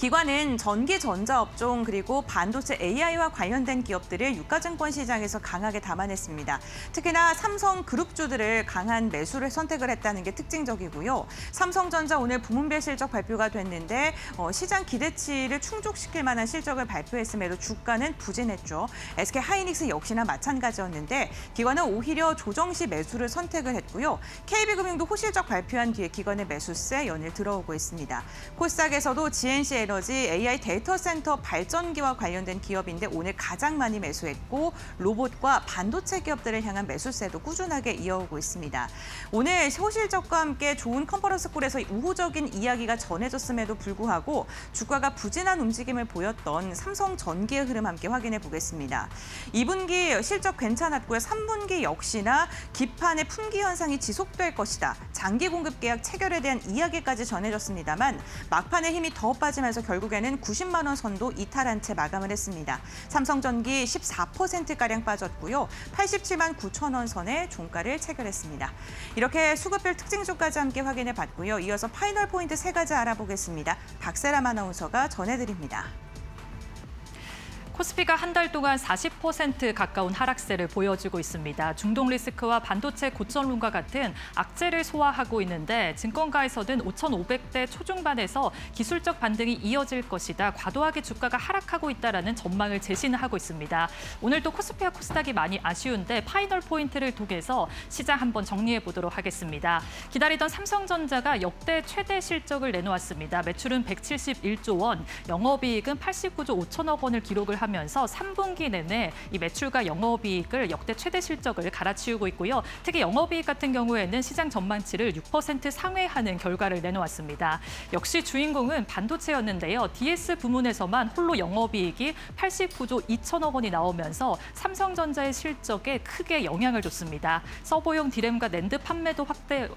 기관은 전기 전자업종 그리고 반도체 AI와 관련된 기업들을 유가증권 시장에서 강하게 담아냈습니다. 특히나 삼성 그룹주들을 강한 매수를 선택을 했다는 게 특징적이고요. 삼성전자 오늘 부문별 실적 발표가 됐는데 시장 기대치를 충족시킬 만한 실적을 발표했음에도 주가는 부진했죠. SK하이닉스 역시나 마찬가지였는데 기관은 오히려 조정 시 매수를 선택을 했고요. KB금융도 호실적 발표한 뒤에 기관의 매수세 연일 들어오고 있습니다. 코스닥에서도 GNC에너지 AI 데이터 센터 발전기와 관련된 기업인데 오늘 가장 많이 매수했고 로봇과 반도체 기업들을 향한 매수세도 꾸준하게 이어오고 있습니다. 오늘 호실적과 함께 좋은 컨퍼런스콜에서 우호적인 이야기가 전해졌음에도 불구하고 주가가 부진한 움직임을 보였던 삼성전기의 흐름 함께 확인해 보겠습니다. 2분기 실적 괜찮았고요. 3분기 역시나 기판의 품귀 현상이 지속될 것이다. 장기 공급 계약 체결에 대한 이야기까지 전해졌습니다만 막판에 힘이 더 빠지면서 결국에는 90만 원 선도 이탈한 채 마감을 했습니다. 삼성전기 14%가량 빠졌고요. 87만 9천 원 선에 종가를 체결했습니다. 이렇게 수급별 특징주까지 함께 확인해 봤고요. 이어서 파이널 포인트 3가지 알아보겠습니다. 박세람 아나운서가 전해드립니다. 코스피가 한 달 동안 40% 가까운 하락세를 보여주고 있습니다. 중동 리스크와 반도체 고점론과 같은 악재를 소화하고 있는데 증권가에서는 5,500대 초중반에서 기술적 반등이 이어질 것이다. 과도하게 주가가 하락하고 있다라는 전망을 제시하고 있습니다. 오늘도 코스피와 코스닥이 많이 아쉬운데 파이널 포인트를 통해서 시장 한번 정리해 보도록 하겠습니다. 기다리던 삼성전자가 역대 최대 실적을 내놓았습니다. 매출은 171조 원, 영업이익은 89조 5천억 원을 기록을 하면서 3분기 내내 이 매출과 영업이익을 역대 최대 실적을 갈아치우고 있고요. 특히 영업이익 같은 경우에는 시장 전망치를 6% 상회하는 결과를 내놓았습니다. 역시 주인공은 반도체였는데요. DS 부문에서만 홀로 영업이익이 89조 2천억 원이 나오면서 삼성전자의 실적에 크게 영향을 줬습니다. 서버용 디램과 낸드 판매도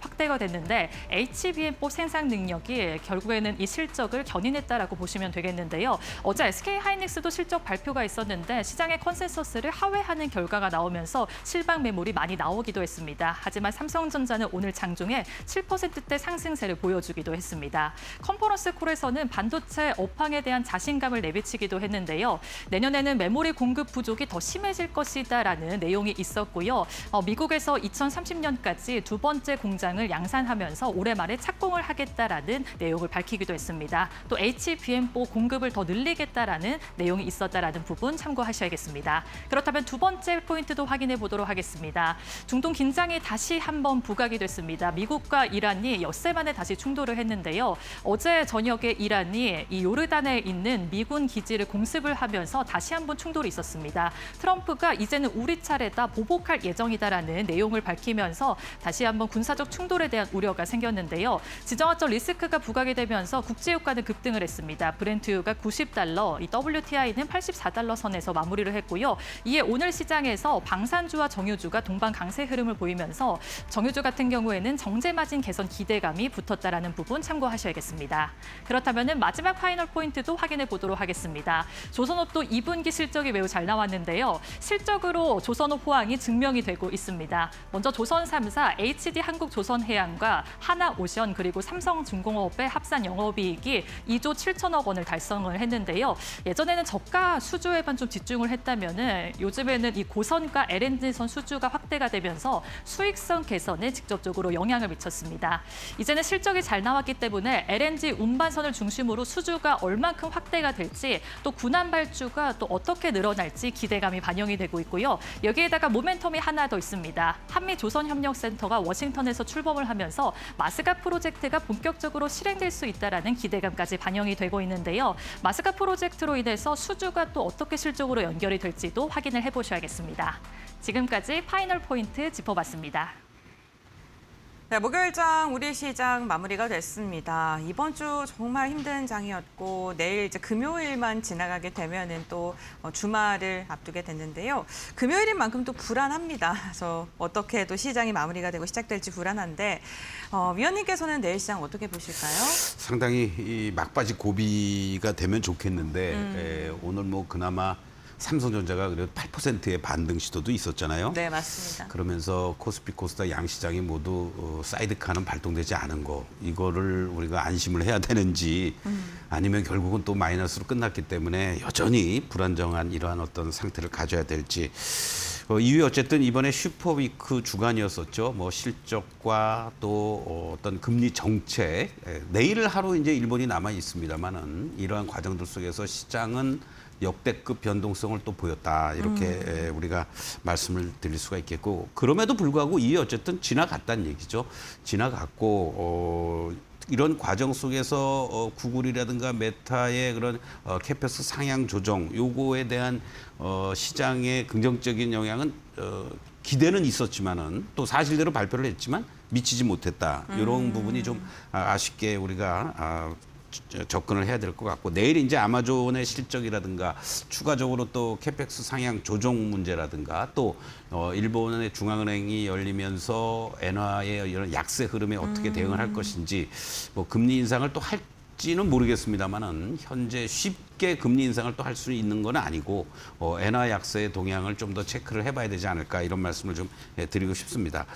확대가 됐는데 HBM4 생산 능력이 결국에는 이 실적을 견인했다라고 보시면 되겠는데요. 어제 SK하이닉스도 실적 발표가 있었는데 시장의 컨센서스를 하회하는 결과가 나오면서 실방 매물이 많이 나오기도 했습니다. 하지만 삼성전자는 오늘 장중에 7%대 상승세를 보여주기도 했습니다. 컨퍼런스 콜에서는 반도체 업황에 대한 자신감을 내비치기도 했는데요. 내년에는 메모리 공급 부족이 더 심해질 것이다라는 내용이 있었고요. 미국에서 2030년까지 두 번째 공장을 양산하면서 올해 말에 착공을 하겠다라는 내용을 밝히기도 했습니다. 또 HBM4 공급을 더 늘리겠다라는 내용이 있었다라는 부분 참고하셔야겠습니다. 그렇다면 두 번째 포인트도 확인해 보도록 하겠습니다. 중동 긴장이 다시 한번 부각이 됐습니다. 미국과 이란이 엿새 만에 다시 충돌을 했는데요. 어제 저녁에 이란이 이 요르단에 있는 미군 기지를 공습을 하면서 다시 한번 충돌이 있었습니다. 트럼프가 이제는 우리 차례다 보복할 예정이다라는 내용을 밝히면서 다시 한번 군사적 충돌에 대한 우려가 생겼는데요. 지정학적 리스크가 부각이 되면서 국제유가는 급등을 했습니다. 브렌트유가 $90, 이 WTI는 84달러 선에서 마무리를 했고요. 이에 오늘 시장에서 방산주와 정유주가 동반 강세 흐름을 보이면서 정유주 같은 경우에는 정제 마진 개선 기대감이 붙었다라는 부분 참고하셔야겠습니다. 그렇다면 마지막 파이널 포인트도 확인해 보도록 하겠습니다. 조선업도 2분기 실적이 매우 잘 나왔는데요. 실적으로 조선업 호황이 증명이 되고 있습니다. 먼저 조선 3사, HD 한국조선해양과 하나오션 그리고 삼성중공업의 합산 영업이익이 2조 7천억 원을 달성을 했는데요. 예전에는 저가 수주에만 좀 집중을 했다면은 요즘에는 이 고선과 LNG선 수주가 확대가 되면서 수익성 개선에 직접적으로 영향을 미쳤습니다. 이제는 실적이 잘 나왔기 때문에 LNG 운반선을 중심으로 수주가 얼만큼 확대가 될지 또 군함 발주가 또 어떻게 늘어날지 기대감이 반영이 되고 있고요. 여기에다가 모멘텀이 하나 더 있습니다. 한미조선협력센터가 워싱턴에서 출범을 하면서 마스가 프로젝트가 본격적으로 실행될 수 있다라는 기대감까지 반영이 되고 있는데요. 마스가 프로젝트로 인해서 수주가 또 어떻게 실적으로 연결이 될지도 확인을 해보셔야겠습니다. 지금까지 파이널 포인트 짚어봤습니다. 네, 목요일장 우리 시장 마무리가 됐습니다. 이번 주 정말 힘든 장이었고 내일 이제 금요일만 지나가게 되면은 또 주말을 앞두게 됐는데요. 금요일인 만큼 또 불안합니다. 그래서 어떻게 또 시장이 마무리가 되고 시작될지 불안한데 위원님께서는 내일 시장 어떻게 보실까요? 상당히 이 막바지 고비가 되면 좋겠는데 오늘 뭐 그나마 삼성전자가 그래도 8%의 반등 시도도 있었잖아요. 네, 맞습니다. 그러면서 코스피, 코스닥 양 시장이 모두 사이드카는 발동되지 않은 거, 이거를 우리가 안심을 해야 되는지 아니면 결국은 또 마이너스로 끝났기 때문에 여전히 불안정한 이러한 어떤 상태를 가져야 될지. 이후에 어쨌든 이번에 슈퍼위크 주간이었었죠. 뭐 실적과 또 어떤 금리 정책, 내일 하루 이제 일본이 남아 있습니다만은 이러한 과정들 속에서 시장은 역대급 변동성을 또 보였다, 이렇게 우리가 말씀을 드릴 수가 있겠고, 그럼에도 불구하고 이게 어쨌든 지나갔다는 얘기죠. 지나갔고 이런 과정 속에서 구글이라든가 메타의 그런 캐펙스 상향 조정, 요거에 대한 시장의 긍정적인 영향은 기대는 있었지만은 또 사실대로 발표를 했지만 미치지 못했다. 이런 부분이 좀 아쉽게 우리가 접근을 해야 될 것 같고, 내일 이제 아마존의 실적이라든가 추가적으로 또 캐펙스 상향 조정 문제라든가 또 일본의 중앙은행이 열리면서 엔화의 이런 약세 흐름에 어떻게 대응을 할 것인지, 뭐 금리 인상을 또 할지는 모르겠습니다만은 현재 쉽게 금리 인상을 또 할 수 있는 건 아니고 엔화 약세의 동향을 좀 더 체크를 해봐야 되지 않을까, 이런 말씀을 좀 드리고 싶습니다.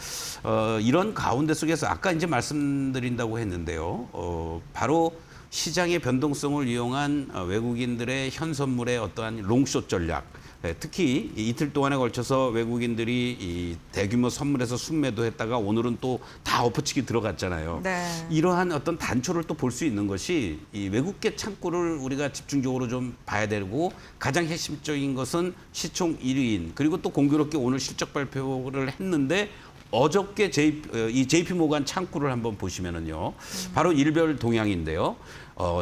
이런 가운데 속에서 아까 이제 말씀드린다고 했는데요. 바로 시장의 변동성을 이용한 외국인들의 현선물의 어떠한 롱숏 전략, 특히 이틀 동안에 걸쳐서 외국인들이 이 대규모 선물에서 순매도했다가 오늘은 또 다 엎어치기 들어갔잖아요. 네. 이러한 어떤 단초를 또 볼 수 있는 것이 이 외국계 창구를 우리가 집중적으로 좀 봐야 되고, 가장 핵심적인 것은 시총 1위인, 그리고 또 공교롭게 오늘 실적 발표를 했는데 어저께 이 JP 모건 창구를 한번 보시면은요, 바로 일별 동향인데요.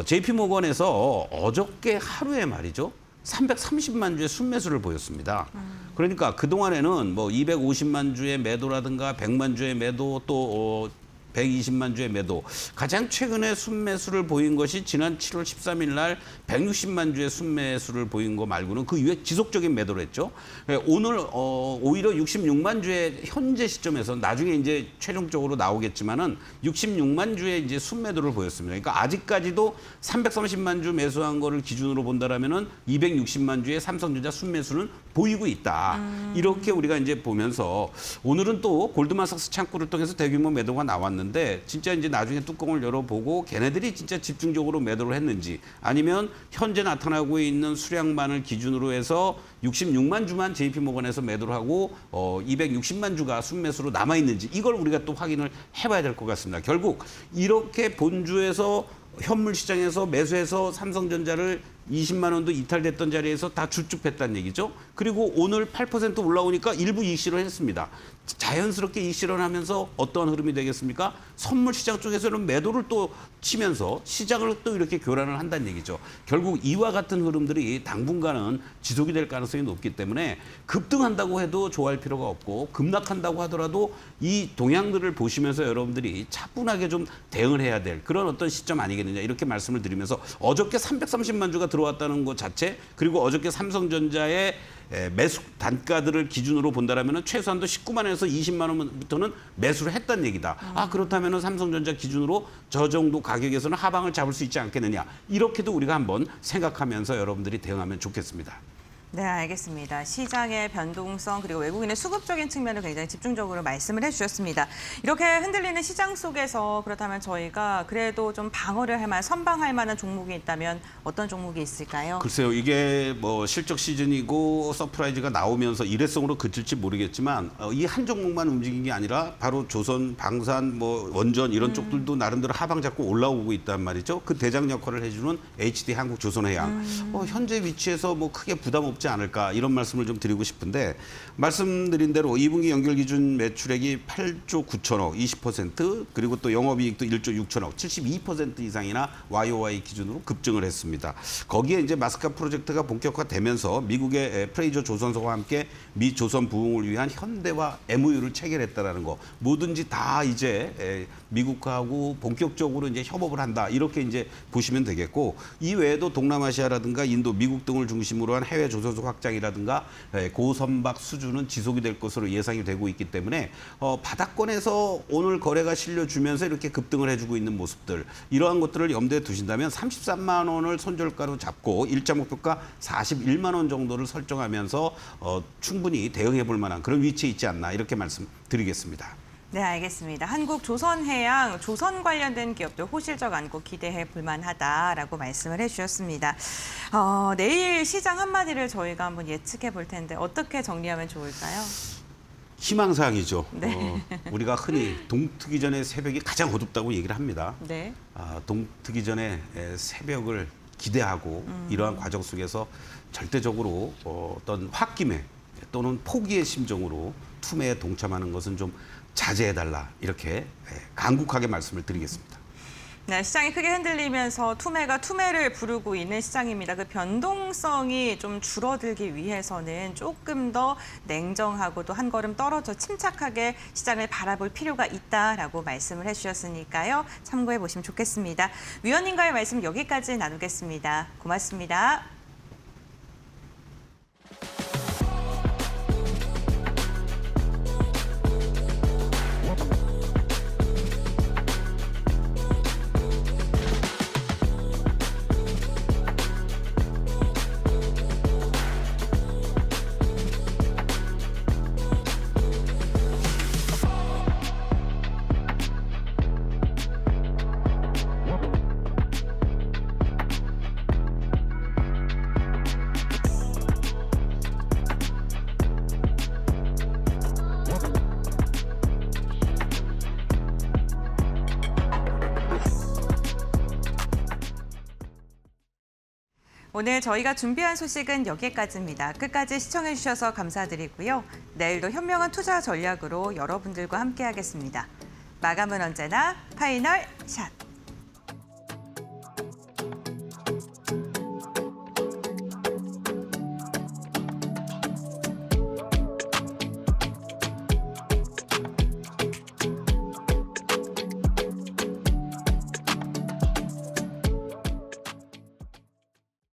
JP 모건에서 어저께 하루에 말이죠, 330만 주의 순매수를 보였습니다. 그러니까 그동안에는 뭐 250만 주의 매도라든가 100만 주의 매도, 또 120만 주의 매도, 가장 최근에 순매수를 보인 것이 지난 7월 13일 날 160만 주의 순매수를 보인 거 말고는 그 이후에 지속적인 매도를 했죠. 오늘 오히려 66만 주의 현재 시점에서, 나중에 이제 최종적으로 나오겠지만은 66만 주의 이제 순매도를 보였습니다. 그러니까 아직까지도 330만 주 매수한 거를 기준으로 본다라면은 260만 주의 삼성전자 순매수는 보이고 있다. 이렇게 우리가 이제 보면서 오늘은 또 골드만삭스 창구를 통해서 대규모 매도가 나왔는데, 진짜 이제 나중에 뚜껑을 열어보고 걔네들이 진짜 집중적으로 매도를 했는지, 아니면 현재 나타나고 있는 수량만을 기준으로 해서 66만 주만 JP모건에서 매도를 하고 260만 주가 순매수로 남아있는지, 이걸 우리가 또 확인을 해봐야 될 것 같습니다. 결국 이렇게 본주에서 현물 시장에서 매수해서 삼성전자를 20만 원도 이탈됐던 자리에서 다 주춤했다는 얘기죠. 그리고 오늘 8% 올라오니까 일부 이익실현 했습니다. 자연스럽게 이익실현 하면서 어떠한 흐름이 되겠습니까? 선물 시장 쪽에서는 매도를 또 치면서 시장을 또 이렇게 교란을 한다는 얘기죠. 결국 이와 같은 흐름들이 당분간은 지속이 될 가능성이 높기 때문에 급등한다고 해도 좋아할 필요가 없고, 급락한다고 하더라도 이 동향들을 보시면서 여러분들이 차분하게 좀 대응을 해야 될 그런 어떤 시점 아니겠느냐, 이렇게 말씀을 드리면서, 어저께 330만 주가 들어왔다는 것 자체, 그리고 어저께 삼성전자의 매수 단가들을 기준으로 본다라면 최소한도 19만 원에서 20만 원부터는 매수를 했다는 얘기다. 그렇다면 삼성전자 기준으로 저 정도 가격에서는 하방을 잡을 수 있지 않겠느냐, 이렇게도 우리가 한번 생각하면서 여러분들이 대응하면 좋겠습니다. 네, 알겠습니다. 시장의 변동성, 그리고 외국인의 수급적인 측면을 굉장히 집중적으로 말씀을 해주셨습니다. 이렇게 흔들리는 시장 속에서 그렇다면 저희가 그래도 좀 방어를 할 만한, 선방할 만한 종목이 있다면 어떤 종목이 있을까요? 글쎄요, 이게 뭐 실적 시즌이고 서프라이즈가 나오면서 일회성으로 그칠지 모르겠지만 이 한 종목만 움직인 게 아니라 바로 조선, 방산, 뭐 원전 이런 쪽들도 나름대로 하방 잡고 올라오고 있단 말이죠. 그 대장 역할을 해주는 HD 한국조선해양. 현재 위치에서 뭐 크게 부담 없지 않을까, 이런 말씀을 좀 드리고 싶은데, 말씀드린 대로 2분기 연결 기준 매출액이 8조 9천억, 20%, 그리고 또 영업이익도 1조 6천억, 72% 이상이나 YOY 기준으로 급증을 했습니다. 거기에 이제 마스카 프로젝트가 본격화되면서 미국의 프레이저 조선소와 함께 미 조선 부흥을 위한 현대화 MOU를 체결했다라는 거, 뭐든지 다 이제 미국하고 본격적으로 이제 협업을 한다, 이렇게 이제 보시면 되겠고, 이 외에도 동남아시아라든가 인도, 미국 등을 중심으로 한 해외 조선 경쟁소득 확장이라든가 고선박 수준은 지속이 될 것으로 예상이 되고 있기 때문에 바닥권에서 오늘 거래가 실려주면서 이렇게 급등을 해주고 있는 모습들 이러한 것들을 염두에 두신다면 33만 원을 손절가로 잡고 일자 목표가 41만 원 정도를 설정하면서 충분히 대응해 볼 만한 그런 위치에 있지 않나 이렇게 말씀드리겠습니다. 네, 알겠습니다. 한국 조선해양, 조선 관련된 기업들 호실적 안고 기대해 볼 만하다라고 말씀을 해주셨습니다. 내일 시장 한마디를 저희가 한번 예측해 볼 텐데 어떻게 정리하면 좋을까요? 희망사항이죠. 네. 우리가 흔히 동트기 전에 새벽이 가장 어둡다고 얘기를 합니다. 네. 동트기 전에 새벽을 기대하고 이러한 과정 속에서 절대적으로 어떤 홧김에 또는 포기의 심정으로 투매에 동참하는 것은 좀 자제해달라 이렇게 간곡하게 말씀을 드리겠습니다. 네, 시장이 크게 흔들리면서 투매가 투매를 부르고 있는 시장입니다. 그 변동성이 좀 줄어들기 위해서는 조금 더 냉정하고 또 한 걸음 떨어져 침착하게 시장을 바라볼 필요가 있다라고 말씀을 해주셨으니까요. 참고해 보시면 좋겠습니다. 위원님과의 말씀 여기까지 나누겠습니다. 고맙습니다. 오늘 저희가 준비한 소식은 여기까지입니다. 끝까지 시청해 주셔서 감사드리고요. 내일도 현명한 투자 전략으로 여러분들과 함께하겠습니다. 마감은 언제나 파이널 샷!